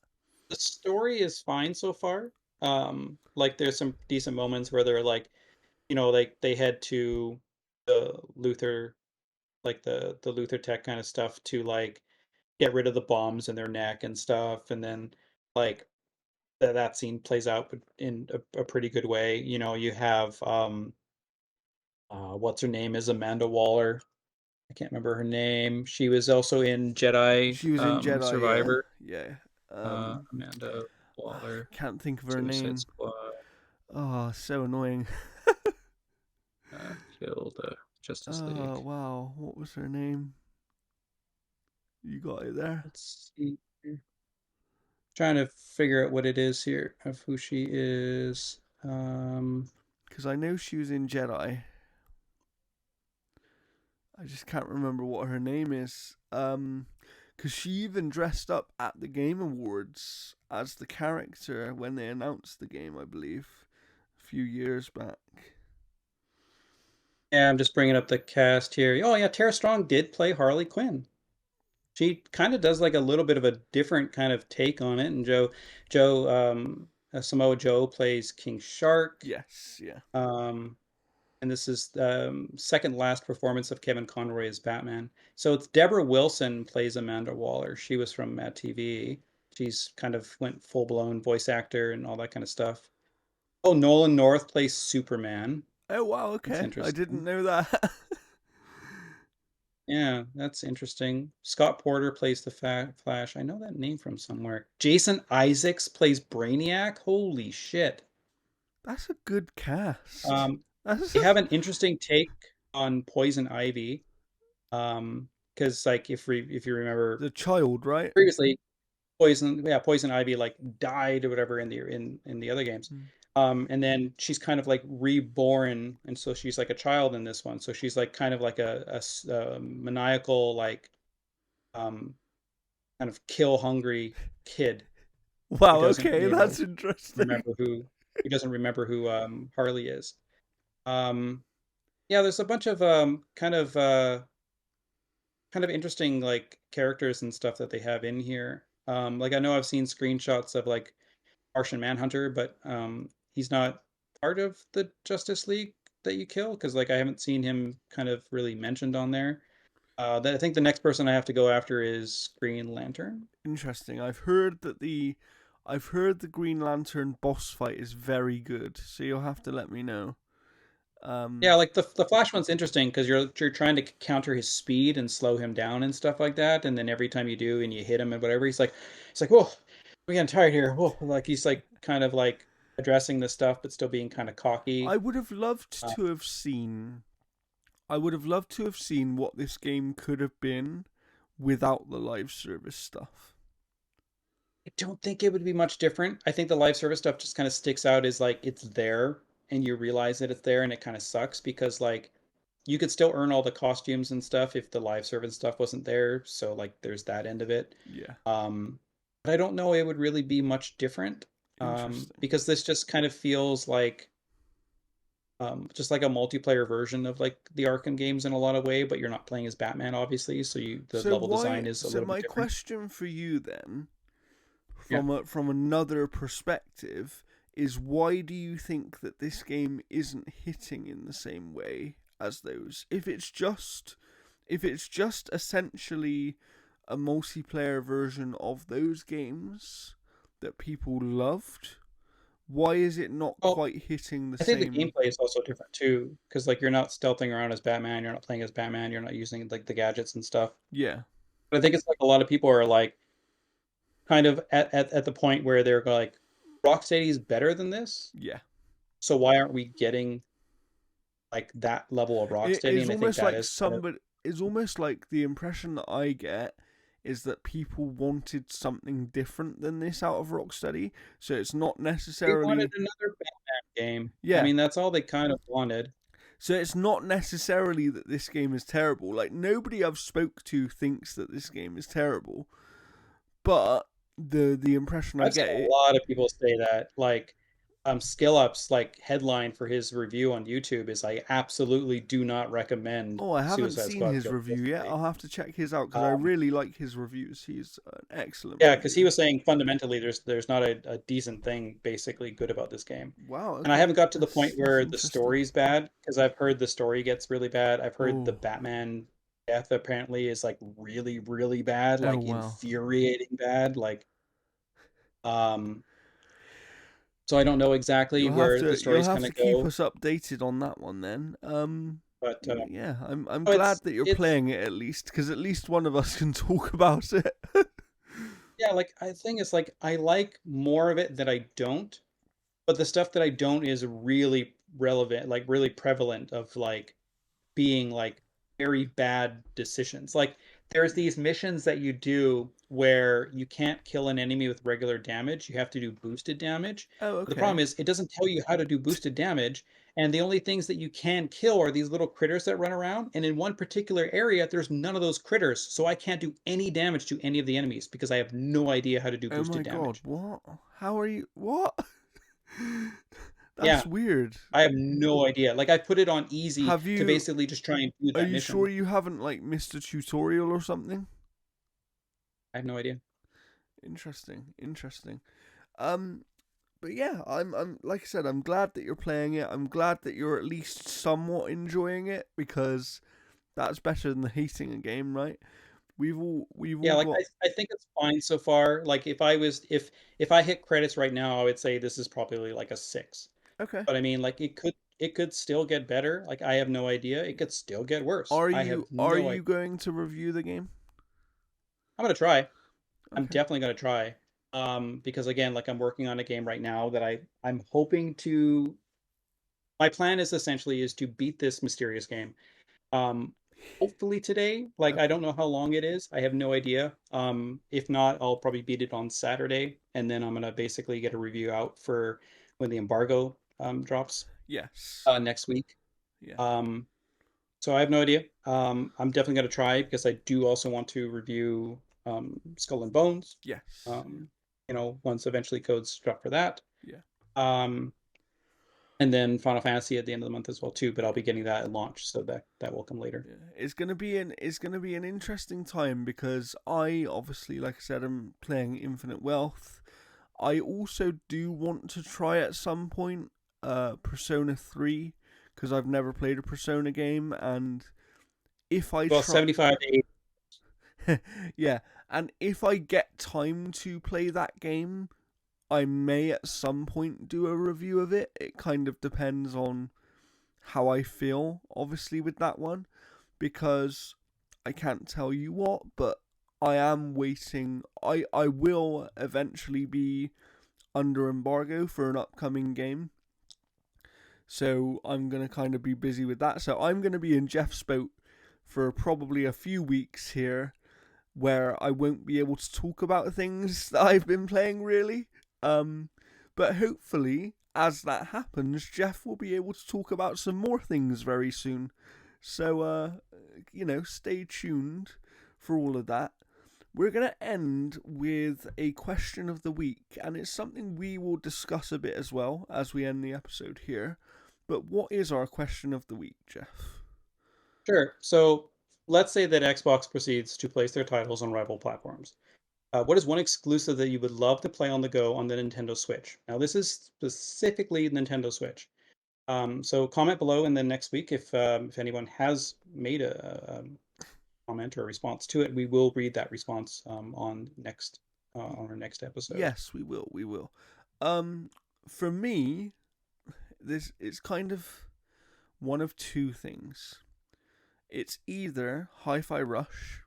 Speaker 2: the story is fine so far. Like there's some decent moments where they're like, like they head to the Luther, like the Luther Tech kind of stuff to like get rid of the bombs in their neck and stuff, and then like that scene plays out in a pretty good way. You have what's her name is Amanda Waller. I can't remember her name. She was also in Jedi
Speaker 1: She was in Jedi, yeah,
Speaker 2: Survivor.
Speaker 1: yeah.
Speaker 2: Amanda
Speaker 1: I
Speaker 2: Waller,
Speaker 1: can't think of her
Speaker 2: Suicide
Speaker 1: name.
Speaker 2: Squad.
Speaker 1: Oh, so annoying.
Speaker 2: Killed Justice
Speaker 1: Oh,
Speaker 2: League.
Speaker 1: wow. What was her name? You got it there?
Speaker 2: Let's see. Trying to figure out what it is here of who she is.
Speaker 1: Because I know she was in Jedi. I just can't remember what her name is. Because she even dressed up at the Game Awards as the character when they announced the game, I believe, a few years back.
Speaker 2: Yeah, I'm just bringing up the cast here. Oh yeah, Tara Strong did play Harley Quinn. She kind of does like a little bit of a different kind of take on it. And Samoa Joe plays King Shark.
Speaker 1: Yes, yeah.
Speaker 2: Um, and this is second last performance of Kevin Conroy as Batman. So it's Deborah Wilson plays Amanda Waller. She was from Mad TV. She's kind of went full blown voice actor and all that kind of stuff. Oh, Nolan North plays Superman.
Speaker 1: Oh, wow,
Speaker 2: That's
Speaker 1: okay. I didn't
Speaker 2: interesting.
Speaker 1: know that.
Speaker 2: Yeah, that's interesting. Scott Porter plays the Flash. I know that name from somewhere. Jason Isaacs plays Brainiac. Holy shit.
Speaker 1: That's a good cast.
Speaker 2: Um,
Speaker 1: That's
Speaker 2: they have an interesting take on Poison Ivy. Because like if you remember
Speaker 1: the child, right?
Speaker 2: previously, Poison Ivy like died or whatever in the other games.
Speaker 1: Hmm.
Speaker 2: And then she's kind of like reborn, and so she's like a child in this one. So she's like kind of like a maniacal like um kind of kill hungry kid who
Speaker 1: Wow,
Speaker 2: doesn't
Speaker 1: okay,
Speaker 2: you know
Speaker 1: that's interesting.
Speaker 2: remember who doesn't remember who Harley is. Um, yeah, there's a bunch of kind of interesting like characters and stuff that they have in here. Like I know I've seen screenshots of like Martian Manhunter, but he's not part of the Justice League that you kill because like I haven't seen him kind of really mentioned on there. I think the next person I have to go after is Green Lantern.
Speaker 1: Interesting. I've heard the Green Lantern boss fight is very good, so you'll have to let me know.
Speaker 2: Yeah,
Speaker 1: Um,
Speaker 2: like the Flash one's interesting because you're trying to counter his speed and slow him down and stuff like that, and then every time you do and you hit him and whatever, he's like, whoa, we're getting tired here. Whoa, like he's like kind of like addressing the stuff but still being kind of
Speaker 1: I
Speaker 2: cocky.
Speaker 1: would have loved
Speaker 2: Uh,
Speaker 1: to have seen. I would have loved to have seen what this game could have been without the live service stuff.
Speaker 2: I don't think it would be much different. I think the live service stuff just kind of sticks out as like it's there and you realize that it's there and it kind of sucks because like you could still earn all the costumes and stuff if the live service stuff wasn't there. So like there's that end of it.
Speaker 1: Yeah,
Speaker 2: Um, but I don't know it would really be much different
Speaker 1: interesting.
Speaker 2: because this just kind of feels like just like a multiplayer version of like the Arkham games in a lot of way, but you're not playing as Batman, obviously. So the
Speaker 1: So
Speaker 2: level
Speaker 1: why?
Speaker 2: design is a
Speaker 1: So
Speaker 2: little bit
Speaker 1: my
Speaker 2: different.
Speaker 1: question for you then,
Speaker 2: Yeah.
Speaker 1: from another perspective, is why do you think that this game isn't hitting in the same way as those? If it's just essentially a multiplayer version of those games that people loved, why is it not
Speaker 2: Well,
Speaker 1: quite hitting the
Speaker 2: I think the
Speaker 1: same?
Speaker 2: gameplay is also different too, because like you're not stealthing around as Batman, you're not playing as Batman, you're not using like the gadgets and stuff.
Speaker 1: Yeah,
Speaker 2: But I think it's like a lot of people are like kind of at the point where they're like, Rocksteady is better than this,
Speaker 1: yeah.
Speaker 2: so why aren't we getting like that level of
Speaker 1: It
Speaker 2: Rocksteady?
Speaker 1: is
Speaker 2: And I think
Speaker 1: almost
Speaker 2: that
Speaker 1: like
Speaker 2: is kind of
Speaker 1: somebody. It's almost like the impression that I get is that people wanted something different than this out of Rocksteady. So it's not
Speaker 2: they wanted
Speaker 1: necessarily.
Speaker 2: another Batman game. I
Speaker 1: Yeah.
Speaker 2: mean, that's all they kind of wanted.
Speaker 1: So it's not necessarily that this game is terrible. Like nobody I've spoke to thinks that this game is terrible. But the impression I
Speaker 2: I've seen
Speaker 1: get
Speaker 2: a
Speaker 1: it.
Speaker 2: lot of people say that. Like, Skill Up's like headline for his review on YouTube is I absolutely do not recommend
Speaker 1: Oh, I haven't
Speaker 2: Suicide
Speaker 1: seen
Speaker 2: Squad
Speaker 1: his
Speaker 2: Kill
Speaker 1: review yet.
Speaker 2: Rocksteady.
Speaker 1: I'll have to check his out because I
Speaker 2: Um,
Speaker 1: really like his reviews. He's an excellent
Speaker 2: yeah, because he
Speaker 1: reviewer.
Speaker 2: was saying fundamentally there's not a decent thing basically good about this game.
Speaker 1: Wow.
Speaker 2: And I
Speaker 1: Okay,
Speaker 2: haven't got to the point
Speaker 1: that's
Speaker 2: where the
Speaker 1: interesting.
Speaker 2: story's bad because I've heard the story gets really bad. I've heard the
Speaker 1: Oh.
Speaker 2: Batman death apparently is like really, really bad,
Speaker 1: Oh
Speaker 2: like
Speaker 1: wow.
Speaker 2: infuriating bad. Like, um, so I don't know exactly where the
Speaker 1: You'll
Speaker 2: story's
Speaker 1: have
Speaker 2: gonna
Speaker 1: to keep
Speaker 2: go,
Speaker 1: us updated on that one then.
Speaker 2: but
Speaker 1: Yeah, I'm
Speaker 2: oh,
Speaker 1: glad that you're
Speaker 2: it's
Speaker 1: playing it at least because at least one of us can talk about it.
Speaker 2: yeah, like I think it's like I like more of it that I don't. but the stuff that I don't is really relevant, like really prevalent of like being like very bad decisions. Like there's these missions that you do where you can't kill an enemy with regular damage. You have to do boosted damage.
Speaker 1: Oh,
Speaker 2: But the problem
Speaker 1: okay.
Speaker 2: is it doesn't tell you how to do boosted damage, and the only things that you can kill are these little critters that run around. And in one particular area, there's none of those critters, so I can't do any damage to any of the enemies because I have no idea how to do
Speaker 1: Oh my
Speaker 2: boosted
Speaker 1: god,
Speaker 2: damage.
Speaker 1: what? How are you? What? That's
Speaker 2: Yeah,
Speaker 1: weird.
Speaker 2: I have no idea. Like I put it on easy
Speaker 1: Have
Speaker 2: to
Speaker 1: you?
Speaker 2: basically just try and do
Speaker 1: Are
Speaker 2: that
Speaker 1: you sure
Speaker 2: mission.
Speaker 1: you haven't like missed a tutorial or something?
Speaker 2: I have no idea.
Speaker 1: Interesting, interesting. Um, but yeah, I'm like I said, I'm glad that you're playing it. I'm glad that you're at least somewhat enjoying it because that's better than hating a game, right? We've
Speaker 2: Yeah,
Speaker 1: all
Speaker 2: like
Speaker 1: got
Speaker 2: I think it's fine so far. Like if I hit credits right now, I would say this is probably like a 6.
Speaker 1: okay.
Speaker 2: But I mean, like it could still get better. Like I have no idea. It could still get worse. I have
Speaker 1: Are
Speaker 2: no
Speaker 1: you
Speaker 2: idea.
Speaker 1: going to review the game?
Speaker 2: I'm gonna try. I'm
Speaker 1: Okay.
Speaker 2: definitely gonna try. Because again, like I'm working on a game right now that I'm hoping to. My plan is essentially is to beat this mysterious game. Um, hopefully today. Like I
Speaker 1: Okay.
Speaker 2: don't know how long it is. I have no idea. If not, I'll probably beat it on Saturday, and then I'm gonna basically get a review out for when the embargo drops
Speaker 1: Yes.
Speaker 2: next week.
Speaker 1: Yeah.
Speaker 2: Um, so I have no idea. I'm definitely gonna try because I do also want to review Skull and Bones.
Speaker 1: Yes.
Speaker 2: Um, once eventually codes drop for that.
Speaker 1: Yeah.
Speaker 2: Um, and then Final Fantasy at the end of the month as well too. But I'll
Speaker 1: Yeah.
Speaker 2: be getting that at launch, so that will come later.
Speaker 1: Yeah. It's gonna be an interesting time because I obviously, like I said, I'm playing Infinite Wealth. I also do want to try at some point Persona 3 because I've never played a Persona game, and if I
Speaker 2: Well,
Speaker 1: try
Speaker 2: 75 to 80.
Speaker 1: yeah, and if I get time to play that game, I may at some point do a review of it. It kind of depends on how I feel, obviously, with that one, because I can't tell you what, but I am waiting. I will eventually be under embargo for an upcoming game. So I'm going to kind of be busy with that. So I'm going to be in Jeff's boat for probably a few weeks here where I won't be able to talk about things that I've been playing really. Um, but hopefully, as that happens, Jeff will be able to talk about some more things very soon. So, stay tuned for all of that. We're going to end with a question of the week, and it's something we will discuss a bit as well as we end the episode here. But what is our question of the week, Jeff?
Speaker 2: Sure. So let's say that Xbox proceeds to place their titles on rival platforms. What is one exclusive that you would love to play on the go on the Nintendo Switch? Now, this is specifically Nintendo Switch. So comment below, and then next week, if anyone has made a comment or a response to it, we will read that response on our next episode.
Speaker 1: Yes, we will. We will. Um, for me, this it's kind of one of two things. It's either Hi-Fi Rush,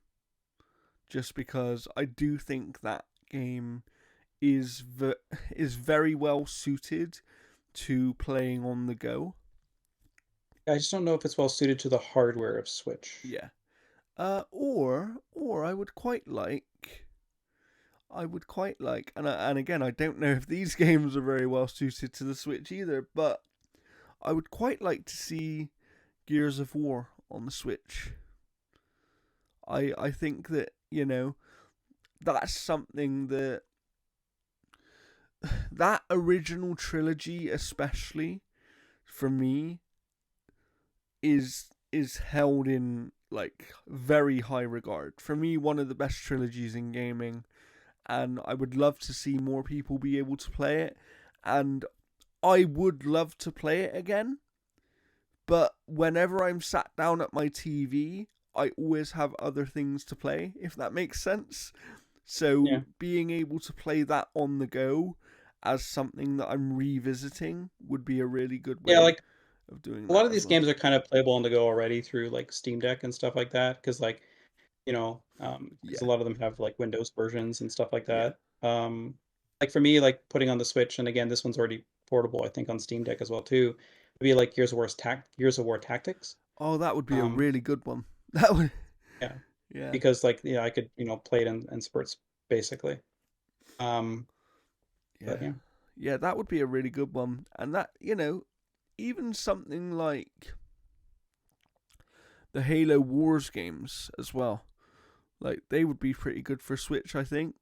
Speaker 1: just because I do think that game is is very well suited to playing on the go.
Speaker 2: I just don't know if it's well suited to the hardware of Switch.
Speaker 1: Yeah. Or I would quite like, and again, I don't know if these games are very well suited to the Switch either, but I would quite like to see Gears of War on the Switch. I think that that's something that that original trilogy, especially for me, is held in like very high regard. For me, one of the best trilogies in gaming, and I would love to see more people be able to play it. And I would love to play it again, but whenever I'm sat down at my TV, I always have other things to play, if that makes sense.
Speaker 2: Yeah.
Speaker 1: So being able to play that on the go as something that I'm revisiting would be a really good
Speaker 2: Yeah,
Speaker 1: way
Speaker 2: like
Speaker 1: of doing
Speaker 2: a lot
Speaker 1: that
Speaker 2: of
Speaker 1: as
Speaker 2: these
Speaker 1: well.
Speaker 2: games are kind of playable on the go already through like Steam Deck and stuff like that. Because because a
Speaker 1: Yeah,
Speaker 2: lot of them have like Windows versions and stuff like
Speaker 1: yeah,
Speaker 2: that. Like for me, like putting on the Switch, and again, this one's already portable, I think, on Steam Deck as well too. It'd be like Gears of War Tactics.
Speaker 1: Oh, that would be a
Speaker 2: Um,
Speaker 1: really good one. That would,
Speaker 2: yeah,
Speaker 1: yeah,
Speaker 2: because like I could play it in spurts basically. Um, but
Speaker 1: yeah,
Speaker 2: yeah,
Speaker 1: yeah. That would be a really good one. And that, even something like the Halo Wars games as well. Like they would be pretty good for Switch, I think.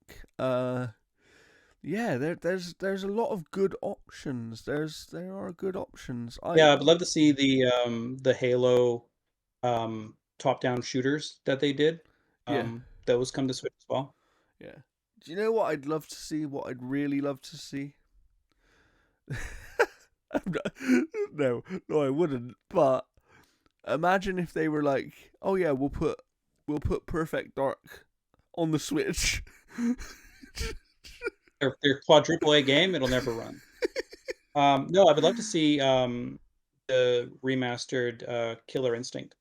Speaker 1: Yeah, there's a lot of good options. There are good options.
Speaker 2: yeah, I'd love to see the Halo top-down shooters that they did.
Speaker 1: Yeah,
Speaker 2: Those come to Switch as well.
Speaker 1: yeah. Do you know what I'd love to see? What I'd really love to see? No, no, I wouldn't. But imagine if they were like, "Oh yeah, we'll put Perfect Dark on the Switch."
Speaker 2: Their quadruple A game, it'll never run. No, I would love to see the remastered Killer Instinct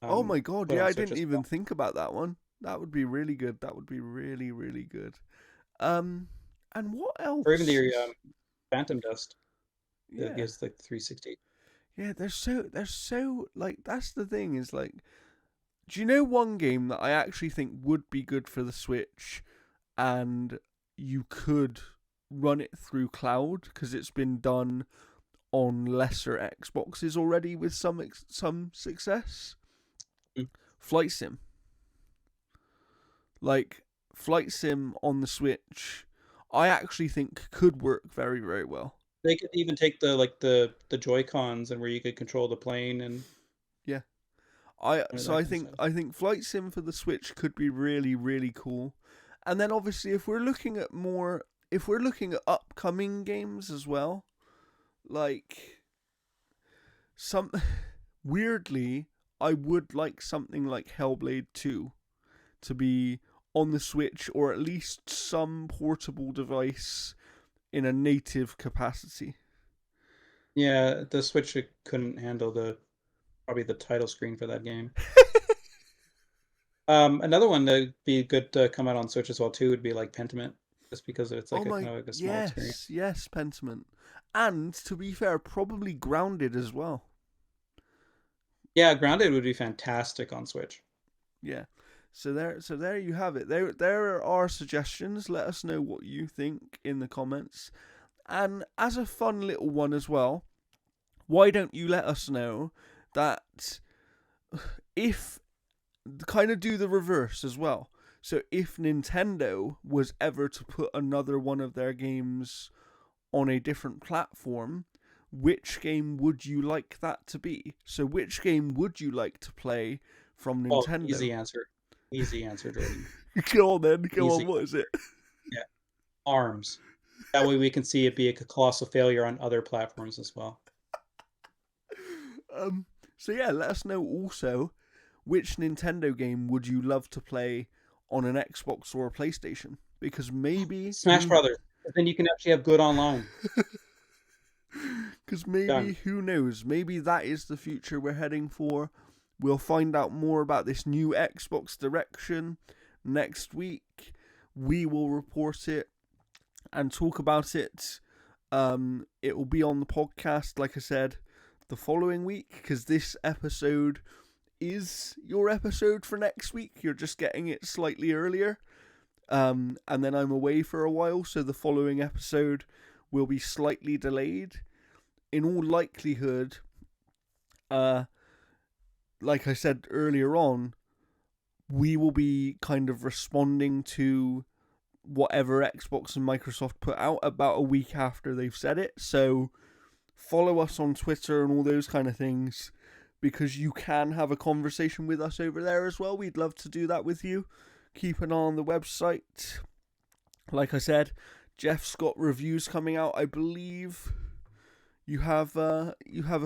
Speaker 1: Oh my god,
Speaker 2: put
Speaker 1: yeah,
Speaker 2: on
Speaker 1: I
Speaker 2: Switch
Speaker 1: didn't
Speaker 2: as
Speaker 1: even
Speaker 2: well.
Speaker 1: think about that one. That would be really good. That would be really, really good. Um, and what
Speaker 2: Or even
Speaker 1: else
Speaker 2: the
Speaker 1: is?
Speaker 2: Phantom Dust that
Speaker 1: Yeah,
Speaker 2: gives like 360.
Speaker 1: yeah. They're so like that's the thing is like, do you know one game that I actually think would be good for the Switch, and you could run it through cloud because it's been done on lesser Xboxes already with some success.
Speaker 2: Mm.
Speaker 1: Flight Sim, like Flight Sim on the Switch, I actually think could work very very well.
Speaker 2: They could even take the Joy Cons and where you could control the plane and
Speaker 1: Yeah, I so
Speaker 2: that
Speaker 1: I
Speaker 2: kind of
Speaker 1: think
Speaker 2: stuff.
Speaker 1: I think Flight Sim for the Switch could be really really cool. And then obviously if we're looking at upcoming games as well, like some weirdly I would like something like Hellblade 2 to be on the Switch or at least some portable device in a native capacity.
Speaker 2: Yeah, the Switch couldn't handle the probably the title screen for that game. Another one that'd be good to come out on Switch as well too would be like Pentiment, just because it's
Speaker 1: Oh
Speaker 2: like a
Speaker 1: my,
Speaker 2: kind of like a small experience.
Speaker 1: yes, yes, Pentiment. And to be fair, probably Grounded as well.
Speaker 2: Yeah, Grounded would be fantastic on Switch.
Speaker 1: Yeah. So there you have it. There are suggestions. Let us know what you think in the comments. And as a fun little one as well, why don't you let us know that if kind of do the reverse as well. So if Nintendo was ever to put another one of their games on a different platform, which game would you like that to be? So which game would you like to play from
Speaker 2: Oh,
Speaker 1: Nintendo?
Speaker 2: easy answer. Easy answer, Jordan.
Speaker 1: Go on then, go on,
Speaker 2: Easy.
Speaker 1: what is it?
Speaker 2: Yeah. ARMS. That way we can see it be a colossal failure on other platforms as well.
Speaker 1: Um so yeah, let us know also which Nintendo game would you love to play on an Xbox or a PlayStation? Because maybe
Speaker 2: Smash Brothers. But then you can actually have good online.
Speaker 1: because
Speaker 2: Done.
Speaker 1: maybe who knows? Maybe that is the future we're heading for. We'll find out more about this new Xbox direction next week. We will report it and talk about it. It will be on the podcast, like I said, the following week because this episode is your episode for next week. You're just getting it slightly earlier. And then I'm away for a while, so the following episode will be slightly delayed. In all likelihood, uh, like I said earlier on, we will be kind of responding to whatever Xbox and Microsoft put out about a week after they've said it. So follow us on Twitter and all those kind of things because you can have a conversation with us over there as well. We'd love to do that with you. Keep an eye on the website. Like I said, Jeff's got reviews coming out. I believe you have a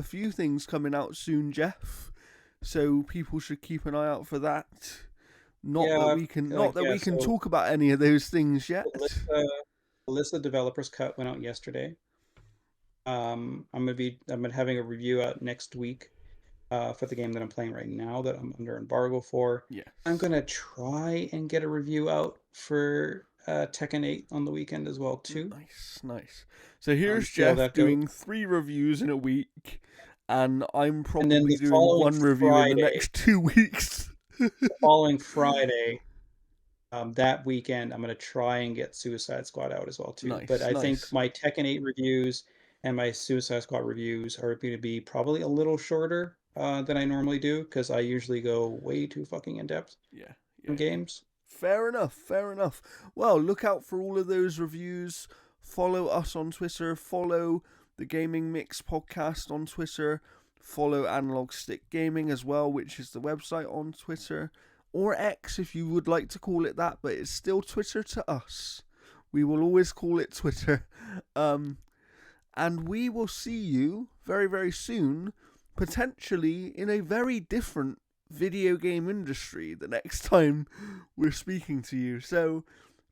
Speaker 1: few things coming out soon, Jeff. So people should keep an eye out for that. Not that
Speaker 2: Yeah,
Speaker 1: we can
Speaker 2: like
Speaker 1: not that
Speaker 2: yeah,
Speaker 1: we can
Speaker 2: so
Speaker 1: talk about any of those things yet.
Speaker 2: the list of developers cut went out yesterday. I'm gonna having a review out next week for the game that I'm playing right now that I'm under embargo for.
Speaker 1: Yes.
Speaker 2: I'm gonna try and get a review out for Tekken 8 on the weekend as well too.
Speaker 1: Nice. So here's
Speaker 2: See how
Speaker 1: Jeff
Speaker 2: that goes.
Speaker 1: doing 3 reviews in a week, and I'm
Speaker 2: And then
Speaker 1: probably
Speaker 2: the
Speaker 1: doing
Speaker 2: following
Speaker 1: 1 review in the
Speaker 2: Friday,
Speaker 1: next 2 weeks.
Speaker 2: that weekend, I'm going to try and get Suicide Squad out as well too. But I think
Speaker 1: Nice.
Speaker 2: my Tekken 8 reviews and my Suicide Squad reviews are going to be probably a little shorter than I normally do because I usually go way too fucking in depth
Speaker 1: Yeah.
Speaker 2: on games.
Speaker 1: Fair enough. Well, look out for all of those reviews. Follow us on Twitter. Follow the Gaming Mix podcast on Twitter. Follow Analog Stick Gaming as well, which is the website on Twitter. Or X if you would like to call it that, but it's still Twitter to us. We will always call it Twitter. And we will see you very, very soon, potentially in a very different video game industry the next time we're speaking to you. So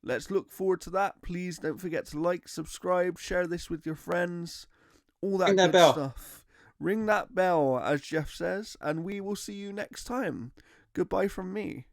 Speaker 1: let's look forward to that. Please don't forget to like, subscribe, share this with your friends, all that
Speaker 2: Ring that
Speaker 1: good
Speaker 2: bell.
Speaker 1: stuff. Ring that bell, as Jeff says, and we will see you next time. Goodbye from me.